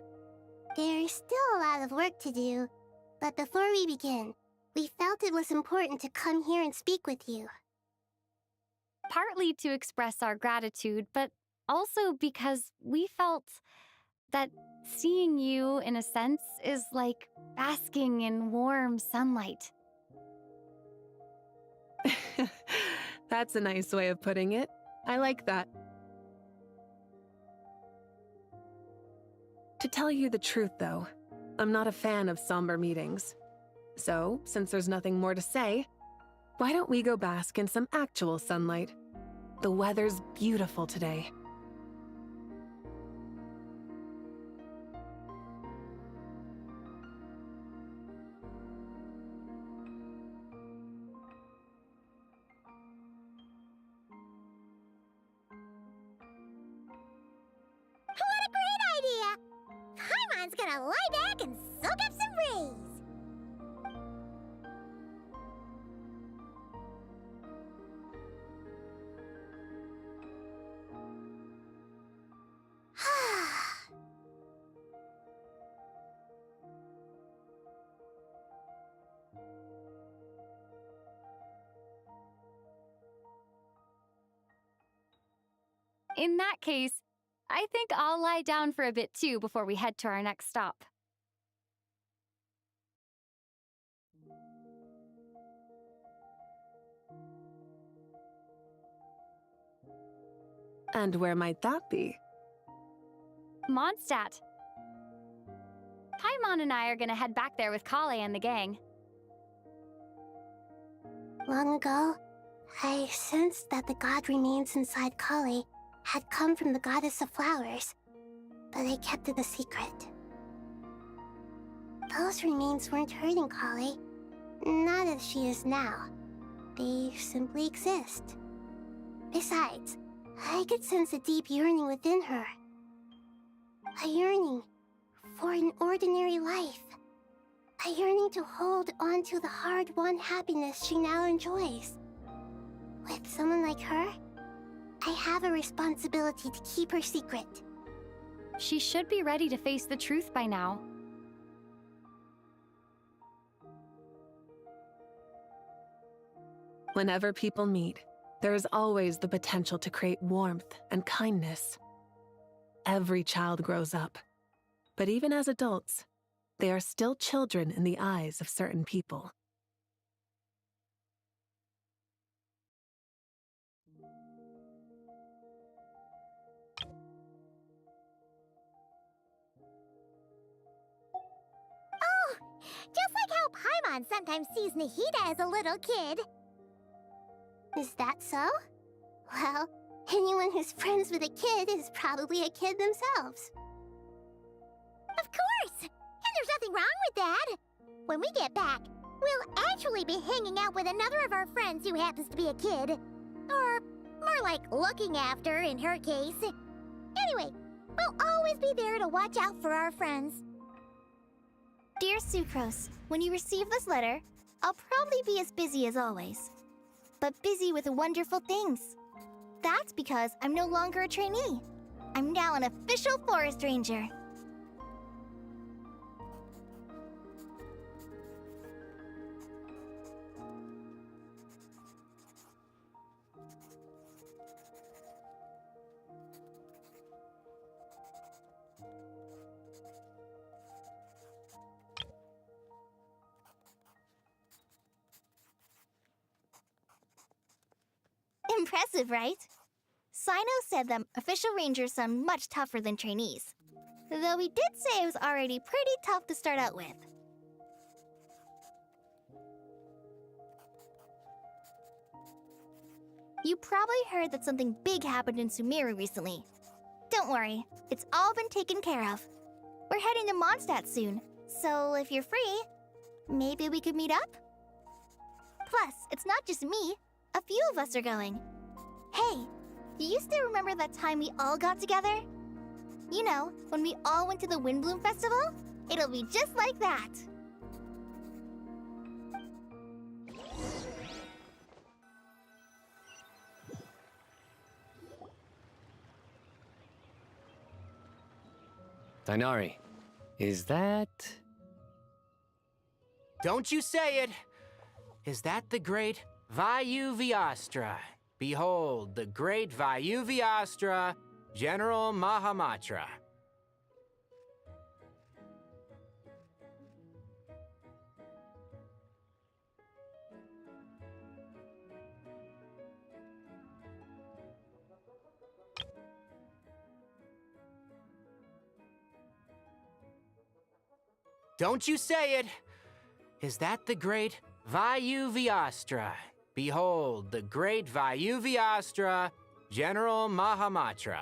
There's still a lot of work to do, but before we begin, we felt it was important to come here and speak with you. Partly to express our gratitude, but also because we felt that seeing you, in a sense, is like basking in warm sunlight. That's a nice way of putting it. I like that. To tell you the truth, though, I'm not a fan of somber meetings. So, since there's nothing more to say, why don't we go bask in some actual sunlight? The weather's beautiful today. What a great idea! Paimon's gonna lie back and soak up some rays. In that case, I think I'll lie down for a bit too before we head to our next stop. And where might that be? Mondstadt. Paimon and I are gonna head back there with Kale and the gang. Long ago, I sensed that the god remains inside Kali had come from the goddess of flowers, but I kept it a secret. Those remains weren't hurting Kali, not as she is now. They simply exist. Besides, I could sense a deep yearning within her. A yearning for an ordinary life. A yearning to hold on to the hard-won happiness she now enjoys. With someone like her, I have a responsibility to keep her secret. She should be ready to face the truth by now. Whenever people meet, there is always the potential to create warmth and kindness. Every child grows up, but even as adults, they are still children in the eyes of certain people. Oh, just like how Paimon sometimes sees Nahida as a little kid. Is that so? Well, anyone who's friends with a kid is probably a kid themselves. Of course! And there's nothing wrong with that. When we get back, we'll actually be hanging out with another of our friends who happens to be a kid. Or more like looking after, in her case. Anyway, we'll always be there to watch out for our friends. Dear Sucrose, when you receive this letter, I'll probably be as busy as always. But busy with wonderful things. That's because I'm no longer a trainee. I'm now an official forest ranger. Impressive, right? Sino said that official rangers sound much tougher than trainees. Though he did say it was already pretty tough to start out with. You probably heard that something big happened in Sumeru recently. Don't worry, it's all been taken care of. We're heading to Mondstadt soon, so if you're free, maybe we could meet up? Plus, it's not just me. A few of us are going. Hey, do you still remember that time we all got together? You know, when we all went to the Windbloom Festival? It'll be just like that. Dainari, is that... Don't you say it! Is that the great Vayu Vyastra? Behold, the great Vayu Vyastra, General Mahamatra. Don't you say it! Is that the great Vayu Vyastra? Behold, the great Vayu Vyastra, General Mahamatra.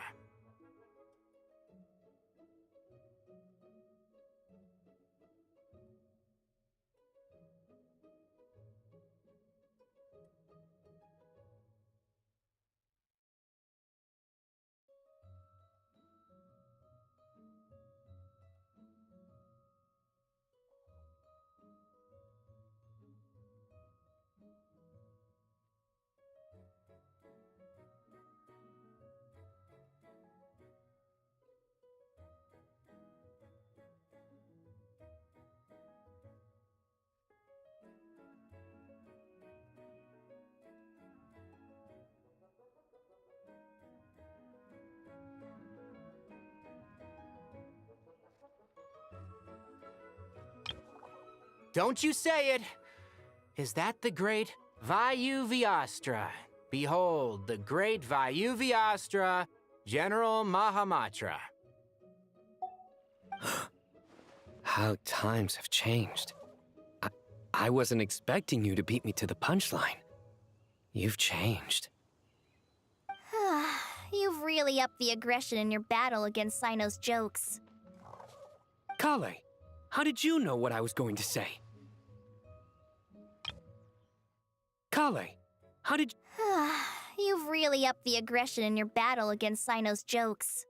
Don't you say it! Is that the great Vayu Vyastra? Behold, the great Vayu Vyastra, General Mahamatra. How times have changed. I wasn't expecting you to beat me to the punchline. You've changed. You've really upped the aggression in your battle against Sino's jokes. Kale, how did you know what I was going to say? Kale, how did... You've really upped the aggression in your battle against Sino's jokes.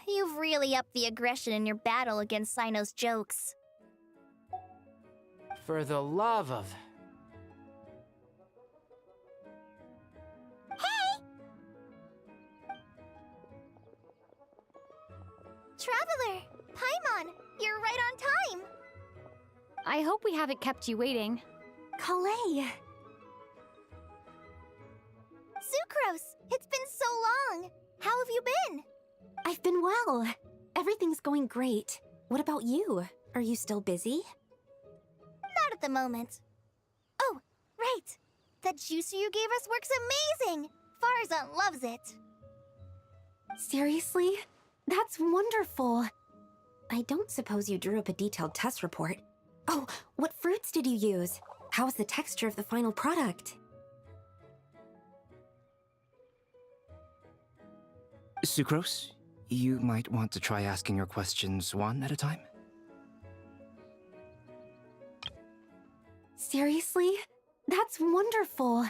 You've really upped the aggression in your battle against Sino's jokes. For the love of... Hey! Traveler! Paimon, you're right on time! I hope we haven't kept you waiting. Kalei! Sucrose! It's been so long! How have you been? I've been well. Everything's going great. What about you? Are you still busy? Not at the moment. Oh, right! That juicer you gave us works amazing! Farzan loves it. Seriously? That's wonderful. I don't suppose you drew up a detailed test report. Oh, what fruits did you use? How's the texture of the final product? Sucrose, you might want to try asking your questions one at a time. Seriously? That's wonderful.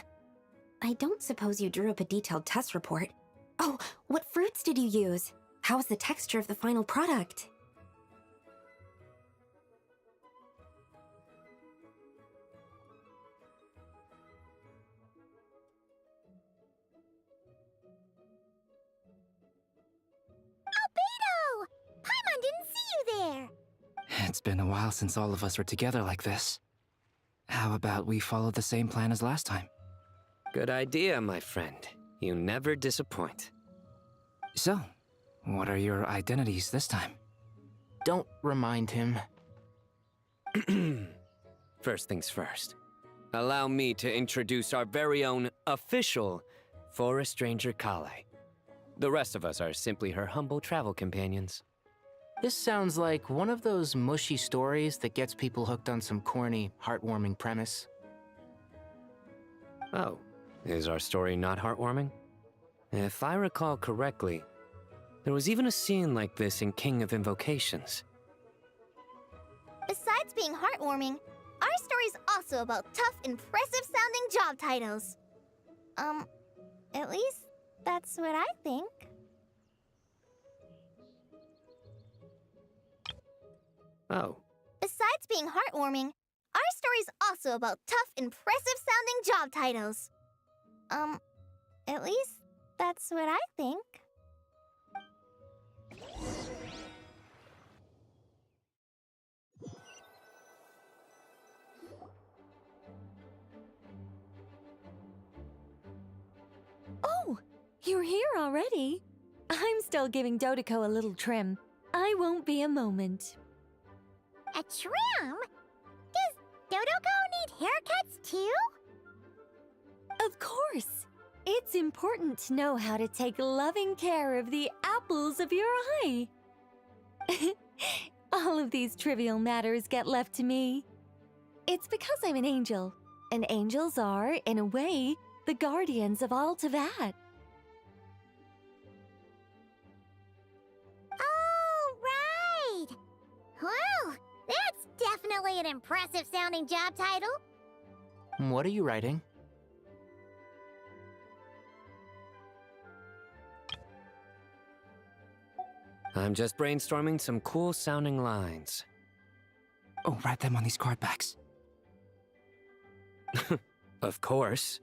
I don't suppose you drew up a detailed test report. Oh, what fruits did you use? How's the texture of the final product? Albedo! Paimon didn't see you there! It's been a while since all of us were together like this. How about we follow the same plan as last time? Good idea, my friend. You never disappoint. So, what are your identities this time? Don't remind him. First things first. Allow me to introduce our very own official Forest Ranger Kale. The rest of us are simply her humble travel companions. This sounds like one of those mushy stories that gets people hooked on some corny, heartwarming premise. Oh, is our story not heartwarming? If I recall correctly, there was even a scene like this in King of Invocations. Besides being heartwarming, our story's also about tough, impressive-sounding job titles. At least that's what I think. Oh. Besides being heartwarming, our story's also about tough, impressive-sounding job titles. At least that's what I think. You're here already? I'm still giving Dodoko a little trim. I won't be a moment. A trim? Does Dodoko need haircuts too? Of course. It's important to know how to take loving care of the apples of your eye. All of these trivial matters get left to me. It's because I'm an angel, and angels are, in a way, the guardians of all Teyvat. Oh, right! Well, that's definitely an impressive sounding job title. What are you writing? I'm just brainstorming some cool sounding lines. Oh, write them on these card backs. Of course.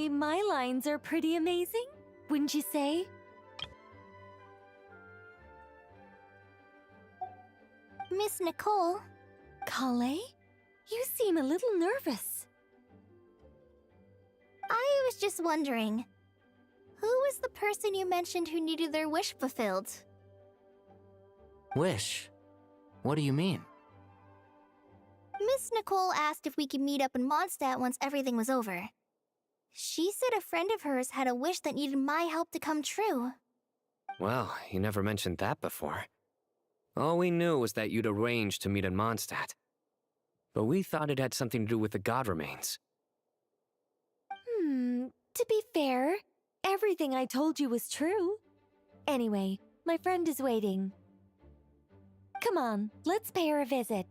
Actually, my lines are pretty amazing, wouldn't you say? Miss Nicole. Kale? You seem a little nervous. I was just wondering, who was the person you mentioned who needed their wish fulfilled? Wish? What do you mean? Miss Nicole asked if we could meet up in Mondstadt once everything was over. She said a friend of hers had a wish that needed my help to come true. Well, you never mentioned that before. All we knew was that you'd arranged to meet in Mondstadt. But we thought it had something to do with the god remains. To be fair, everything I told you was true. Anyway, my friend is waiting. Come on, let's pay her a visit.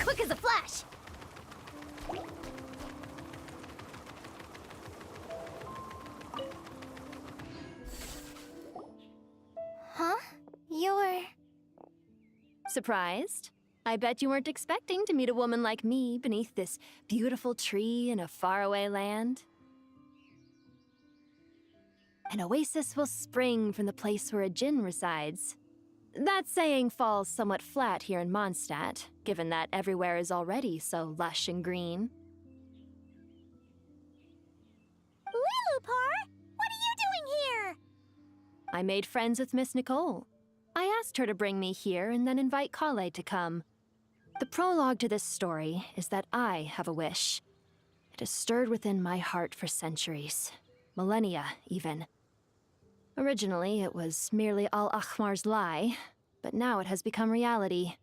Quick as a flash! Huh? You're... Surprised? I bet you weren't expecting to meet a woman like me beneath this beautiful tree in a faraway land. An oasis will spring from the place where a djinn resides. That saying falls somewhat flat here in Mondstadt, given that everywhere is already so lush and green. Lilupar! What are you doing here? I made friends with Miss Nicole. I asked her to bring me here and then invite Kale to come. The prologue to this story is that I have a wish. It has stirred within my heart for centuries. Millennia, even. Originally, it was merely Al-Ahmar's lie, but now it has become reality.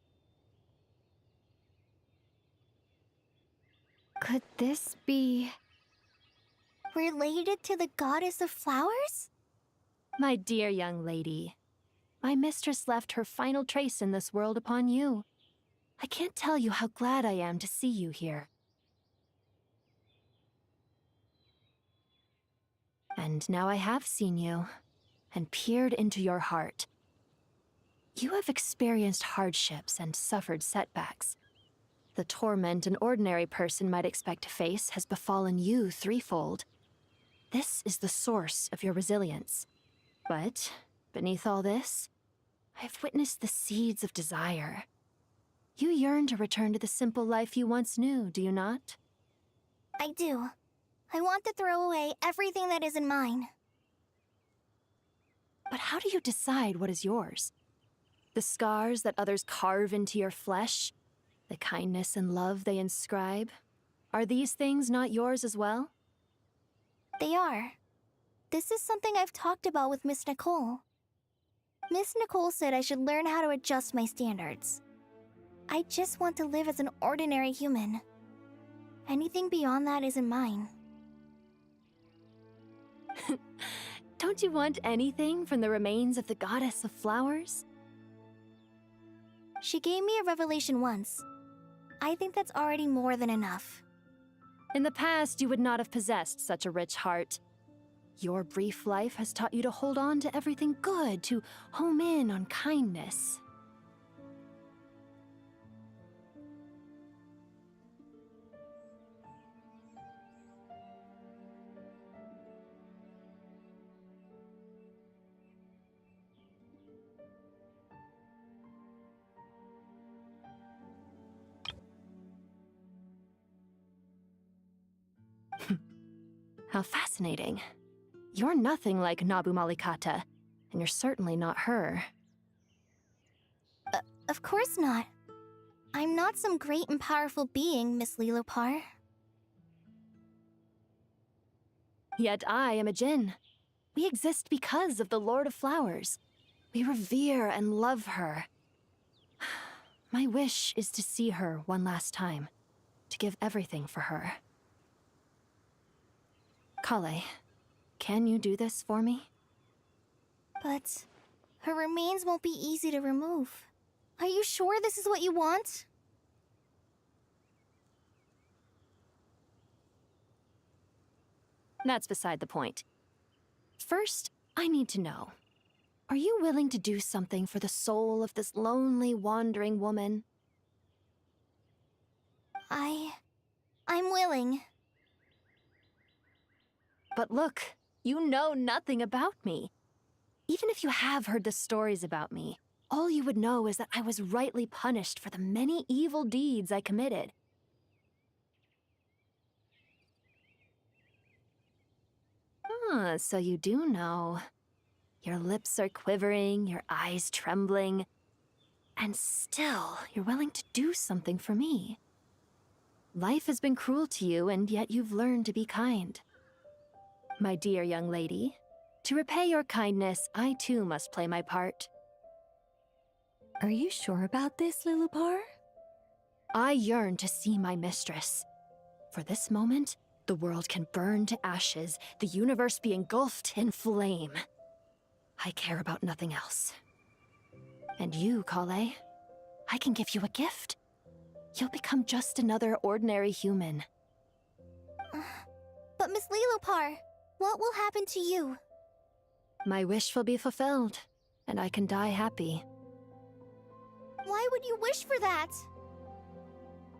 Could this be... related to the goddess of flowers? My dear young lady, my mistress left her final trace in this world upon you. I can't tell you how glad I am to see you here. And now I have seen you, and peered into your heart. You have experienced hardships and suffered setbacks. The torment an ordinary person might expect to face has befallen you threefold. This is the source of your resilience. But, beneath all this, I have witnessed the seeds of desire. You yearn to return to the simple life you once knew, do you not? I do. I want to throw away everything that isn't mine. But how do you decide what is yours? The scars that others carve into your flesh? The kindness and love they inscribe? Are these things not yours as well? They are. This is something I've talked about with Miss Nicole. Miss Nicole said I should learn how to adjust my standards. I just want to live as an ordinary human. Anything beyond that isn't mine. Don't you want anything from the remains of the goddess of flowers? She gave me a revelation once. I think that's already more than enough. In the past, you would not have possessed such a rich heart. Your brief life has taught you to hold on to everything good, to home in on kindness. How fascinating. You're nothing like Nabu Malikata, and you're certainly not her. Of course not. I'm not some great and powerful being, Miss Lilupar. Yet I am a djinn. We exist because of the Lord of Flowers. We revere and love her. My wish is to see her one last time, to give everything for her. Kale, can you do this for me? But her remains won't be easy to remove. Are you sure this is what you want? That's beside the point. First, I need to know. Are you willing to do something for the soul of this lonely, wandering woman? I'm willing. But look, you know nothing about me. Even if you have heard the stories about me, all you would know is that I was rightly punished for the many evil deeds I committed. Ah, so you do know. Your lips are quivering, your eyes trembling, and still you're willing to do something for me. Life has been cruel to you, and yet you've learned to be kind. My dear young lady, to repay your kindness, I too must play my part. Are you sure about this, Lilupar? I yearn to see my mistress. For this moment, the world can burn to ashes, the universe be engulfed in flame. I care about nothing else. And you, Kale, I can give you a gift. You'll become just another ordinary human. But Miss Lilupar, what will happen to you? My wish will be fulfilled, and I can die happy. Why would you wish for that?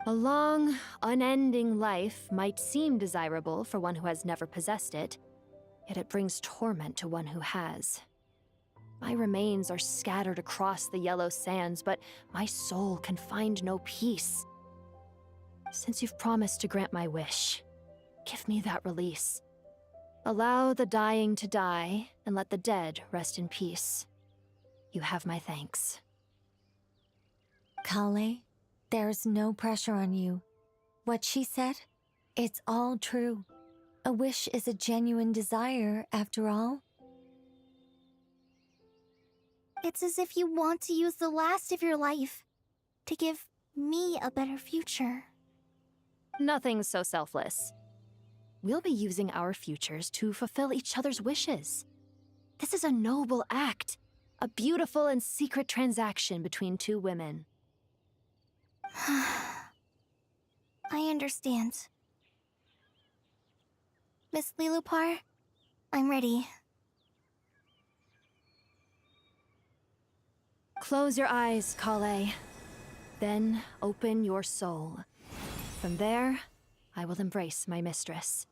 A long, unending life might seem desirable for one who has never possessed it, yet it brings torment to one who has. My remains are scattered across the yellow sands, but my soul can find no peace. Since you've promised to grant my wish, give me that release. Allow the dying to die, and let the dead rest in peace. You have my thanks. Kale, there's no pressure on you. What she said, it's all true. A wish is a genuine desire, after all. It's as if you want to use the last of your life to give me a better future. Nothing so selfless. We'll be using our futures to fulfill each other's wishes. This is a noble act, a beautiful and secret transaction between two women. I understand. Miss Lilupar, I'm ready. Close your eyes, Kale. Then open your soul. From there, I will embrace my mistress.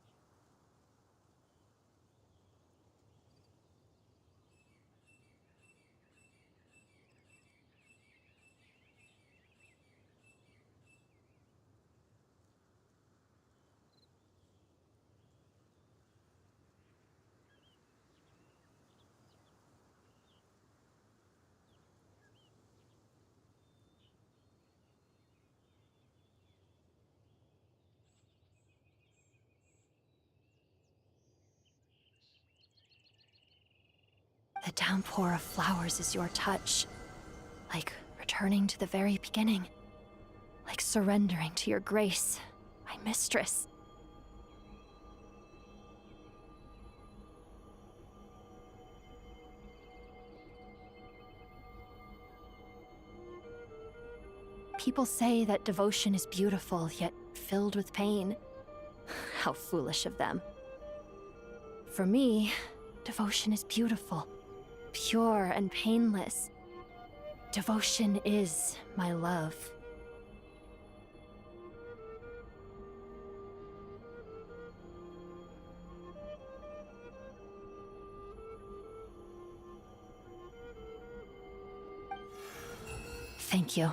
The downpour of flowers is your touch, like returning to the very beginning, like surrendering to your grace, my mistress. People say that devotion is beautiful, yet filled with pain. How foolish of them. For me, devotion is beautiful, pure and painless. Devotion is my love. Thank you.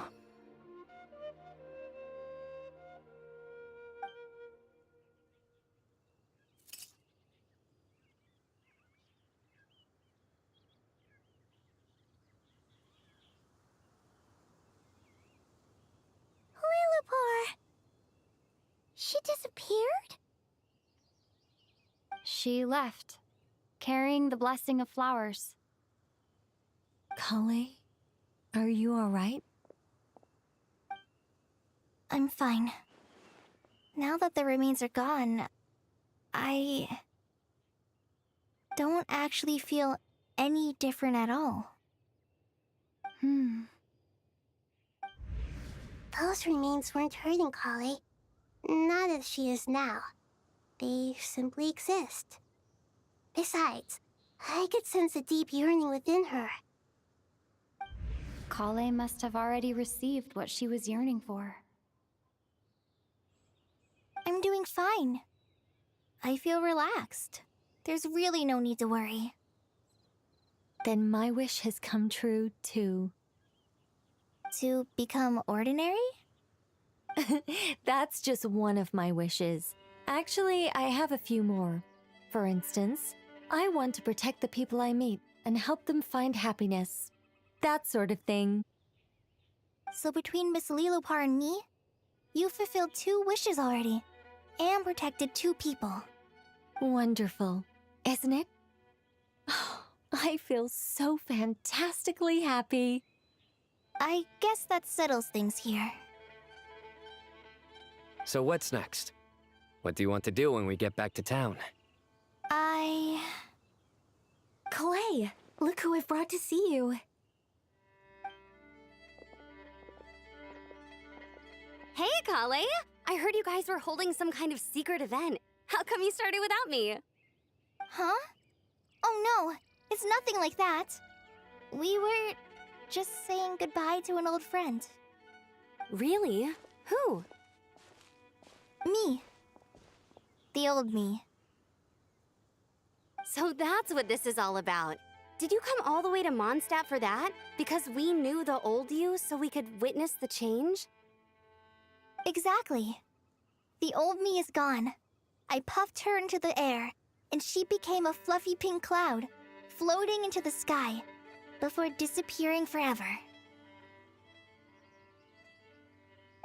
Lilupar! She disappeared? She left, carrying the blessing of flowers. Kale, are you alright? I'm fine. Now that the remains are gone, I don't actually feel any different at all. Those remains weren't hurting Kale. Not as she is now. They simply exist. Besides, I could sense a deep yearning within her. Kale must have already received what she was yearning for. I'm doing fine. I feel relaxed. There's really no need to worry. Then my wish has come true, too. To become ordinary? That's just one of my wishes. Actually, I have a few more. For instance, I want to protect the people I meet and help them find happiness. That sort of thing. So between Miss Lilopar and me, you fulfilled 2 wishes already, and protected 2 people. Wonderful, isn't it? I feel so fantastically happy. I guess that settles things here. So what's next? What do you want to do when we get back to town? Clay, look who I've brought to see you. Hey, Kale! I heard you guys were holding some kind of secret event. How come you started without me? Huh? Oh no, it's nothing like that. We were just saying goodbye to an old friend. Really? Who? Me. The old me. So that's what this is all about. Did you come all the way to Mondstadt for that? Because we knew the old you so we could witness the change? Exactly. The old me is gone. I puffed her into the air, and she became a fluffy pink cloud, floating into the sky, before disappearing forever.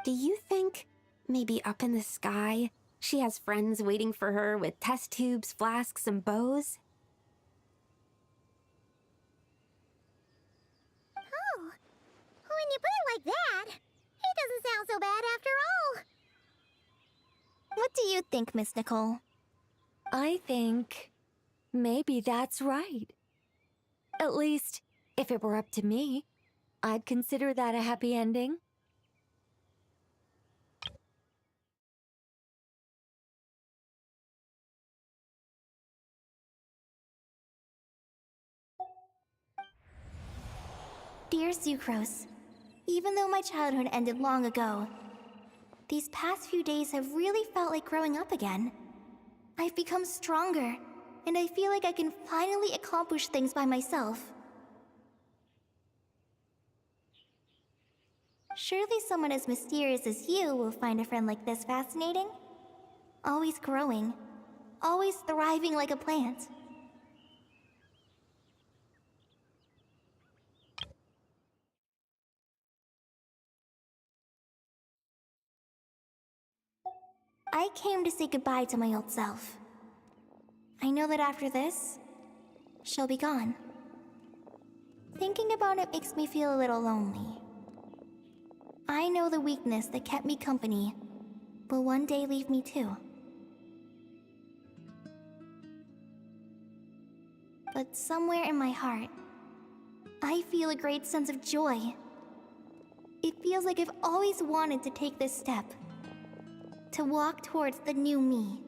Do you think, maybe up in the sky, she has friends waiting for her with test tubes, flasks, and bows? Oh, when you put it like that, it doesn't sound so bad after all. What do you think, Miss Nicole? I think maybe that's right. At least, if it were up to me, I'd consider that a happy ending. Dear Sucrose, even though my childhood ended long ago, these past few days have really felt like growing up again. I've become stronger, and I feel like I can finally accomplish things by myself. Surely someone as mysterious as you will find a friend like this fascinating? Always growing, always thriving like a plant. I came to say goodbye to my old self. I know that after this, she'll be gone. Thinking about it makes me feel a little lonely. I know the weakness that kept me company will one day leave me too. But somewhere in my heart, I feel a great sense of joy. It feels like I've always wanted to take this step, to walk towards the new me.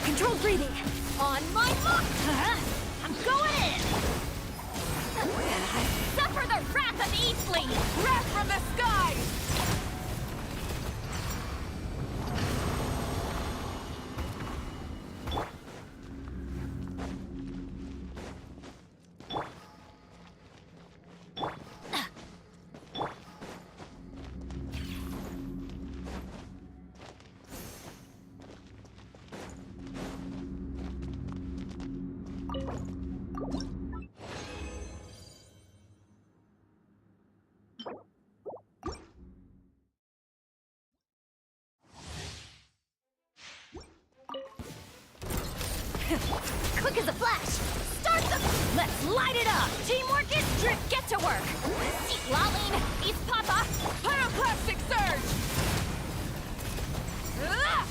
Controlled breathing. On my mark. I'm going in. Suffer the wrath of Eastling. Wrath from the skies. Quick as a flash! Start them! Let's light it up! Teamwork is trick! Get to work! Seat lolling! East Papa! Pyroclastic surge! Ah!